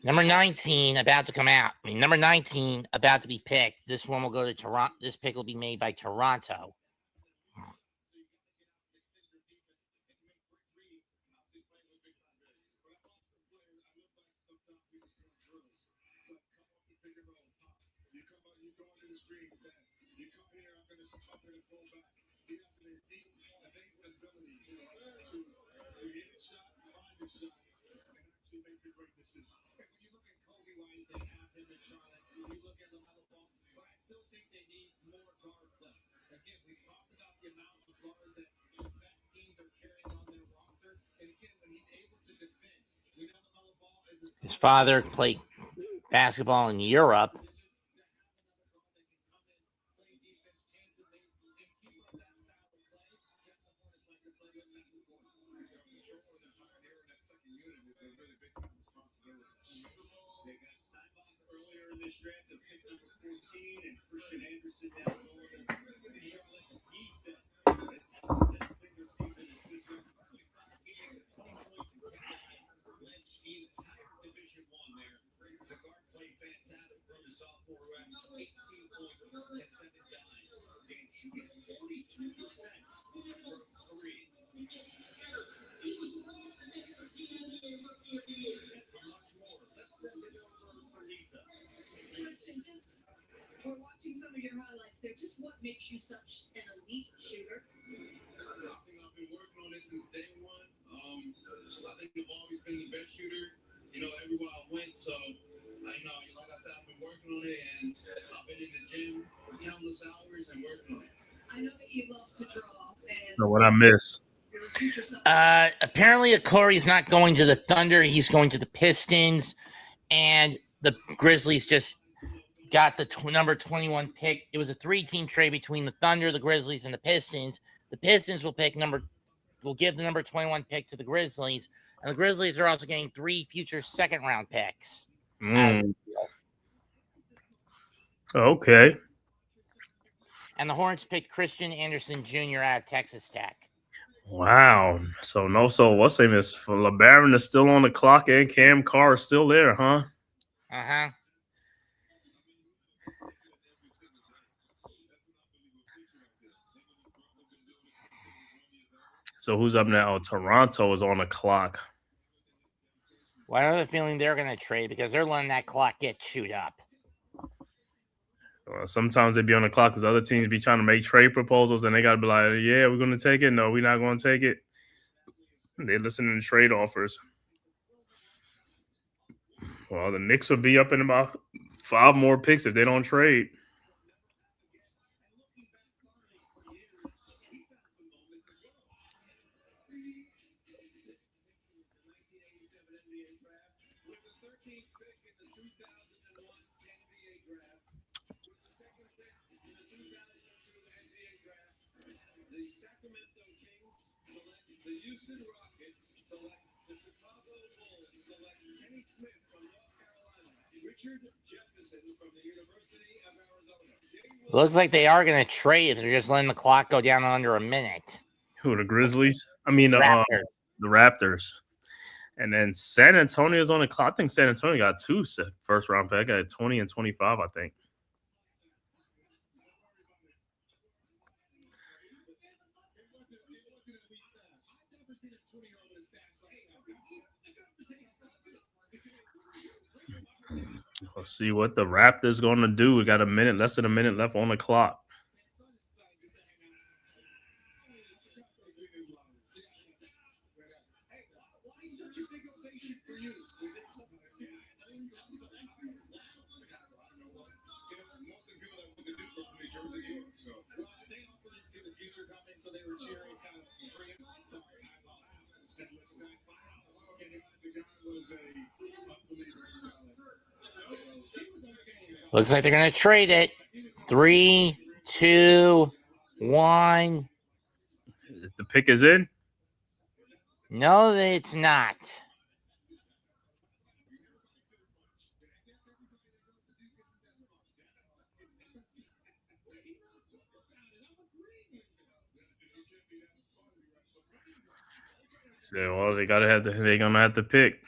S1: Number 19 about to come out. I mean, number 19 about to be picked. This one will go to Toronto. This pick will be made by Toronto. His father played basketball in Europe.
S11: We're watching some of your highlights there. Just what makes you such an elite shooter?
S7: I think I've been working on it since day one. I think I've always been the best shooter, everywhere I went. So, like I said, I've been working on it, and I've been in the gym for countless hours and working on it.
S11: I know that you love to draw.
S13: So what I miss?
S1: Apparently, Okori's not going to the Thunder. He's going to the Pistons, and the Grizzlies just got the number 21 pick. It was a 3-team trade between the Thunder, the Grizzlies, and the Pistons. The Pistons will give the number 21 pick to the Grizzlies, and the Grizzlies are also getting 3 future second-round picks.
S13: Okay.
S1: And the Hornets picked Christian Anderson Jr. out of Texas Tech.
S13: Wow. So what's name is LeBaron is still on the clock and Cam Carr is still there, huh?
S1: Uh-huh.
S13: So who's up now? Toronto is on the clock.
S1: Well, I have a feeling they're going to trade because they're letting that clock get chewed up.
S13: Sometimes they be on the clock because other teams be trying to make trade proposals and they got to be like, yeah, we're going to take it. No, we're not going to take it. They're listening to trade offers. Well, the Knicks will be up in about 5 more picks if they don't trade.
S1: Looks like they are going to trade. They're just letting the clock go down under a minute.
S13: Who, the Grizzlies? I mean,
S1: Raptors.
S13: The Raptors. And then San Antonio's on the clock. I think San Antonio got 2 first-round picks. I got 20 and 25, I think. Let's see what the Raptors going to do. We got less than a minute left on the clock.
S1: Looks like they're going to trade it. 3, 2, 1.
S13: The pick is in?
S1: No, it's not.
S13: So, well, they're gonna have to pick.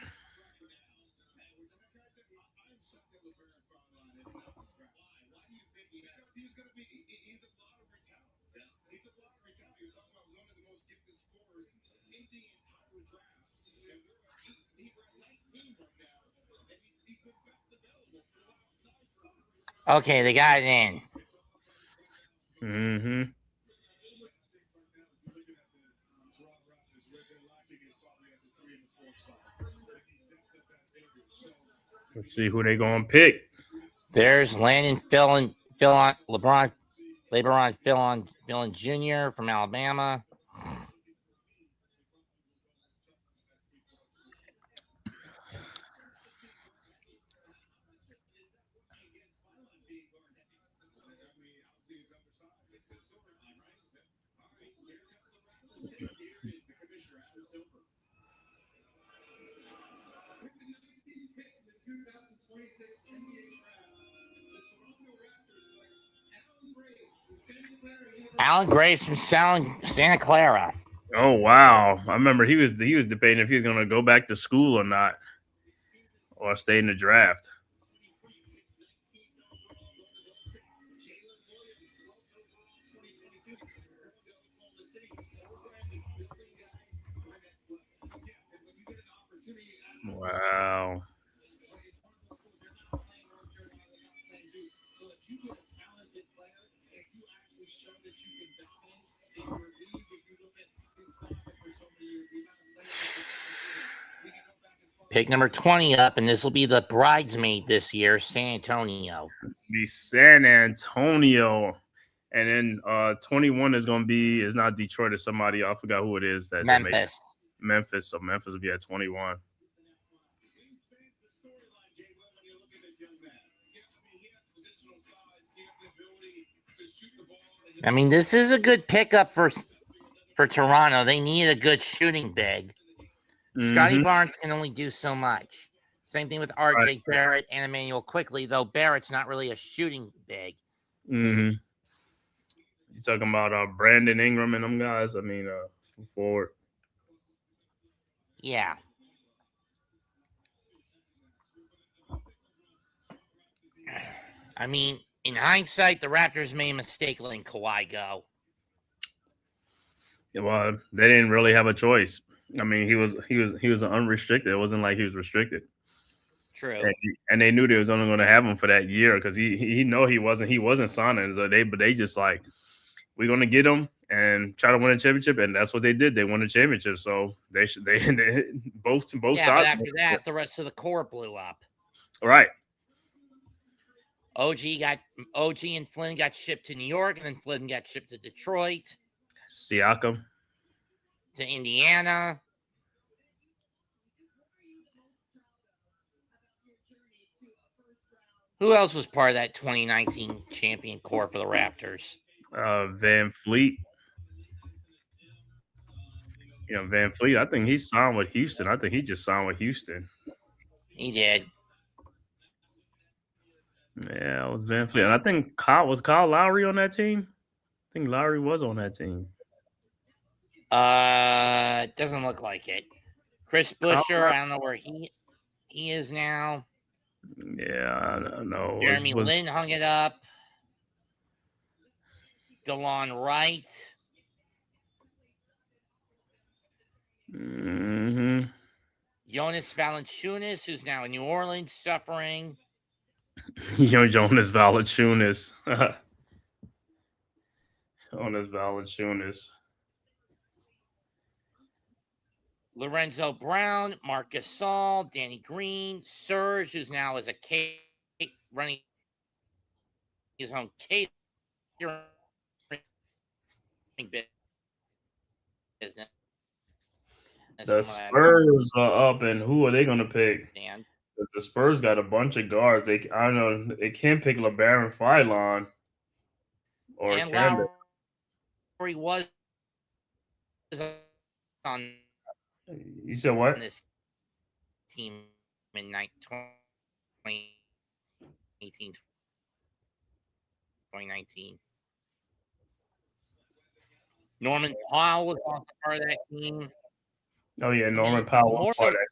S1: Okay, they got it in.
S13: Mm-hmm. Let's see who they gonna pick.
S1: There's Landon LeBron Philon Jr. from Alabama. Alan Graves from Santa Clara.
S13: Oh wow! I remember he was debating if he was going to go back to school or not, or stay in the draft. Wow.
S1: Pick number 20 up, and this will be the bridesmaid this year, San Antonio.
S13: This will be San Antonio. And then 21 is not Detroit, it's somebody. I forgot who it is.
S1: Memphis.
S13: Memphis. So Memphis will be at 21.
S1: I mean, this is a good pickup for Toronto. They need a good shooting big. Scotty Barnes can only do so much. Same thing with RJ Barrett and Emmanuel Quickly, though Barrett's not really a shooting big.
S13: Mm-hmm. You talking about Brandon Ingram and them guys? I mean, forward.
S1: Yeah. I mean, in hindsight, the Raptors made a mistake letting Kawhi go.
S13: Yeah, well, they didn't really have a choice. I mean, he was unrestricted. It wasn't like he was restricted,
S1: True.
S13: and they knew they was only going to have him for that year because he know he wasn't signing. So they just like we're going to get him and try to win a championship, and that's what they did. They won a championship, so they both
S1: Yeah, but
S13: sides.
S1: after that, the rest of the core blew up.
S13: Right.
S1: OG and Flynn got shipped to New York, and then Flynn got shipped to Detroit,
S13: Siakam.
S1: to Indiana. Who else was part of that 2019 champion core for the Raptors?
S13: Van Fleet. Van Fleet. I think he signed with Houston. I think he just signed with Houston.
S1: He did.
S13: Yeah, it was Van Fleet. And I think Kyle Lowry on that team. I think Lowry was on that team.
S1: It doesn't look like it. Chris Buescher, I don't know where he is now.
S13: Yeah, I don't know.
S1: Jeremy Lin hung it up. DeLon Wright.
S13: Mm-hmm.
S1: Jonas Valanciunas, who's now in New Orleans, suffering.
S13: Jonas Valanciunas. Jonas Valanciunas.
S1: Lorenzo Brown, Marc Gasol, Danny Green, Serge, who's now as a running his own catering business.
S13: The Spurs are up, and who are they going to pick?
S1: Dan.
S13: The Spurs got a bunch of guards. I don't know. They can't pick LeBaron Philon or
S1: and
S13: can
S1: Lowry was on.
S13: You said what?
S1: This team in 2018, 2019. Norman Powell was also part of that team.
S13: Oh yeah, Norman Powell was part of that.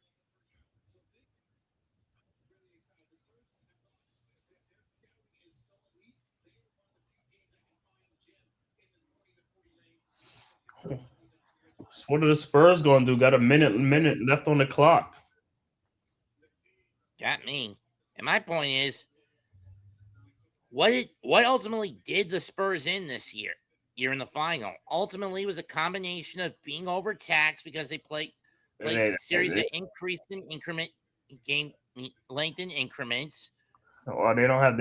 S13: So what are the Spurs going to do? Got a minute left on the clock.
S1: Got me. And my point is, what ultimately did the Spurs in this year in the final? Ultimately, was a combination of being overtaxed because they played series that increased in increment game length in increments.
S13: Well, they don't have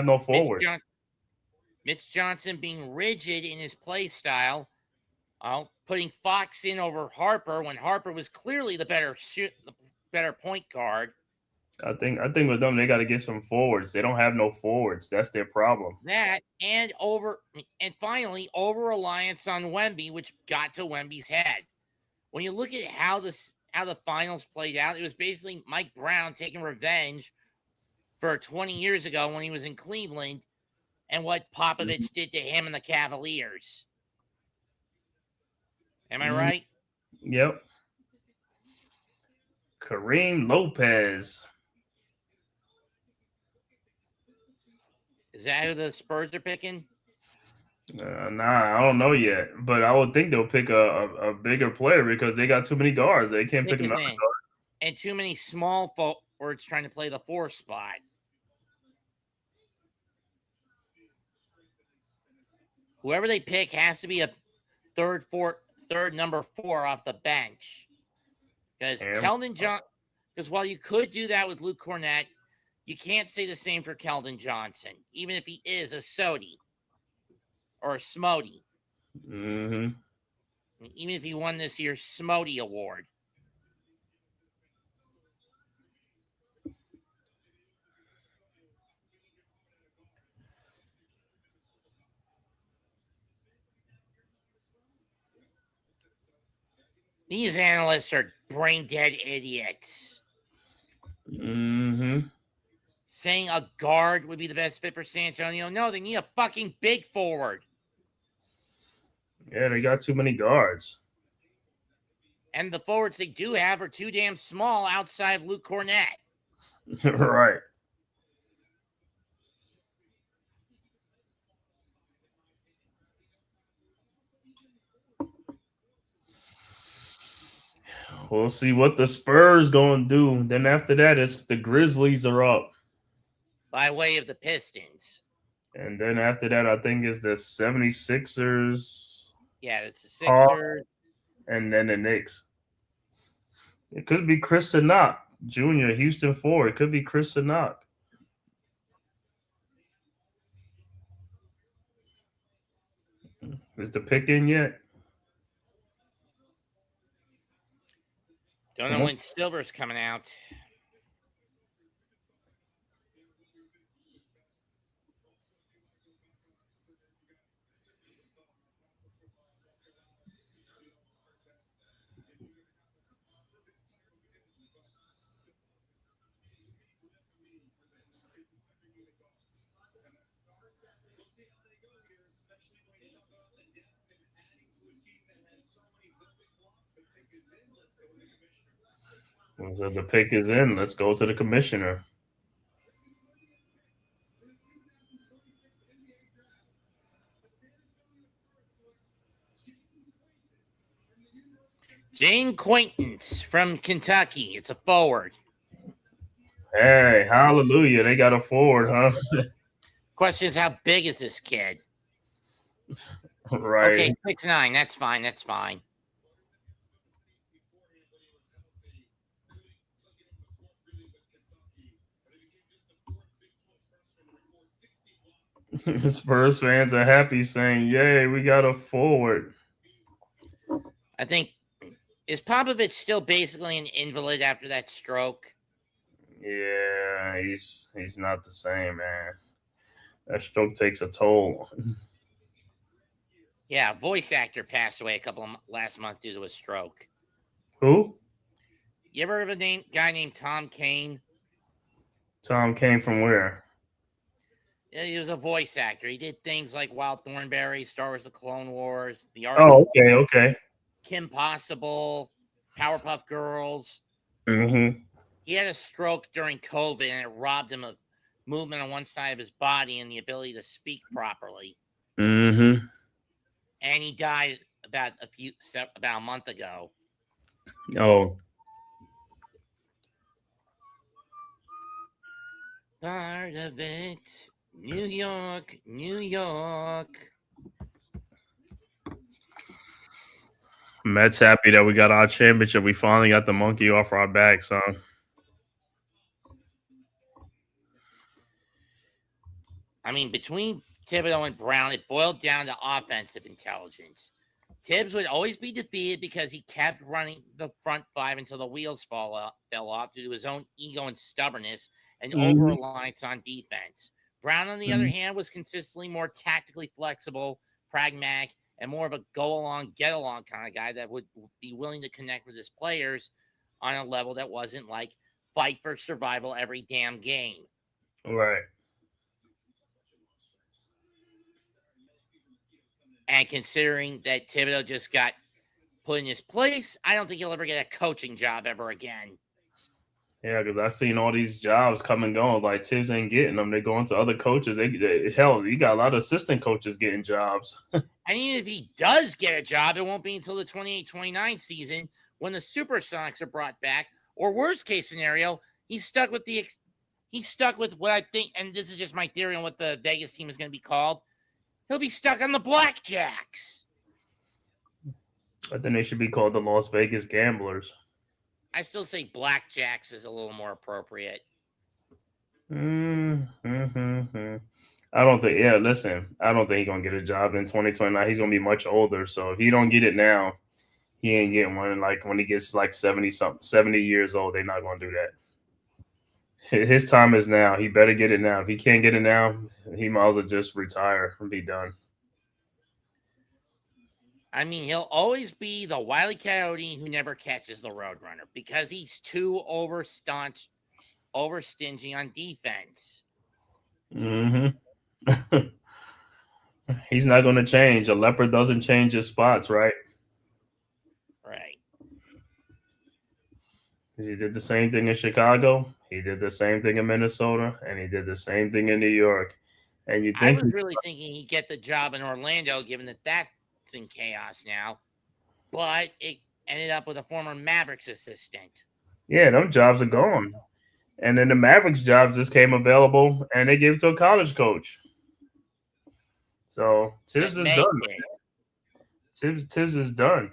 S13: no forward.
S1: Mitch Johnson being rigid in his play style, putting Fox in over Harper when Harper was clearly the better point guard.
S13: I think with them they got to get some forwards. They don't have no forwards. That's their problem.
S1: That and finally over reliance on Wemby, which got to Wemby's head. When you look at how the finals played out, it was basically Mike Brown taking revenge for 20 years ago when he was in Cleveland and what Popovich did to him and the Cavaliers. Am I right?
S13: Yep. Kareem Lopez.
S1: Is that who the Spurs are picking?
S13: Nah, I don't know yet. But I would think they'll pick a bigger player because they got too many guards. They can't pick another guard.
S1: And too many small forwards trying to play the 4 spot. Whoever they pick has to be a third number 4 off the bench. Because because while you could do that with Luke Cornett, you can't say the same for Keldon Johnson, even if he is a Sody or a Smody.
S13: Mm-hmm.
S1: Even if he won this year's Smody Award. These analysts are brain dead idiots.
S13: Mm-hmm.
S1: Saying a guard would be the best fit for San Antonio. No, they need a fucking big forward.
S13: Yeah, they got too many guards.
S1: And the forwards they do have are too damn small outside of Luke Cornett.
S13: Right. We'll see what the Spurs going to do. Then after that, it's the Grizzlies are up.
S1: By way of the Pistons.
S13: And then after that, I think it's the 76ers.
S1: Yeah, it's the Sixers.
S13: And then the Knicks. It could be Chris Sinnock, Jr., Houston 4. It could be Chris Sinnock. Is the pick in yet?
S1: Don't know when Silver's coming out.
S13: So the pick is in. Let's go to the commissioner.
S1: Jane Quaintance from Kentucky. It's a forward.
S13: Hey, hallelujah. They got a forward, huh?
S1: Question is, how big is this kid?
S13: Right.
S1: Okay, 6'9". That's fine. That's fine.
S13: Spurs fans are happy saying, yay, we got a forward.
S1: I think, is Popovich still basically an invalid after that stroke?
S13: Yeah, he's not the same, man. That stroke takes a toll.
S1: Yeah, a voice actor passed away last month due to a stroke.
S13: Who?
S1: You ever heard of a guy named Tom Kane?
S13: Tom Kane from where?
S1: Yeah, he was a voice actor. He did things like Wild Thornberry, Star Wars: The Clone Wars, The Army.
S13: Oh, okay.
S1: Kim Possible, Powerpuff Girls.
S13: Mm-hmm.
S1: He had a stroke during COVID, and it robbed him of movement on one side of his body and the ability to speak properly.
S13: Mm-hmm.
S1: And he died about a month ago.
S13: Oh.
S1: Part of it, New York, New York.
S13: Mets happy that we got our championship. We finally got the monkey off our backs, huh?
S1: I mean, between Thibodeau and Brown, it boiled down to offensive intelligence. Tibbs would always be defeated because he kept running the front five until the wheels fell off due to his own ego and stubbornness and over-reliance on defense. Brown, on the other hand, was consistently more tactically flexible, pragmatic, and more of a go-along, get-along kind of guy that would be willing to connect with his players on a level that wasn't like fight for survival every damn game.
S13: Right.
S1: And considering that Thibodeau just got put in his place, I don't think he'll ever get a coaching job ever again.
S13: Yeah, because I've seen all these jobs come and go. Like, Tibbs ain't getting them. They're going to other coaches. Hell, you got a lot of assistant coaches getting jobs.
S1: And even if he does get a job, it won't be until the 28-29 season when the Supersonics are brought back. Or worst case scenario, he's stuck with what I think, and this is just my theory on what the Vegas team is going to be called. He'll be stuck on the Blackjacks.
S13: I think they should be called the Las Vegas Gamblers.
S1: I still say Blackjacks is a little more appropriate.
S13: Mm-hmm. I don't think he's going to get a job in 2029. He's going to be much older. So if he don't get it now, he ain't getting one. Like when he gets like 70 years old, they're not going to do that. His time is now. He better get it now. If he can't get it now, he might as well just retire and be done.
S1: I mean, he'll always be the Wile E. Coyote who never catches the Roadrunner because he's too overstingy on defense.
S13: Mm-hmm. He's not going to change. A leopard doesn't change his spots, right?
S1: Right.
S13: Because he did the same thing in Chicago. He did the same thing in Minnesota, and he did the same thing in New York. And
S1: I was really thinking he'd get the job in Orlando, given that that's in chaos now. But ended up with a former Mavericks assistant.
S13: Yeah, them jobs are gone. And then the Mavericks jobs just came available, and they gave it to a college coach. So Tibbs is
S1: Make
S13: done.
S1: it.
S13: Tibbs is done.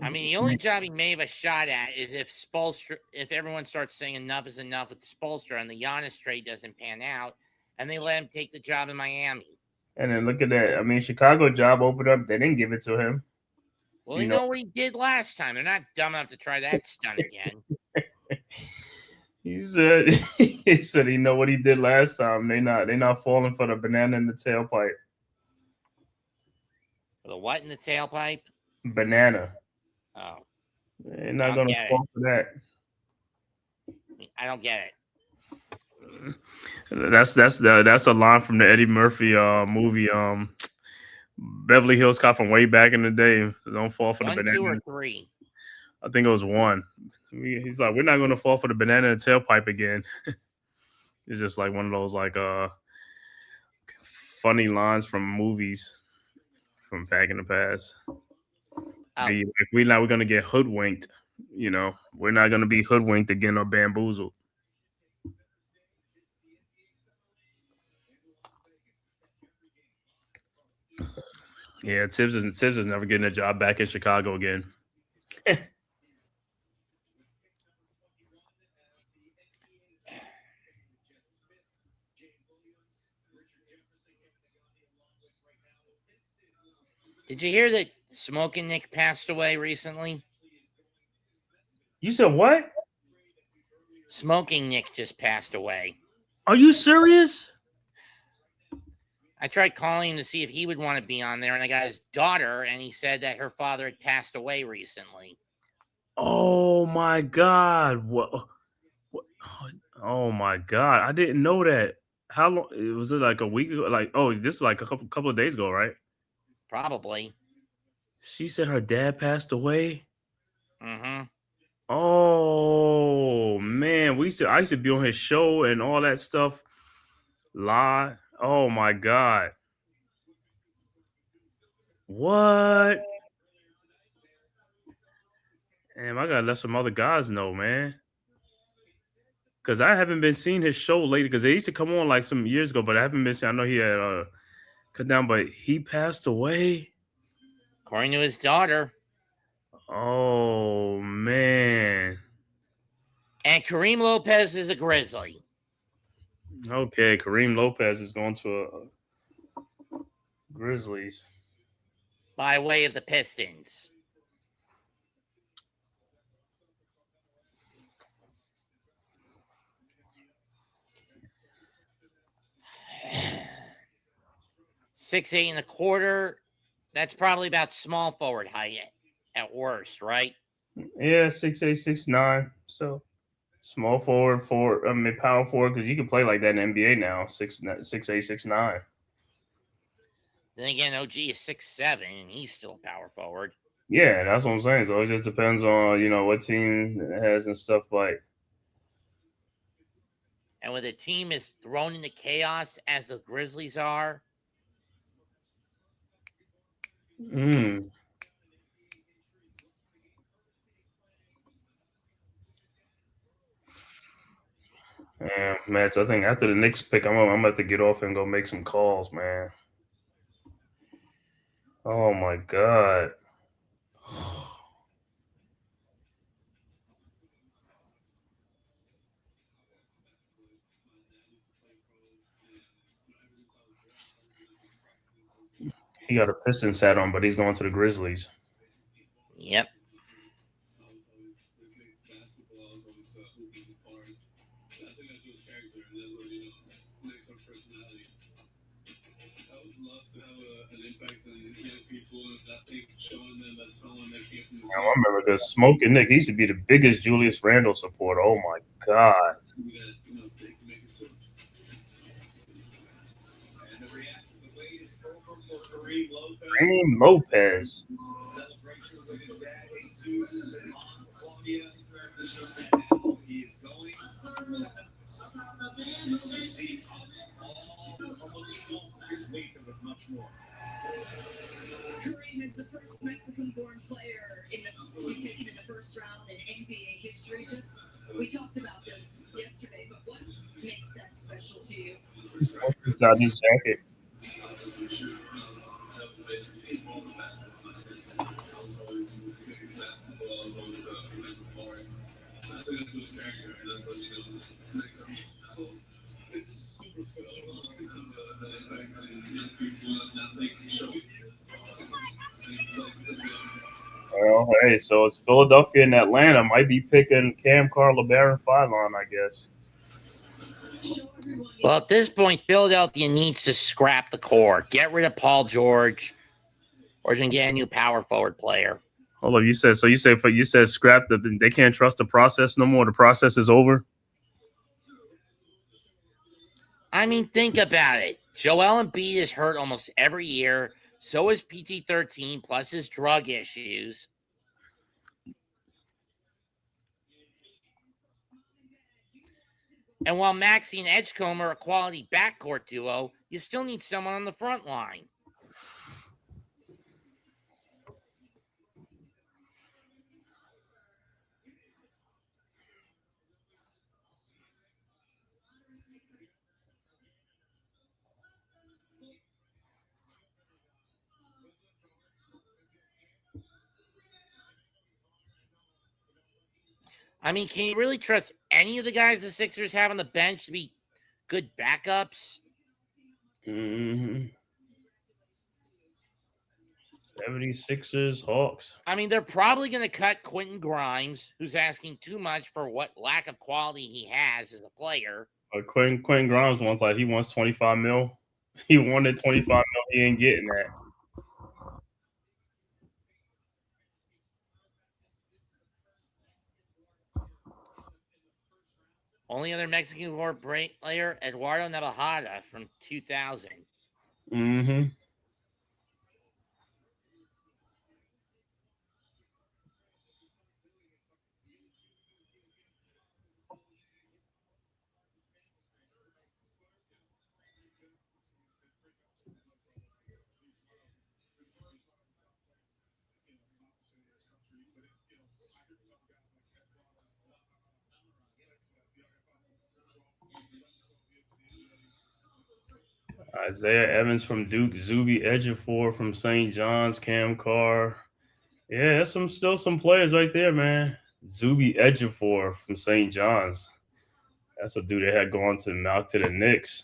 S1: I mean, the only job he may have a shot at is if Spoelstra, if everyone starts saying enough is enough with Spoelstra and the Giannis trade doesn't pan out, and they let him take the job in Miami.
S13: And then look at that. I mean, Chicago job opened up. They didn't give it to him.
S1: Well, you know what he did last time. They're not dumb enough to try that stunt again.
S13: He said he know what he did last time. They not falling for the banana in the tailpipe.
S1: For the what in the tailpipe?
S13: Banana.
S1: Oh.
S13: They're not gonna fall for that.
S1: I don't get it.
S13: That's a line from the Eddie Murphy movie Beverly Hills Cop from way back in the day. Don't fall for the banana.
S1: 1, 2, or 3.
S13: I think it was 1. He's like, we're not gonna fall for the banana in the tailpipe again. It's just like one of those like funny lines from movies from back in the past. Like, we're going to get hoodwinked. You know, we're not going to be hoodwinked again or bamboozled. Yeah, Tibbs is never getting a job back in Chicago again.
S1: Did you hear that Smoking Nick passed away recently?
S13: You said what?
S1: Smoking Nick just passed away.
S13: Are you serious?
S1: I tried calling him to see if he would want to be on there, and I got his daughter, and he said that her father had passed away recently.
S13: Oh my God! What? Oh my God! I didn't know that. How long was it? Like a week ago? Like, this is like a couple of days ago, right?
S1: Probably.
S13: She said her dad passed away.
S1: Mm-hmm.
S13: Oh man, I used to be on his show and all that stuff live. Oh my God. What? Damn, I gotta let some other guys know, man. Cause I haven't been seeing his show lately. Cause they used to come on like some years ago, but I haven't been. I know he had cut down, but he passed away.
S1: According to his daughter.
S13: Oh man.
S1: And Kareem Lopez is a Grizzly.
S13: Okay, Kareem Lopez is going to Grizzlies.
S1: By way of the Pistons. $6'8" and a quarter. That's probably about small forward height at worst, right?
S13: Yeah, 6'8", 6'9". So small forward, power forward, because you can play like that in the NBA now. 6'8", 6'9".
S1: Then again, OG is 6'7", and he's still power forward.
S13: Yeah, that's what I'm saying. So it just depends on, what team it has and stuff like.
S1: And when the team is thrown into chaos as the Grizzlies are.
S13: Yeah, man. So I think after the Knicks pick, I'm gonna have to get off and go make some calls, man. Oh my God. He got a Pistons hat on, but he's going to the Grizzlies.
S1: Yep.
S13: I remember because Smoking Nick, he used to be the biggest Julius Randle supporter. Oh my God. Kareem Lopez.
S11: Kareem is the first Mexican-born player to be taken in the first round in NBA history. We talked about this yesterday, but what makes that special to you?
S13: What's that new jacket? Well, hey, so it's Philadelphia and Atlanta might be picking Cam Carr, LeBaron Fillon, I guess.
S1: Well, at this point, Philadelphia needs to scrap the core. Get rid of Paul George, or just get a new power forward player.
S13: Hold up, you said scrap the. They can't trust the process no more. The process is over.
S1: I mean, think about it. Joel Embiid is hurt almost every year. So is PT-13, plus his drug issues. And while Maxey and Edgecombe are a quality backcourt duo, you still need someone on the front line. I mean, can you really trust any of the guys the Sixers have on the bench to be good backups?
S13: Mm-hmm. 76ers, Hawks.
S1: I mean, they're probably going to cut Quentin Grimes, who's asking too much for what lack of quality he has as a player.
S13: Quentin Grimes he wants 25 mil. He wanted 25 mil. He ain't getting that.
S1: Only other Mexican-born player, Eduardo Navajada from 2000.
S13: Mm-hmm. Isaiah Evans from Duke, Zuby Ejiofor from St. John's, Cam Carr. Yeah, there's still some players right there, man. Zuby Ejiofor from St. John's. That's a dude that had gone to the Knicks.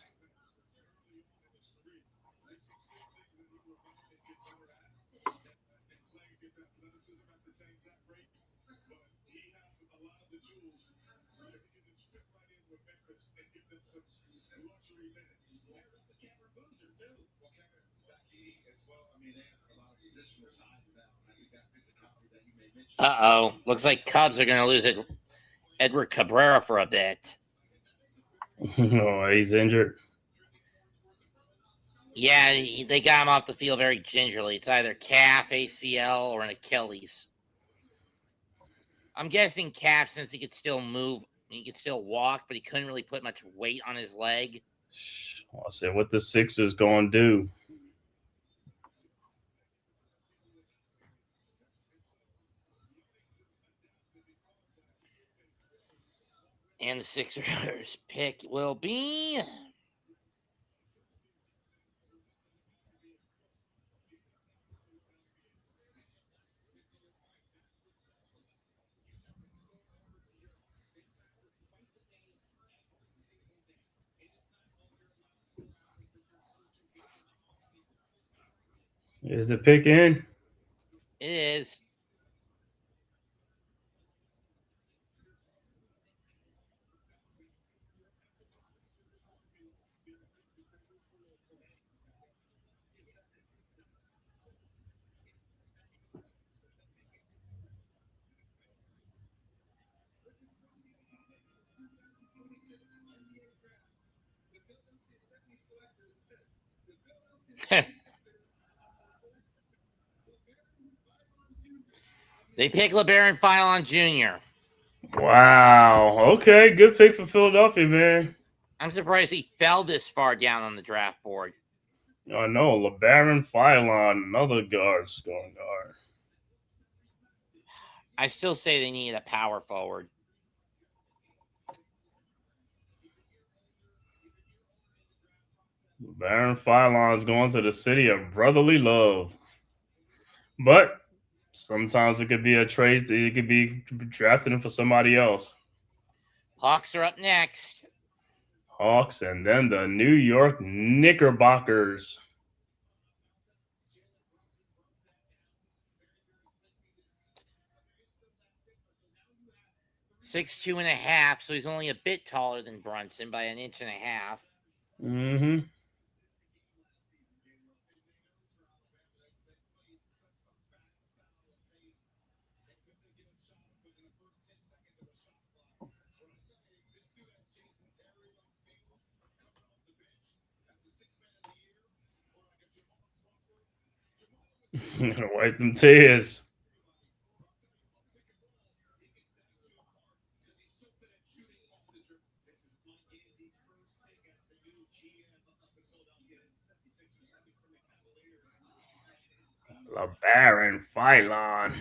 S1: Uh-oh. Looks like Cubs are going to lose Edward Cabrera for a bit.
S13: Oh, he's injured.
S1: Yeah, they got him off the field very gingerly. It's either calf, ACL, or an Achilles. I'm guessing calf since he could still move. He could still walk, but he couldn't really put much weight on his leg.
S13: I said, what the Sixers going to do?
S1: And the Sixers pick will be...
S13: Is the pick in?
S1: It is. They pick LeBaron Fillon Jr.
S13: Wow. Okay, good pick for Philadelphia, man.
S1: I'm surprised he fell this far down on the draft board.
S13: I know LeBaron Philon, another guard, scoring guard.
S1: I still say they need a power forward.
S13: LeBaron Philon is going to the city of brotherly love, but sometimes it could be a trade. It could be drafting him for somebody else.
S1: Hawks are up next.
S13: Hawks and then the New York Knickerbockers.
S1: 6'2.5", so he's only a bit taller than Brunson by an inch and a half.
S13: Mm-hmm. Wipe them tears. LeBaron Philon.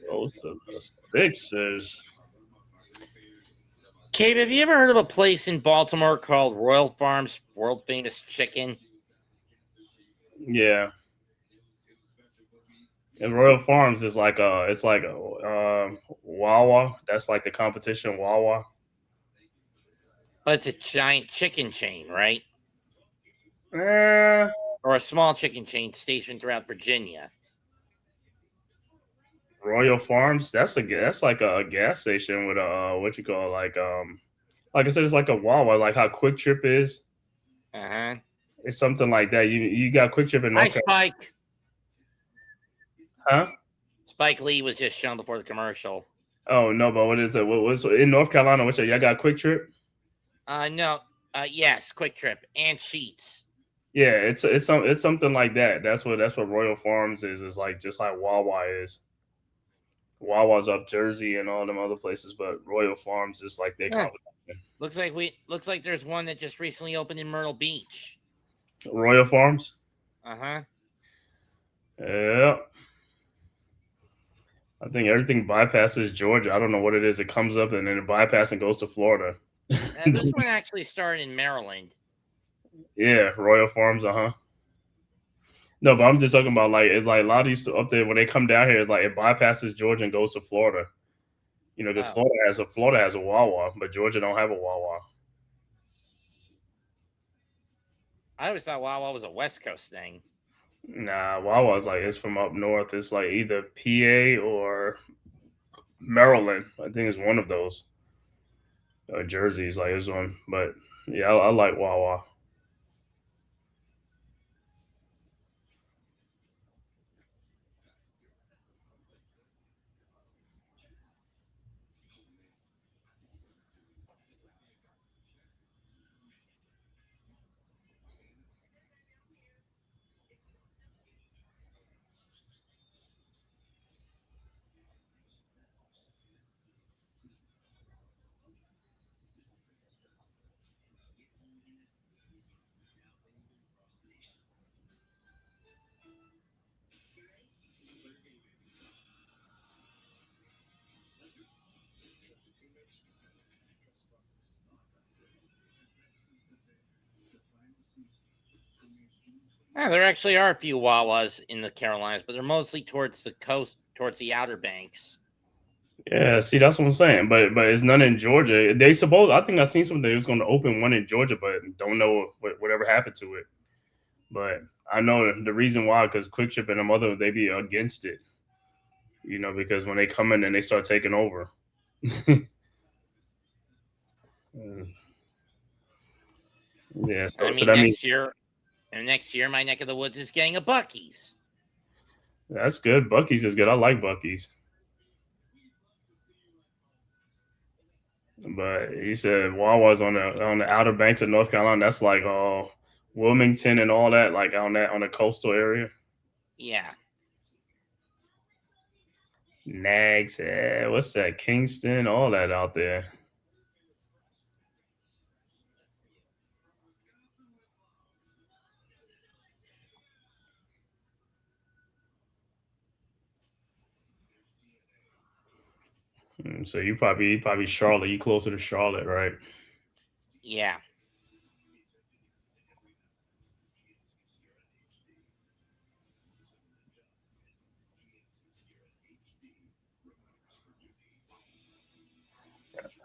S13: Goes to the Sixers.
S1: Cabe, have you ever heard of a place in Baltimore called Royal Farms World Famous Chicken?
S13: Yeah. And Royal Farms is like Wawa. That's like the competition Wawa.
S1: But it's a giant chicken chain, right?
S13: Eh,
S1: Or a small chicken chain stationed throughout Virginia.
S13: Royal Farms. That's like a gas station with a what you call like I said, it's like a Wawa, like how Quick Trip is.
S1: Uh-huh.
S13: It's something like that. You got Quick Trip in
S1: Hi,
S13: North Carolina.
S1: Spike.
S13: Huh?
S1: Spike Lee was just shown before the commercial.
S13: Oh no, but what is it? What was in North Carolina? Which y'all got Quick Trip?
S1: No. Yes, Quick Trip and Sheets.
S13: Yeah, it's something like that. That's what Royal Farms is. Is like just like Wawa is. Wawa's up Jersey and all them other places, but Royal Farms is like they call it.
S1: Looks like there's one that just recently opened in Myrtle Beach.
S13: Royal Farms.
S1: Uh-huh.
S13: Yeah. I think everything bypasses Georgia. I don't know what it is. It comes up and then it bypasses and goes to Florida.
S1: This one actually started in Maryland.
S13: Yeah, Royal Farms, No, but I'm just talking about like it's like a lot of these up there when they come down here, it's like it bypasses Georgia and goes to Florida. You know, because Florida has a Wawa, but Georgia don't have a Wawa.
S1: I always thought Wawa was a West Coast thing.
S13: Nah, Wawa's like it's from up north. It's like either PA or Maryland. I think it's one of those. Jersey's like is one, but yeah, I like Wawa.
S1: Yeah, there actually are a few Wawas in the Carolinas, but they're mostly towards the coast, towards the Outer Banks.
S13: Yeah, see, that's what I'm saying. But it's none in Georgia. I think I seen something that was going to open one in Georgia, but don't know whatever happened to it. But I know the reason why, because Quick Trip and them other they be against it. You know, because when they come in and they start taking over. Mm. Yeah,
S1: I
S13: so
S1: mean,
S13: that means
S1: next year, my neck of the woods is getting a Bucky's.
S13: that's good. Bucky's is good. I like Bucky's. But he said Wawa's on the Outer Banks of North Carolina. That's like Wilmington and all that, like on the coastal area.
S1: Yeah.
S13: Nags, what's that? Kingston, all that out there. So you probably Charlotte. You closer to Charlotte, right?
S1: Yeah.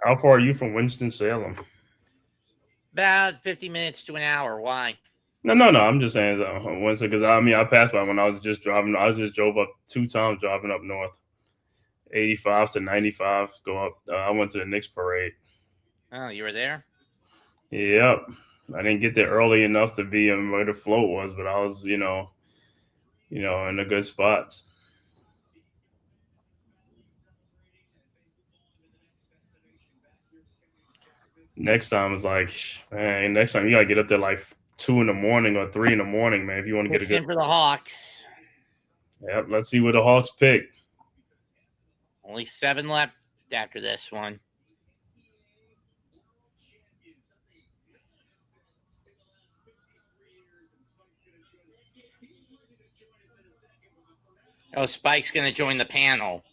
S13: How far are you from Winston-Salem?
S1: About 50 minutes to an hour. Why?
S13: No. I'm just saying Winston because I passed by when I was just driving. I just drove up 2 times driving up north, 85 to 95. Go up. I went to the Knicks parade.
S1: Oh, you were there?
S13: Yep. I didn't get there early enough to be in where the float was, but I was, in the good spots. Next time is like, man, next time you gotta get up there like 2 in the morning or 3 in the morning, man, if you want to get a good.
S1: For the Hawks.
S13: Yep. Let's see what the Hawks pick.
S1: Only 7 left after this one. Oh, Spike's going to join the panel.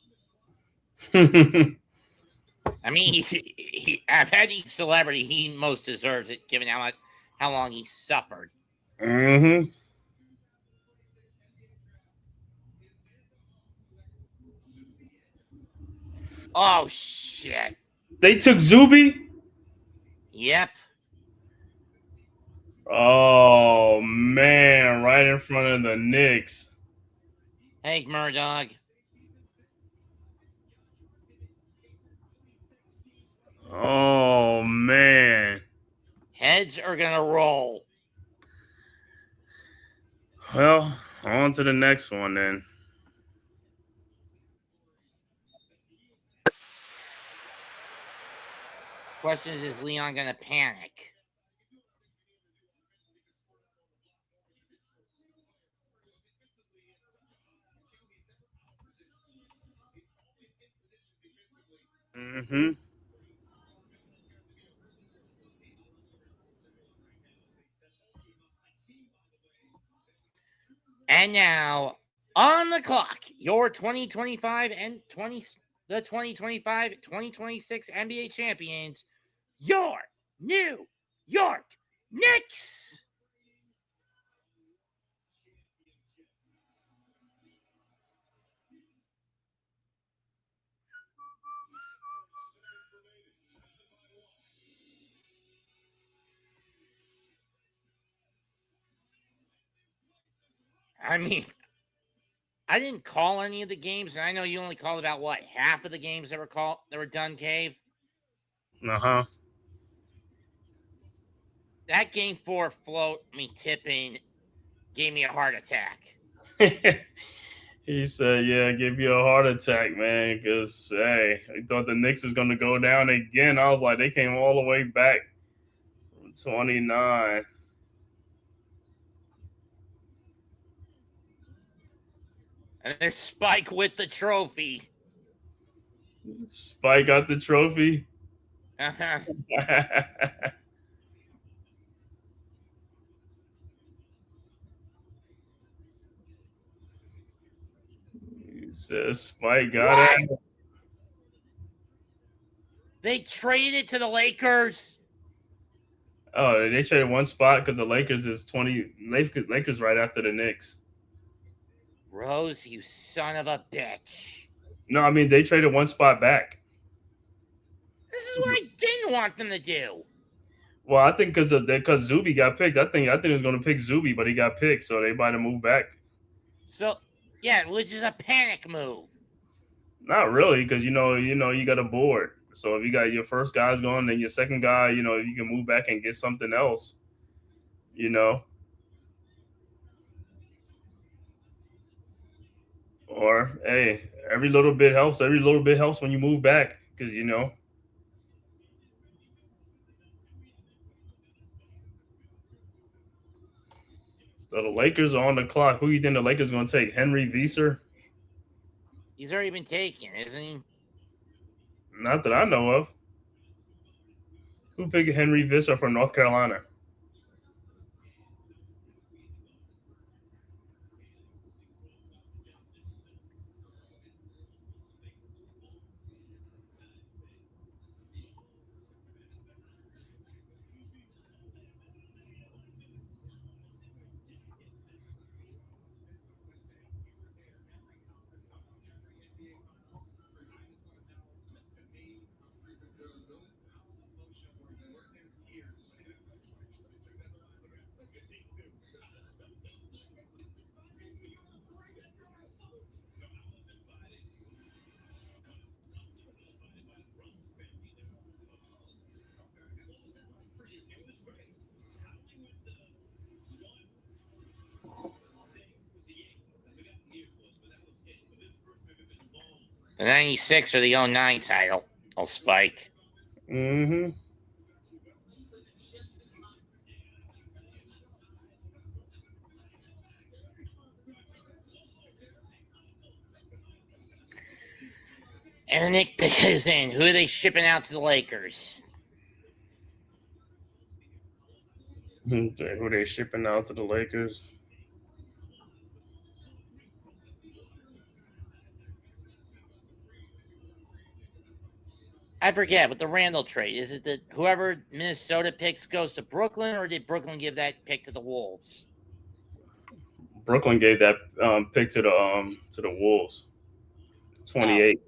S1: I mean, I've had each celebrity. He most deserves it, given how long he suffered.
S13: Mm-hmm.
S1: Oh, shit.
S13: They took Zuby?
S1: Yep.
S13: Oh, man. Right in front of the Knicks.
S1: Hey, Murdoch.
S13: Oh, man.
S1: Heads are going to roll.
S13: Well, on to the next one then.
S1: Question is Leon going to panic?
S13: Mm-hmm.
S1: And now, on the clock, your 2025 and 2026 NBA champions, your New York Knicks. I mean, I didn't call any of the games, and I know you only called about half of the games that were done, Cave.
S13: Uh-huh.
S1: That game 4 float, tipping, gave me a heart attack.
S13: He said, yeah, give you a heart attack, man, because, hey, I thought the Knicks was going to go down again. I was like, they came all the way back from 29.
S1: And there's Spike with the trophy.
S13: Spike got the trophy.
S1: Uh-huh.
S13: He says Spike got it.
S1: They traded it to the Lakers.
S13: Oh, they traded one spot because the Lakers is 20. Lakers right after the Knicks.
S1: Rose, you son of a bitch.
S13: No, they traded one spot back.
S1: This is what I didn't want them to do.
S13: Well, I think because Zuby got picked. I think he was going to pick Zuby, but he got picked, so they might have moved back.
S1: So, yeah, which is a panic move.
S13: Not really, because you got a board. So if you got your first guys going, then your second guy, you know, you can move back and get something else, you know. Or hey, every little bit helps. Every little bit helps when you move back because you know. So the Lakers are on the clock. Who you think the Lakers going to take? Henry Vieser?
S1: He's already been taken, isn't he?
S13: Not that I know of. Who picked Henry Vieser from North Carolina?
S1: The 96 or the 09 title. Oh, Spike.
S13: Mm-hmm.
S1: And Nick is in. Who are they shipping out to the Lakers?
S13: Who they shipping out to the Lakers?
S1: I forget with the Randall trade. Is it that whoever Minnesota picks goes to Brooklyn, or did Brooklyn give that pick to the Wolves?
S13: Brooklyn gave that pick to the Wolves. 28.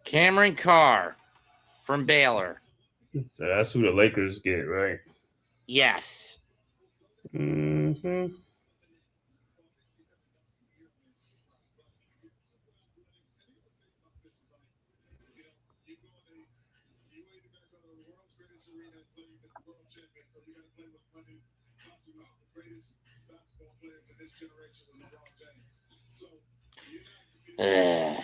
S1: Cameron Carr from Baylor.
S13: So that's who the Lakers get, right?
S1: Yes.
S13: Mm-hmm.
S1: Ugh.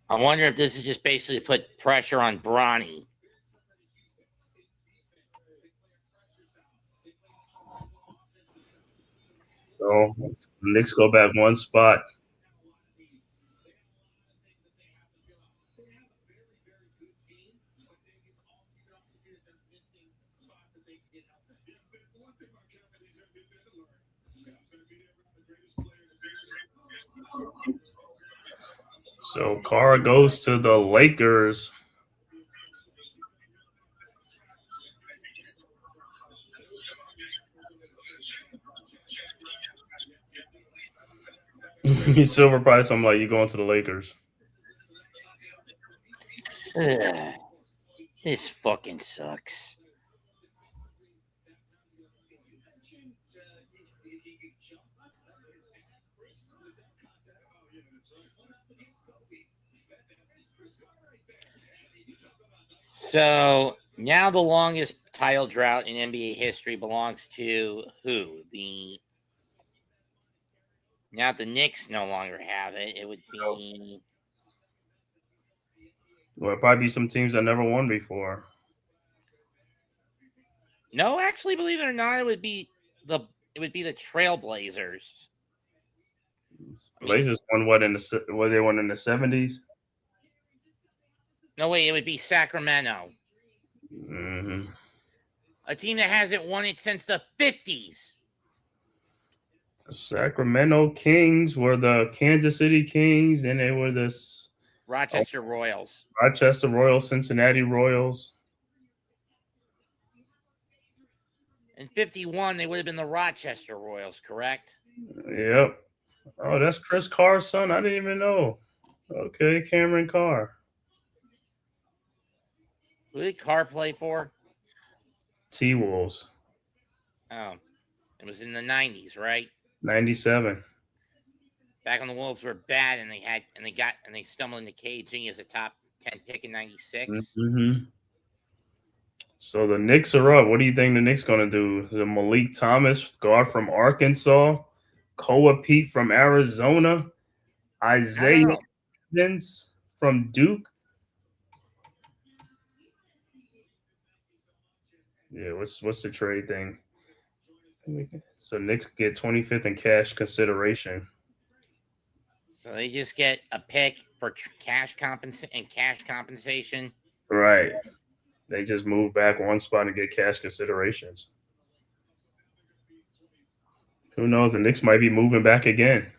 S1: I wonder if this is just basically put pressure on Bronny.
S13: So Knicks go back one spot. So Carr goes to the Lakers. Silver price. I'm like, you going to the Lakers?
S1: Ugh. This fucking sucks. So now the longest title drought in NBA history belongs to who? Now the Knicks no longer have it. It would be
S13: Well, probably be some teams that never won before.
S1: No, actually, believe it or not, it would be the Trailblazers.
S13: Blazers won what they won in the 70s?
S1: No, wait, it would be Sacramento.
S13: Mm-hmm.
S1: A team that hasn't won it since the 50s.
S13: The Sacramento Kings were the Kansas City Kings, and they were the
S1: Rochester Royals.
S13: Rochester Royals, Cincinnati Royals.
S1: In 51, they would have been the Rochester Royals, correct?
S13: Yep. Oh, that's Chris Carr's son. I didn't even know. Okay, Cameron Carr.
S1: Who did Carr play for?
S13: T-Wolves.
S1: Oh, it was in the 90s, right?
S13: 97.
S1: Back when the Wolves were bad, and they stumbled into KG as a top 10 pick in 96.
S13: Mm-hmm. So the Knicks are up. What do you think the Knicks going to do? Is it Malik Thomas, guard from Arkansas, Koa Pete from Arizona, Isaiah Evans from Duke? Yeah, what's the trade thing? So Knicks get 25th in cash consideration.
S1: So they just get a pick for cash compensation.
S13: Right. They just move back one spot and get cash considerations. Who knows? The Knicks might be moving back again.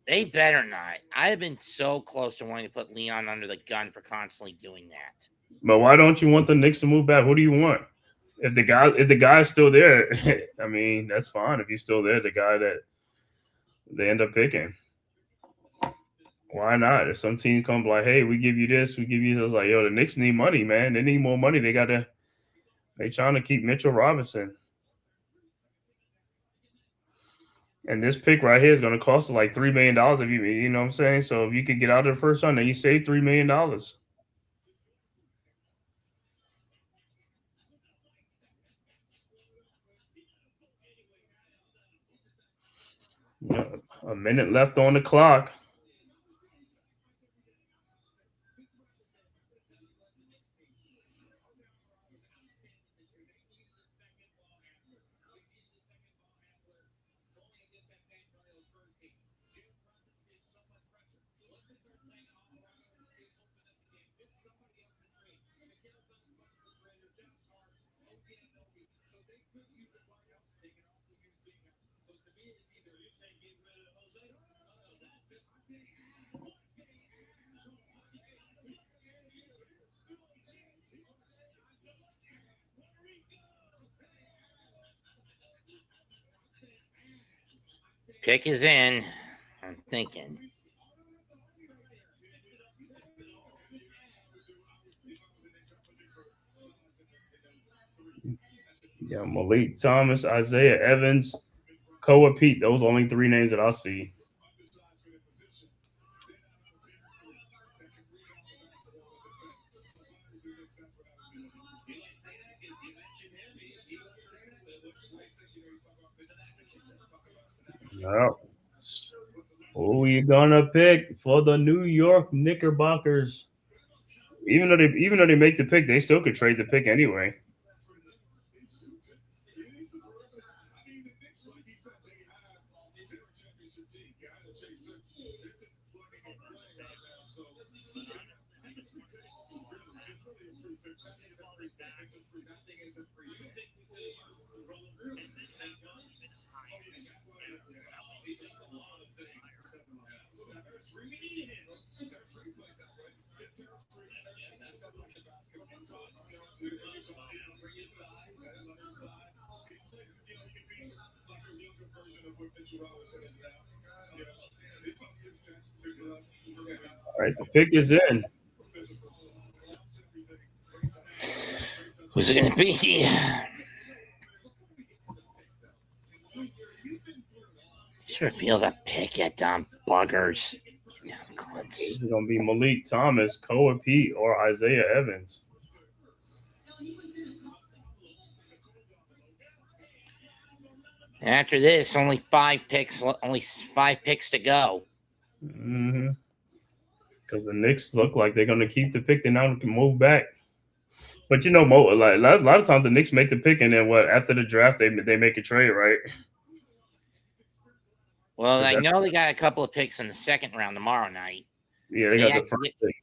S1: They better not. I have been so close to wanting to put Leon under the gun for constantly doing that.
S13: But why don't you want the Knicks to move back? Who do you want? If the guy's still there, I mean, that's fine. If he's still there, the guy that they end up picking. Why not? If some teams come like, hey, we give you this, we give you this, like, yo, the Knicks need money, man. They need more money. They trying to keep Mitchell Robinson. And this pick right here is going to cost like $3 million if you know what I'm saying? So if you could get out of the first round, then you save $3 million. Yeah, a minute left on the clock.
S1: Pick is in. I'm thinking.
S13: Yeah, Malik Thomas, Isaiah Evans, Koa Pete. Those are only three names that I see. Well, who are you gonna pick for the New York Knickerbockers? Even though they make the pick, they still could trade the pick anyway. All right, the pick is in.
S1: Who's it going to be? Just reveal the pick at buggers.
S13: It's going to be Malik Thomas, Koa Pete, or Isaiah Evans.
S1: And after this, only five picks to go.
S13: Because the Knicks look like they're going to keep the pick. They're not going to move back. But you know, like a lot of times the Knicks make the pick, and then after the draft they make a trade, right?
S1: Well, I know they got a couple of picks in the second round tomorrow night.
S13: Yeah, they got the first pick.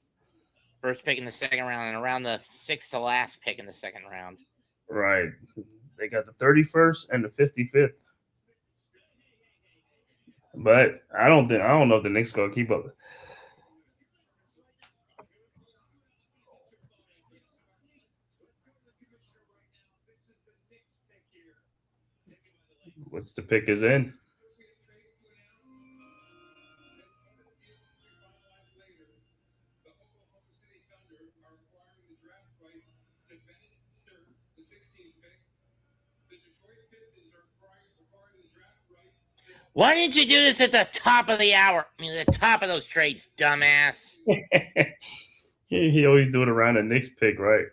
S1: First pick in the second round, and around the sixth to last pick in the second round.
S13: Right. They got the 31st and the 55th. But I don't know if the Knicks gonna keep up. What's the pick is in?
S1: Why didn't you do this at the top of the hour? I mean, the top of those trades, dumbass.
S13: He always do it around the Knicks pick, right?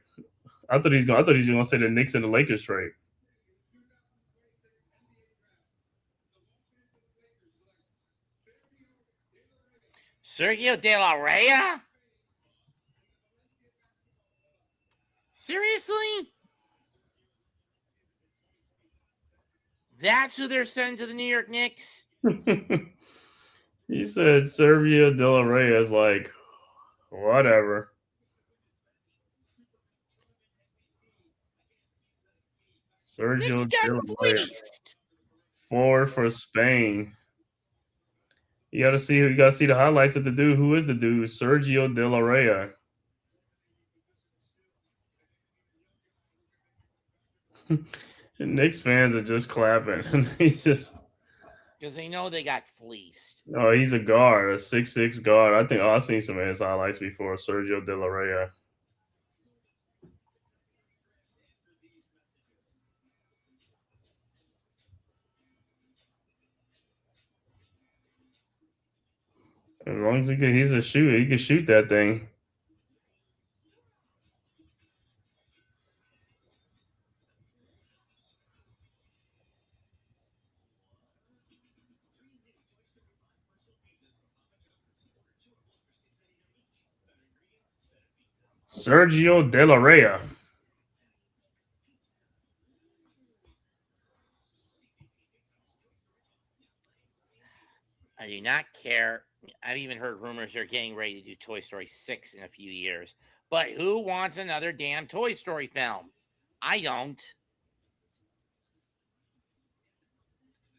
S13: I thought he was gonna say the Knicks and the Lakers trade.
S1: Sergio De La Rey? Seriously? That's who they're sending to the New York Knicks?
S13: He said Sergio De La Rey is like, whatever. Sergio De La Rey. 4 for Spain. You gotta see the highlights of the dude. Who is the dude? Sergio De La Rey. The Knicks fans are just clapping. He's just
S1: because they know they got fleeced.
S13: Oh, he's a guard, a 6'6" guard. I think I've seen some of his highlights before. Sergio De La Rey. As long as he's a shooter, he can shoot that thing. Sergio De La Rey.
S1: I do not care. I've even heard rumors they're getting ready to do Toy Story 6 in a few years. But who wants another damn Toy Story film? I don't.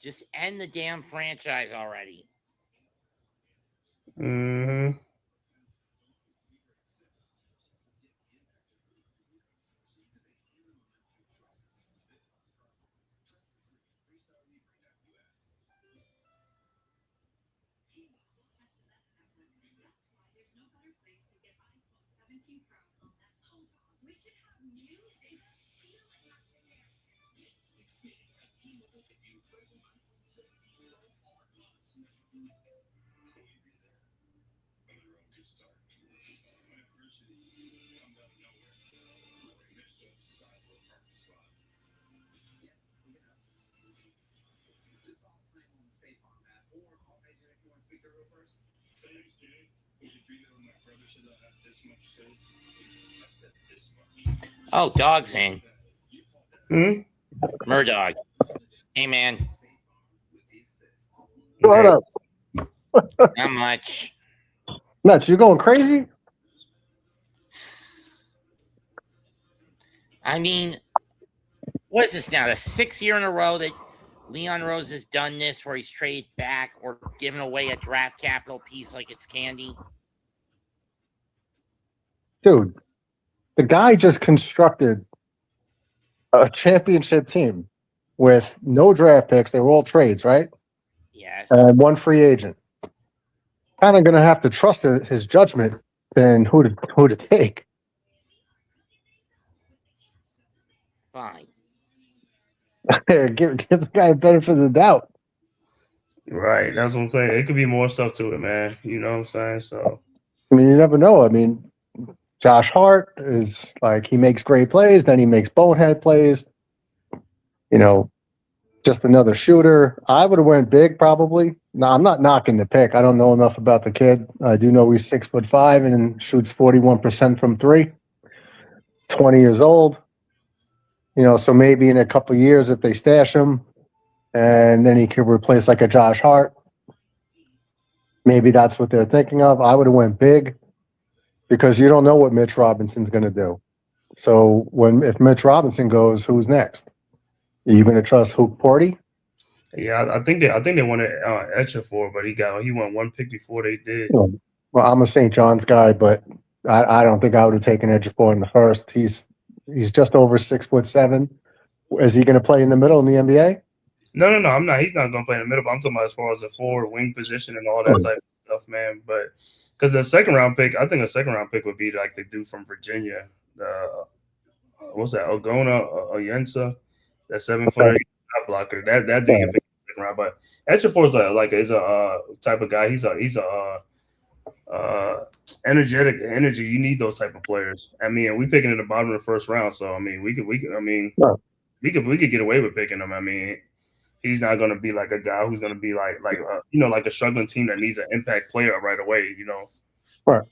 S1: Just end the damn franchise already.
S13: Mm-hmm.
S1: Oh, dog's in. Murdog. Hey, man.
S14: What up?
S1: Not much.
S14: Nuts, you going crazy?
S1: I mean, what is this now? The 6th year in a row that Leon Rose has done this where he's traded back or given away a draft capital piece like it's candy?
S14: Dude, the guy just constructed a championship team with no draft picks. They were all trades, right?
S1: Yes.
S14: And one free agent. Kind of going to have to trust his judgment in who to take.
S1: Fine.
S14: give the guy a benefit of the doubt.
S13: Right. That's what I'm saying. It could be more stuff to it, man. You know what I'm saying? So,
S14: I mean, you never know. I mean, Josh Hart is like, he makes great plays, then he makes bonehead plays. You know, just another shooter. I would have went big probably. No, I'm not knocking the pick. I don't know enough about the kid. I do know he's 6'5" and shoots 41% from 3. 20 years old. So maybe in a couple of years, if they stash him, and then he could replace like a Josh Hart, maybe that's what they're thinking of. I would have went big because you don't know what Mitch Robinson's going to do. So if Mitch Robinson goes, who's next? Are you going to trust Hoop Porty?
S13: Yeah, I think they wanted Etchafor, but he went one pick before they did.
S14: Well, I'm a St. John's guy, but I don't think I would have taken Etchafor in the first. He's just over 6'7". Is he going to play in the middle in the NBA?
S13: No, I'm not. He's not going to play in the middle. But I'm talking about as far as the forward wing position and all that type of stuff, man. But because the second round pick, I think a second round pick would be like the dude from Virginia. What's that? Ogona Oyensa, that 7-footer shot blocker. That dude can pick second round. But Etchafor is a type of guy. He's a energetic energy. You need those type of players. I mean, we picking at the bottom of the first round, so I mean, we could get away with picking him. I mean, he's not going to be like a guy who's going to be like a struggling team that needs an impact player right away.
S14: Right.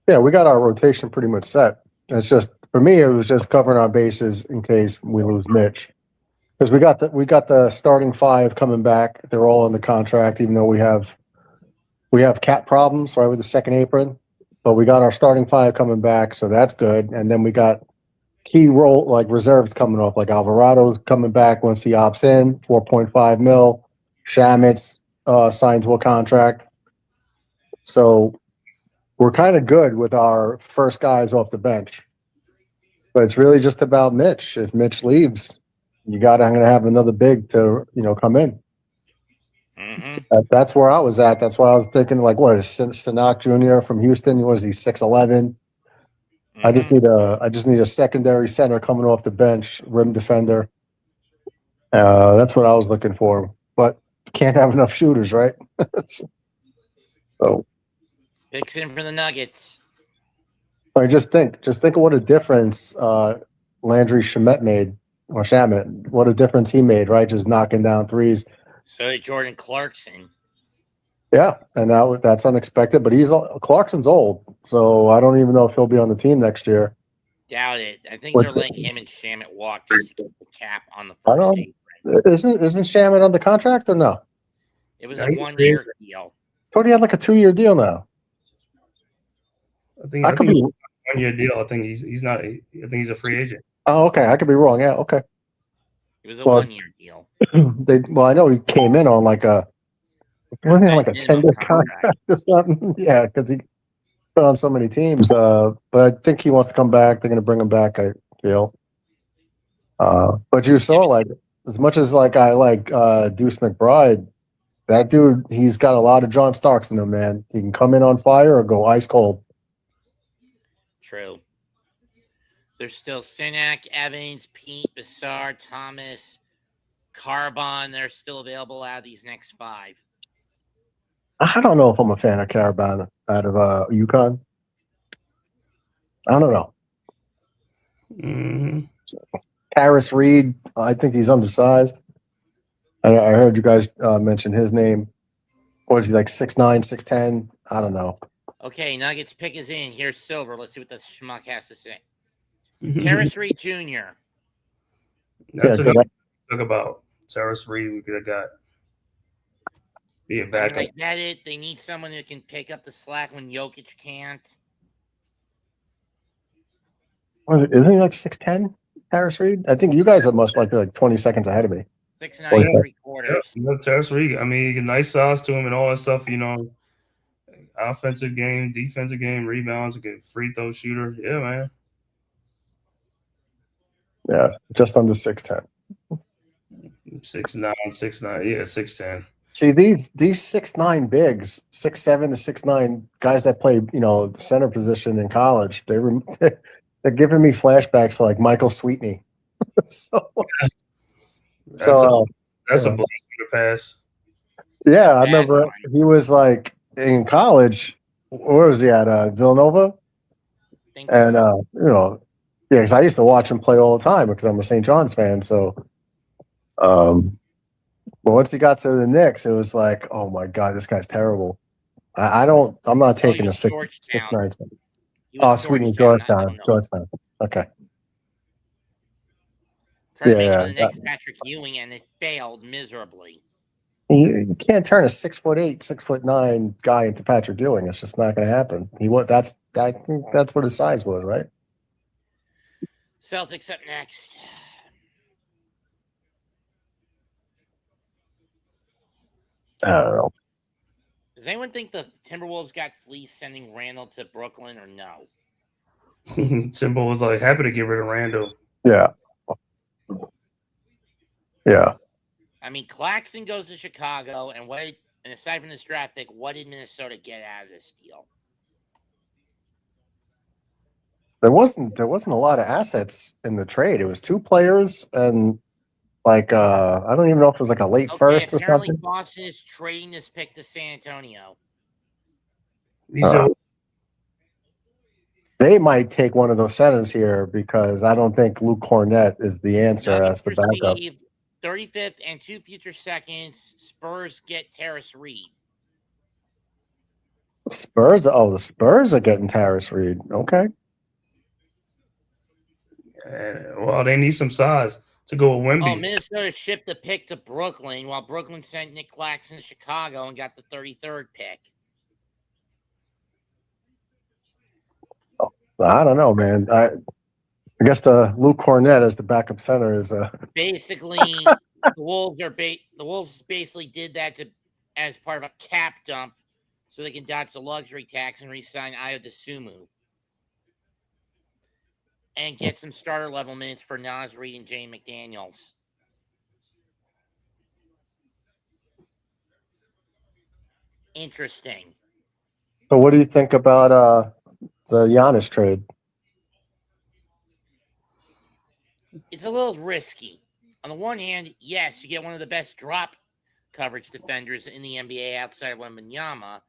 S14: Yeah, we got our rotation pretty much set. It's just for me, it was just covering our bases in case we lose Mitch, because we got the starting five coming back. They're all in the contract, even though we have cap problems, right, with the second apron. But we got our starting five coming back, so that's good. And then we got key role like reserves coming off, like Alvarado's coming back once he opts in, $4.5 million. Shamit's signed to a contract. So we're kind of good with our first guys off the bench. But it's really just about Mitch. If Mitch leaves, I'm going to have another big to, come in.
S1: Mm-hmm.
S14: That's where I was at. That's why I was thinking, like, what is Sanak Jr. from Houston? Was he 6'11"? Mm-hmm. I just need a secondary center coming off the bench, rim defender. That's what I was looking for. But can't have enough shooters, right? So
S1: picks in for the Nuggets.
S14: I just think of what a difference Landry Shamet made, or Shamet. What a difference he made, right? Just knocking down threes.
S1: So did Jordan Clarkson.
S14: Yeah, and that's unexpected. But Clarkson's old, so I don't even know if he'll be on the team next year.
S1: Doubt it. I think they're letting him and Shamet walk just to keep the cap on the first apron.
S14: Isn't Shamet on the contract or no?
S1: It was a 1-year deal.
S14: I thought he had like a 2-year deal now.
S13: I think
S14: be
S13: 1-year deal. I think he's not. I think he's a free agent.
S14: Oh, okay. I could be wrong. Yeah, okay.
S1: It was a 1-year deal.
S14: I know he came in on like a 10-year contract or something. Yeah, because he put on so many teams. But I think he wants to come back. They're going to bring him back, I feel. But you saw, like, as much as like I like Deuce McBride, that dude, he's got a lot of John Starks in him, man. He can come in on fire or go ice cold.
S1: True. There's still Sinak, Evans, Pete, Bassar, Thomas, Carbon. They're still available out of these next 5.
S14: I don't know if I'm a fan of Carbon out of UConn. I don't know.
S13: Mm-hmm.
S14: Harris Reed, I think he's undersized. I heard you guys mention his name. What is he, like 6'9", 6'10"? I don't know.
S1: Okay, Nuggets pick is in. Here's Silver. Let's see what the schmuck has to say. Terrace Reed Jr.
S13: That's what I talk about. Terrace Reed, we could have got. Be a backup.
S1: I get it. They need someone who can pick up the slack when Jokic can't.
S14: Isn't he like 6'10", Harris Reed? I think you guys are must like 20 seconds ahead of me.
S1: 6'9", 3/4.
S13: Yeah, Terrace Reed. I mean, you get nice size to him and all that stuff. Offensive game, defensive game, rebounds, a good free throw shooter. Yeah, man.
S14: Yeah, just under 6'10".
S13: 6'9", 6'9". Yeah, 6'10".
S14: See, these 6'9" bigs, 6'7" to 6'9" guys that play, the center position in college, they're giving me flashbacks to like Michael Sweetney. That's
S13: a blast from the past.
S14: Yeah, I remember he was like in college. Where was he at? Villanova. And yeah, because I used to watch him play all the time because I'm a St. John's fan. So, but once he got to the Knicks, it was like, oh my god, this guy's terrible. I'm not taking a 6'9". Oh, Sweetney, Georgetown. Okay.
S1: Tried to make him
S14: Yeah,
S1: the next Patrick Ewing, and it failed miserably.
S14: you can't turn a 6'8", 6'9" guy into Patrick Ewing. It's just not going to happen. I think that's what his size was, right?
S1: Celtics up next.
S14: I don't know.
S1: Does anyone think the Timberwolves got fleeced sending Randall to Brooklyn or no?
S13: Timbo was like happy to get rid of Randall.
S14: Yeah. Yeah.
S1: I mean, Claxton goes to Chicago, and aside from this draft pick, what did Minnesota get out of this deal?
S14: There wasn't a lot of assets in the trade. It was 2 players and like I don't even know if it was like a late first or
S1: Apparently
S14: something.
S1: Boston is trading this pick to San Antonio.
S14: They might take one of those centers here because I don't think Luke Cornett is the answer as the backup.
S1: Receive 35th and 2 future seconds. Spurs get Terrace Reed.
S14: Spurs. Oh, the Spurs are getting Terrace Reed. Okay.
S13: Well, they need some size to go with Wemby.
S1: Oh, Minnesota shipped the pick to Brooklyn, while Brooklyn sent Nick Claxton to Chicago and got the 33rd pick.
S14: I don't know, man. I guess the Luke Cornett as the backup center is
S1: basically the Wolves basically did that as part of a cap dump, so they can dodge the luxury tax and re-sign Ayo DeSumo and get some starter level minutes for Naz Reid and Jane McDaniels. Interesting.
S14: So what do you think about the Giannis trade?
S1: It's a little risky. On the one hand, yes, you get one of the best drop coverage defenders in the NBA outside of Wembanyama.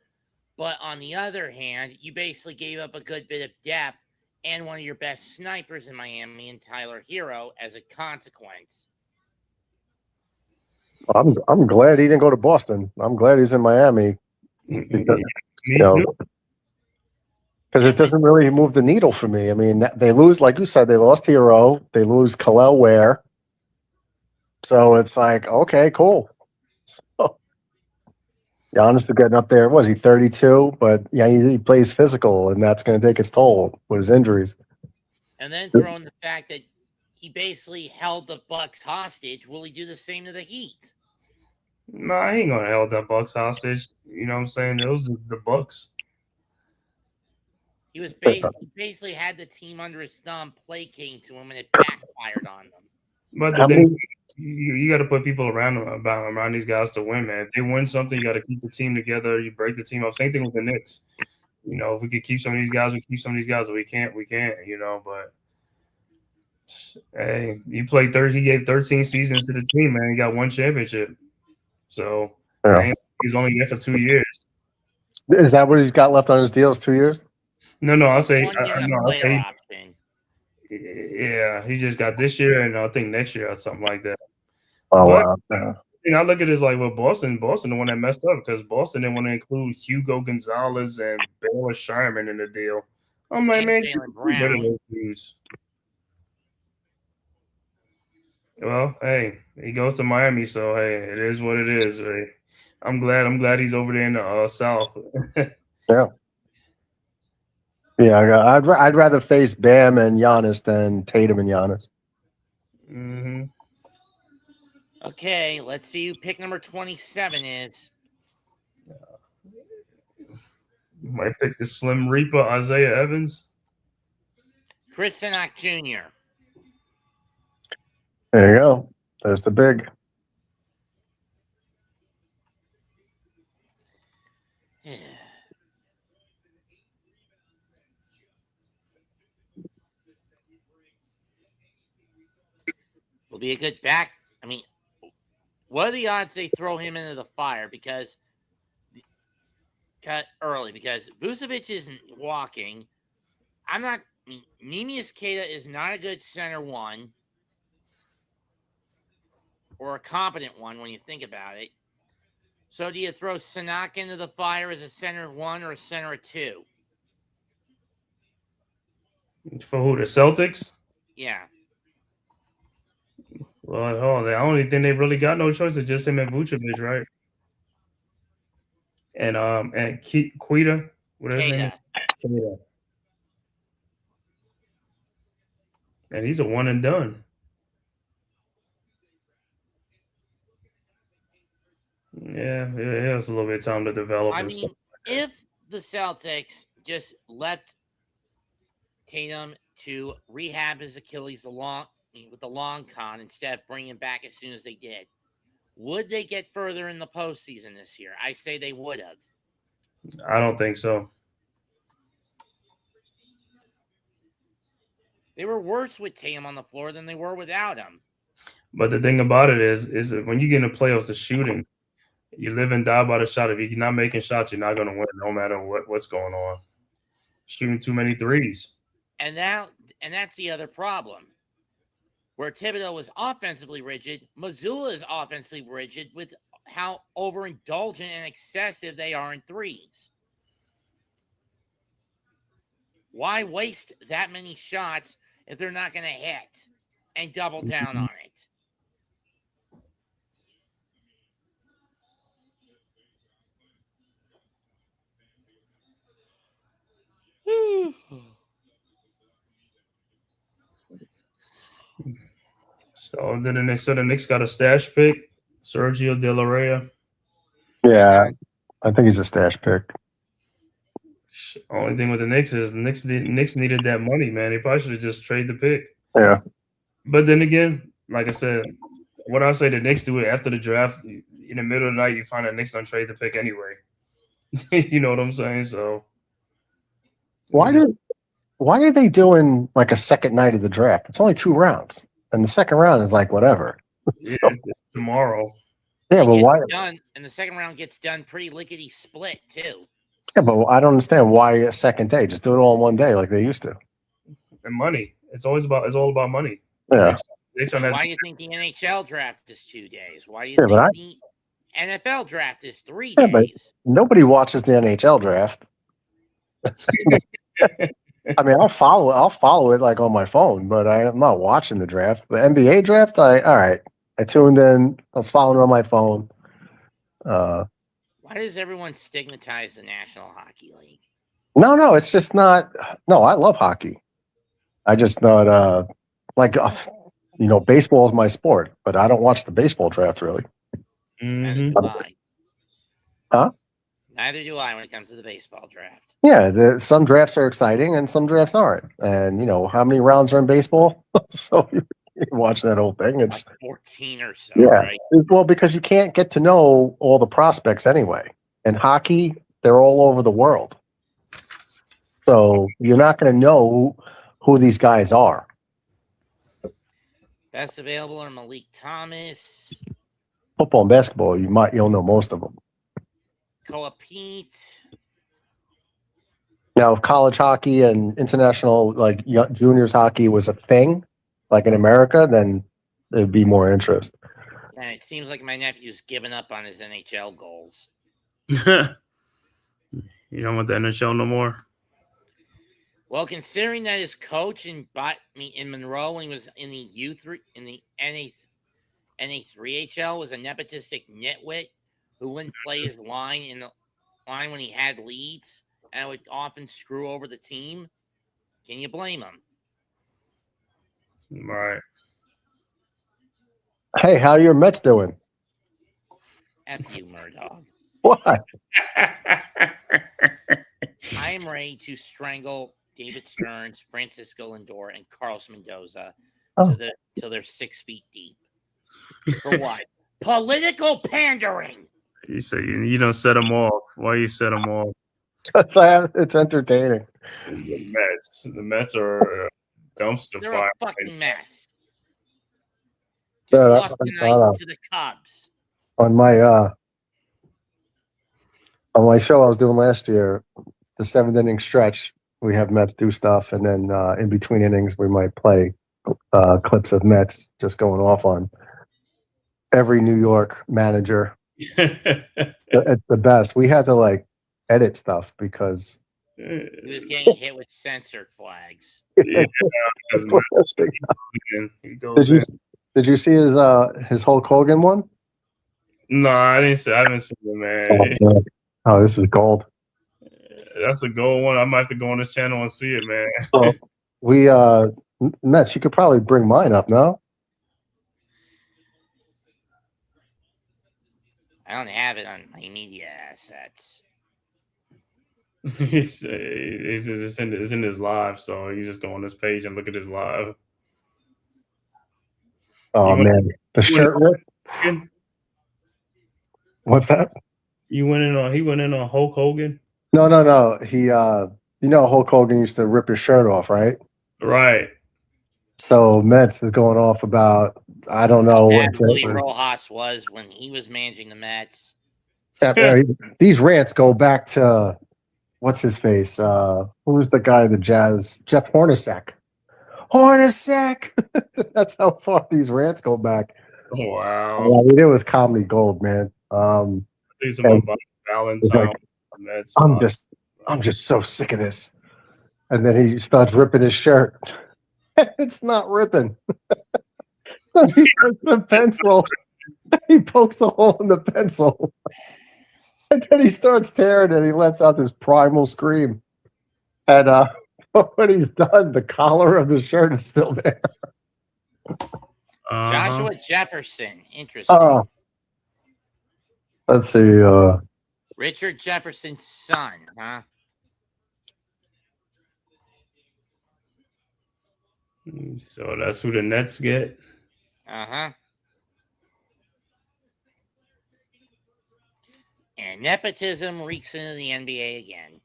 S1: But on the other hand, you basically gave up a good bit of depth and one of your best snipers in Miami and Tyler Hero as a consequence.
S14: I'm glad he didn't go to Boston. I'm glad he's in Miami because it doesn't really move the needle for me. I mean, they lose, like you said, they lost Hero. They lose Khalil Ware. So it's like, okay, cool. So, Giannis is getting up there. Was he 32? But yeah, he plays physical, and that's going to take its toll with his injuries.
S1: And then throw in the fact that he basically held the Bucks hostage. Will he do the same to the Heat?
S13: No, I ain't gonna hold that Bucks hostage. You know what I'm saying? Those are the Bucks.
S1: He basically had the team under his thumb, placating to him, and it backfired on them.
S13: But the thing, you got to put people around these guys to win, man. If they win something, you got to keep the team together. You break the team up. Same thing with the Knicks. You know, if we could keep some of these guys, we keep some of these guys. If we can't, we can't. You know, but hey, he gave 13 seasons to the team, man. He got 1 championship. So he's only there for 2 years.
S14: Is that what he's got left on his deal? Is 2 years?
S13: No, I'll say yeah, he just got this year and I think next year or something like that.
S14: Oh,
S13: but,
S14: wow. Yeah.
S13: I look at it as like, well, Boston the one that messed up because Boston didn't want to include Hugo Gonzalez and Baylor Sherman in the deal. I'm like, man, those dudes. Well, hey, he goes to Miami, so hey, it is what it is. Hey. I'm glad he's over there in the South.
S14: Yeah. Yeah, I'd rather face Bam and Giannis than Tatum and Giannis.
S13: Mm-hmm.
S1: Okay, let's see who pick number 27 is.
S13: Might pick the Slim Reaper, Isaiah Evans.
S1: Chris Sinak Jr.
S14: There you go. There's the big.
S1: Will be a good back. I mean, what are the odds they throw him into the fire because cut early? Because Vucevic isn't walking. Neemias Queta is not a good center one or a competent one when you think about it. So do you throw Sinak into the fire as a center 1 or a center 2?
S13: For who? The Celtics?
S1: Yeah.
S13: Well, hold on. The only thing they really got no choice is just him and Vucevic, right? And Quita, whatever his name is.
S1: Kada.
S13: Quita. And he's a one and done. Yeah, it has a little bit of time to develop
S1: I
S13: and
S1: mean,
S13: stuff.
S1: if the Celtics just left Tatum to rehab his Achilles with the long con instead of bringing him back as soon as they did, would they get further in the postseason this year? I say they would have.
S13: I don't think so.
S1: They were worse with Tatum on the floor than they were without him.
S13: But the thing about it is that when you get in the playoffs, the shooting, you live and die by the shot. If you're not making shots, you're not going to win, no matter what's going on. Shooting too many threes.
S1: And that's the other problem. Where Thibodeau was offensively rigid, Missoula is offensively rigid with how overindulgent and excessive they are in threes. Why waste that many shots if they're not going to hit and double down on it?
S13: So then they said the Knicks got a stash pick, Sergio De La Rey.
S14: Yeah, I think he's a stash pick.
S13: Only thing with the Knicks is Knicks needed that money, man. They probably should have just traded the pick.
S14: Yeah.
S13: But then again, like I said, what I say the Knicks do it after the draft, in the middle of the night, you find that Knicks don't trade the pick anyway. You know what I'm saying? So
S14: why are they doing like a second night of the draft? It's only 2 rounds, and the second round is like whatever.
S13: Yeah, it's tomorrow.
S14: Yeah, but why?
S1: Done, and the second round gets done pretty lickety split too.
S14: Yeah, but I don't understand why a second day. Just do it all in one day like they used to.
S13: And money. It's all about money.
S14: Yeah.
S1: Why do you think the NHL draft is 2 days? Why do you
S14: Yeah, but
S1: think the NFL draft is 3
S14: Yeah, but
S1: days?
S14: nobody watches the NHL draft. I mean, I'll follow it like on my phone, but I'm not watching the draft. The NBA draft, I tuned in. I was following it on my phone.
S1: Why does everyone stigmatize the National Hockey League?
S14: No, it's just not. No, I love hockey. I just not baseball is my sport, but I don't watch the baseball draft really.
S1: Neither do I.
S14: Huh?
S1: Neither do I when it comes to the baseball draft.
S14: Yeah, some drafts are exciting and some drafts aren't. And how many rounds are in baseball? So you're watching that whole thing. It's
S1: like 14 or so,
S14: yeah.
S1: Right?
S14: Well, because you can't get to know all the prospects anyway. In hockey, they're all over the world. So you're not going to know who these guys are.
S1: Best available are Malik Thomas.
S14: Football and basketball, you'll know most of them.
S1: Koa Pete.
S14: Now, if college hockey and international, juniors hockey was a thing, like in America, then there'd be more interest.
S1: And it seems like my nephew's given up on his NHL goals.
S13: You don't want the NHL no more?
S1: Well, considering that his coach in Monroe when he was in the NA3HL was a nepotistic nitwit who wouldn't play his line in the line when he had leads and would often screw over the team, can you blame him?
S13: Right.
S14: Hey, how are your Mets doing?
S1: F you, Murdoch.
S14: What?
S1: I am ready to strangle David Stearns, Francisco Lindor, and Carlos Mendoza till they're 6 feet deep. For what? Political pandering.
S13: You say you don't set them off. Why you set them off?
S14: It's entertaining.
S13: The Mets are a dumpster
S1: They're
S13: fire.
S1: a fucking mess.
S14: Yeah,
S1: Just lost tonight to the Cubs.
S14: On my show I was doing last year, the 7th inning stretch, we have Mets do stuff, and then in between innings we might play clips of Mets just going off on every New York manager. It's the best. We had to edit stuff because
S1: he was getting hit with censored flags.
S14: Yeah, Did you see his Hulk Hogan one?
S13: No, I didn't see. I haven't seen it, man.
S14: man. Oh, this is gold.
S13: That's a gold one. I might have to go on this channel and see it, man.
S14: Well, we Mets, you could probably bring mine up, no?
S1: I don't have it on my media assets.
S13: it's in his live, so you just go on this page and look at his live.
S14: Oh man, the shirt rip. What's that?
S13: He went in on Hulk Hogan.
S14: No. He Hulk Hogan used to rip his shirt off, right?
S13: Right.
S14: So Mets is going off about I don't know
S1: That
S14: what
S1: Louis Rojas was when he was managing the Mets.
S14: These rants go back to what's his face? Who's the guy? The Jazz, Jeff Hornacek. Hornacek. That's how far these rants go back.
S13: Wow.
S14: I mean, it was comedy gold, man.
S13: These are my Valentine.
S14: Like, I'm just so sick of this. And then he starts ripping his shirt. It's not ripping. He takes the pencil. He pokes a hole in the pencil. And then he starts tearing and he lets out this primal scream. And when he's done, the collar of the shirt is still there.
S1: Joshua Jefferson. Interesting.
S14: Let's see.
S1: Richard Jefferson's son, huh?
S13: So that's who the Nets get.
S1: Uh-huh. And nepotism reeks into the NBA again.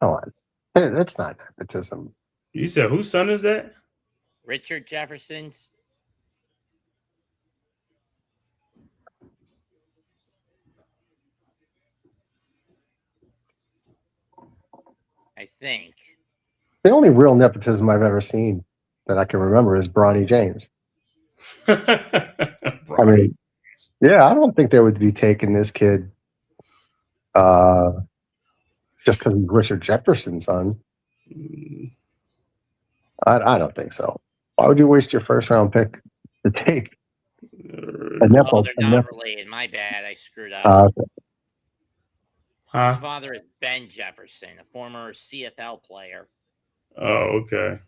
S14: Come on. That's not nepotism.
S13: You said whose son is that?
S1: Richard Jefferson's. I think.
S14: The only real nepotism I've ever seen that I can remember is Bronny James. I mean, yeah, I don't think they would be taking this kid just because he's Richard Jefferson's son. I don't think so. Why would you waste your first round pick to take a nepo?
S1: Oh, they're not related. My bad. I screwed up.
S14: Okay.
S1: His father is Ben Jefferson, a former CFL player.
S13: Oh, okay.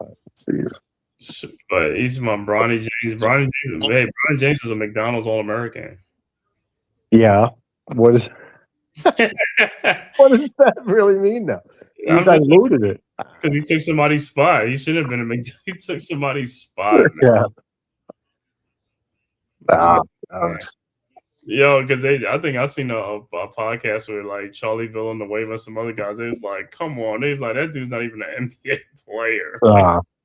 S14: Let's see.
S13: But he's my Bronny James. Bronny James is a McDonald's All-American.
S14: Yeah. What does that really mean, though? You diluted it.
S13: Because he took somebody's spot. He should have been a McDonald's. He took somebody's spot.
S14: Yeah.
S13: Yo, because I think I seen a podcast with like Charlie Villanueva and some other guys. It was like, come on. They was like, that dude's not even an NBA player.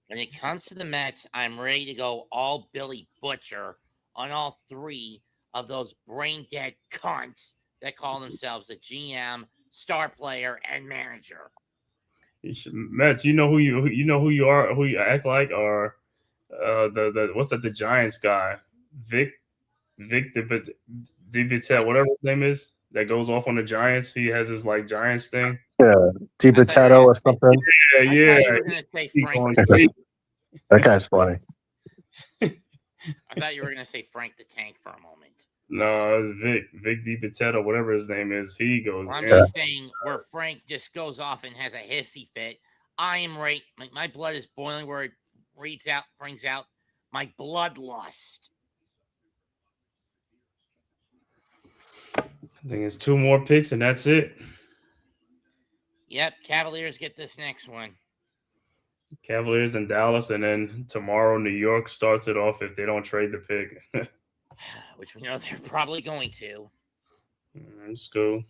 S1: When it comes to the Mets, I'm ready to go all Billy Butcher on all three of those brain dead cunts that call themselves a GM, star player, and manager.
S13: Mets, you know who you are, who you act like, or the what's that? The Giants guy, Vic DiBiase, whatever his name is, that goes off on the Giants. He has his like Giants thing.
S14: Yeah, DiBiase or something.
S13: Yeah.
S1: You were gonna say Frank the Tank.
S14: That guy's funny.
S1: I thought you were gonna say Frank the Tank for a moment.
S13: No, it's Vic DiBiase, whatever his name is. He goes.
S1: Well, I'm just saying where Frank just goes off and has a hissy fit. I am right. My blood is boiling where it brings out my bloodlust.
S13: I think it's 2 more picks and that's it.
S1: Yep, Cavaliers get this next one.
S13: Cavaliers in Dallas, and then tomorrow New York starts it off if they don't trade the pick.
S1: Which we know they're probably going to.
S13: Let's go.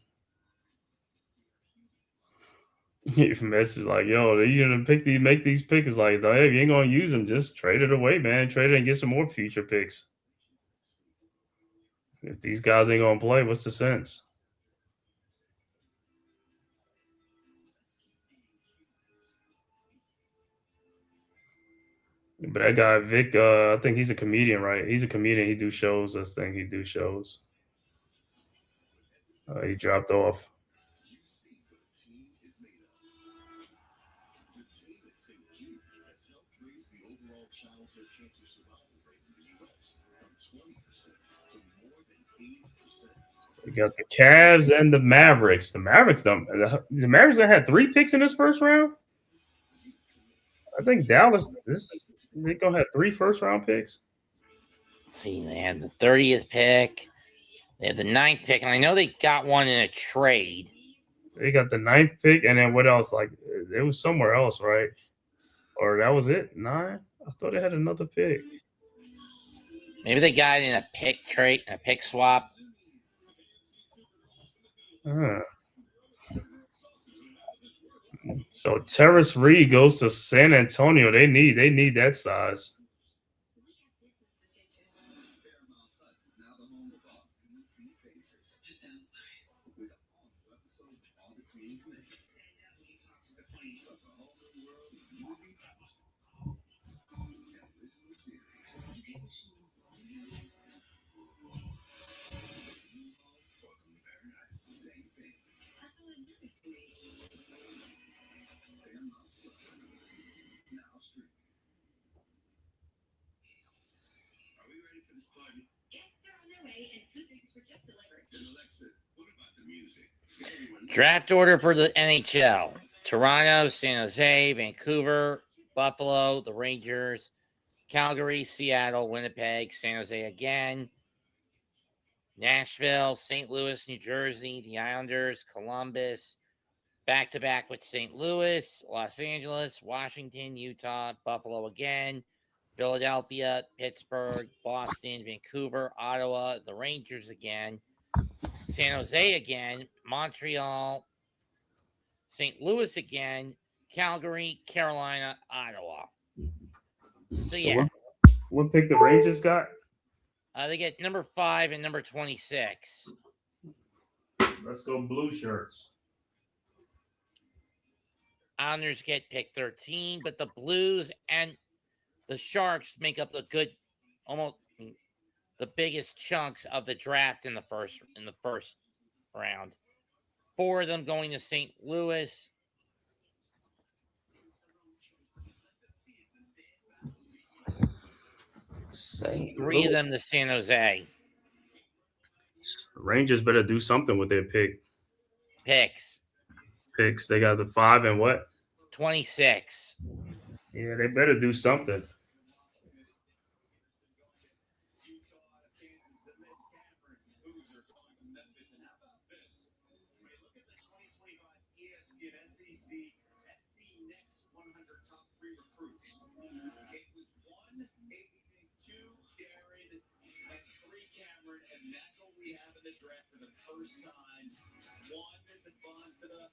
S13: If Mets is like, yo, you gonna make these picks? It's like, hey, if you ain't gonna use them, just trade it away, man. Trade it and get some more future picks. If these guys ain't gonna play, what's the sense? But that guy Vic, I think he's a comedian, right? He's a comedian. He do shows. I think he do shows. He dropped off.
S7: raised the overall childhood cancer survival rate in the U.S. from 20% to more than 80%.
S13: We got the Cavs and the Mavericks. The Mavericks don't. The Mavericks that had 3 picks in this first round. I think Dallas. They gonna have 3 first-round picks.
S1: Let's see, they had the 30th pick. They had the 9th pick, and I know they got one in a trade.
S13: They got the 9th pick, and then what else? Like it was somewhere else, right? Or that was it? 9? I thought they had another pick.
S1: Maybe they got it in a pick trade, a pick swap.
S13: So Terrace Reed goes to San Antonio. They need that size.
S1: Draft order for the NHL. Toronto, San Jose, Vancouver, Buffalo, the Rangers, Calgary, Seattle, Winnipeg, San Jose again, Nashville, St. Louis, New Jersey, the Islanders, Columbus, back-to-back with St. Louis, Los Angeles, Washington, Utah, Buffalo again, Philadelphia, Pittsburgh, Boston, Vancouver, Ottawa, the Rangers again, San Jose again, Montreal, St. Louis again, Calgary, Carolina, Ottawa. So yeah.
S13: What pick the Rangers got?
S1: They get number 5 and number 26.
S13: Let's go blue shirts.
S1: Islanders get pick 13, but the Blues and the Sharks make up the good, almost the biggest chunks of the draft in the first round. 4 of them going to St. Louis.
S13: St.
S1: 3 of them to San Jose.
S13: The Rangers better do something with their
S1: Picks.
S13: They got the 5 and what?
S1: 26.
S13: Yeah, they better do something.
S8: And that's what we have in the draft for the first time. 1, Bonzetta,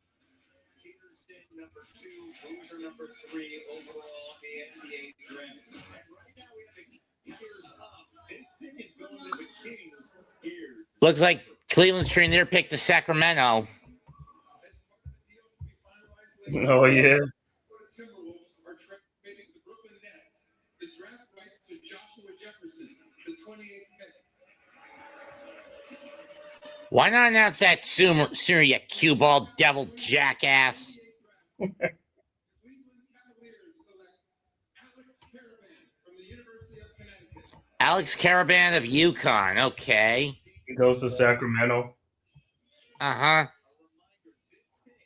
S8: Peterson, number 2, Boozer, number 3, overall NBA draft. And right now we have the Gears up. This pick is going to the Kings here.
S1: Looks like Cleveland's trading their pick to Sacramento.
S13: Oh, yeah.
S3: The draft rights to Joshua Jefferson, the 28th pick.
S1: Why not announce that sooner, you cue ball devil jackass? Alex Caravan of UConn. Okay.
S13: He goes to Sacramento.
S1: Uh-huh.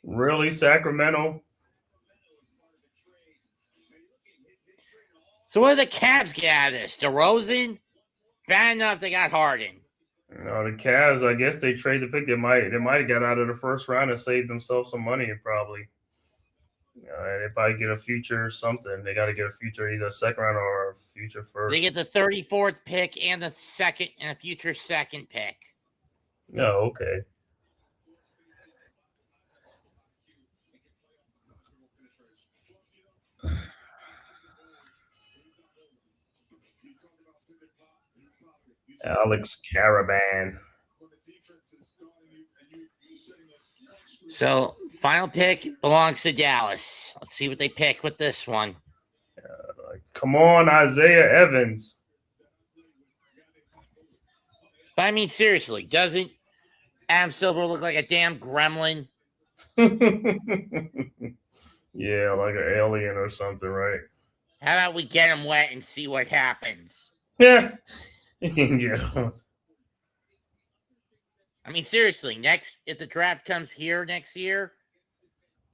S13: Really, Sacramento?
S1: So what did the Cavs get out of this? DeRozan? Bad enough they got Harden.
S13: The Cavs, I guess they trade the pick. They might have got out of the first round and saved themselves some money, probably. They probably get a future or something. They got to get a future, either a second round or a future first.
S1: They get the 34th pick and the second and a future second pick.
S13: Oh, okay. Alex Caravan.
S1: So, final pick belongs to Dallas. Let's see what they pick with this one.
S13: Come on, Isaiah Evans.
S1: But I mean, seriously, doesn't Adam Silver look like a damn gremlin?
S13: Yeah, like an alien or something, right?
S1: How about we get him wet and see what happens?
S13: Yeah. You can get him.
S1: I mean, seriously, if the draft comes here next year,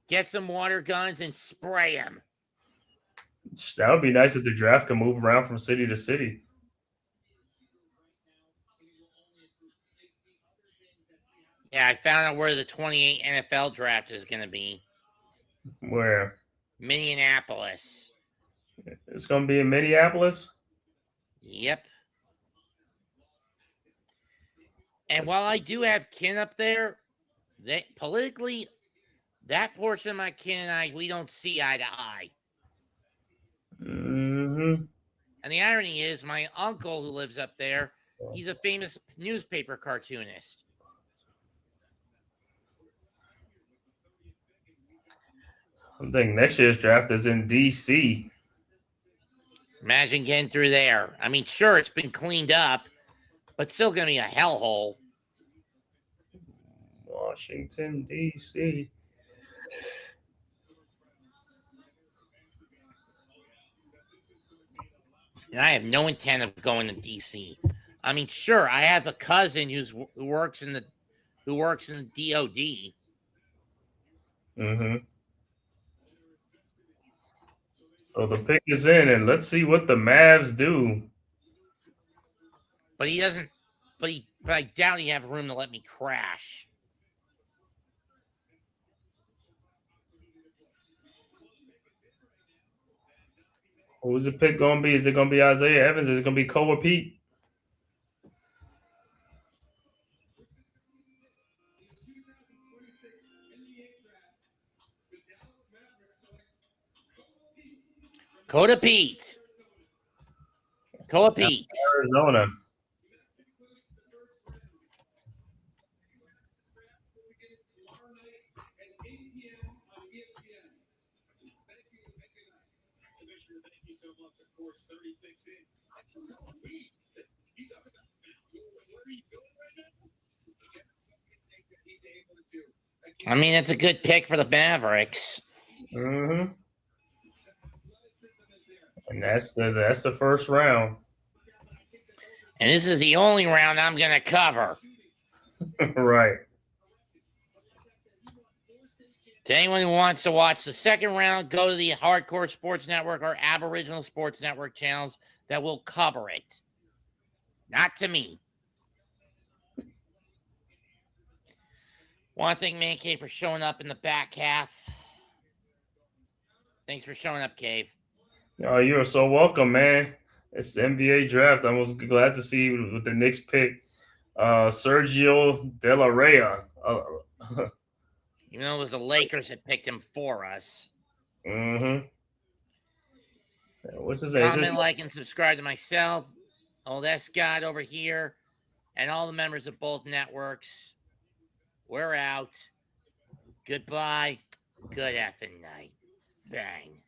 S1: get some water guns and spray them.
S13: That would be nice if the draft can move around from city to city.
S1: Yeah, I found out where the 28 NFL draft is going to be.
S13: Where?
S1: Minneapolis.
S13: It's going to be in Minneapolis?
S1: Yep. And while I do have kin up there, politically, that portion of my kin and I, we don't see eye to eye.
S13: Mm-hmm.
S1: And the irony is, my uncle who lives up there, he's a famous newspaper cartoonist.
S13: I think next year's draft is in D.C.
S1: Imagine getting through there. I mean, sure, it's been cleaned up, but still going to be a hellhole.
S13: Washington, D.C.
S1: And I have no intent of going to D.C. I mean, sure, I have a cousin who works in the DOD.
S13: Mm-hmm. So the pick is in, and let's see what the Mavs do.
S1: But he doesn't. But I doubt he have room to let me crash.
S13: Who's the pick going to be? Is it going to be Isaiah Evans? Is it going to be Cole or Pete?
S1: Coda Pete.
S13: Arizona.
S1: I mean, it's a good pick for the Mavericks.
S13: Mm-hmm. And that's the first round.
S1: And this is the only round I'm going to cover.
S13: Right.
S1: To anyone who wants to watch the second round, go to the Hardcore Sports Network or Aboriginal Sports Network channels that will cover it. Not to me. Want to thank Man Cave for showing up in the back half. Thanks for showing up, Cave.
S13: Oh, you're so welcome, man. It's the NBA draft. I was glad to see you with the Knicks pick Sergio De La Reyna.
S1: You know, it was the Lakers that picked him for us.
S13: Mm-hmm. What's his name?
S1: Comment, like, and subscribe to myself, old Scott over here, and all the members of both networks. We're out. Goodbye. Good effing night. Bang.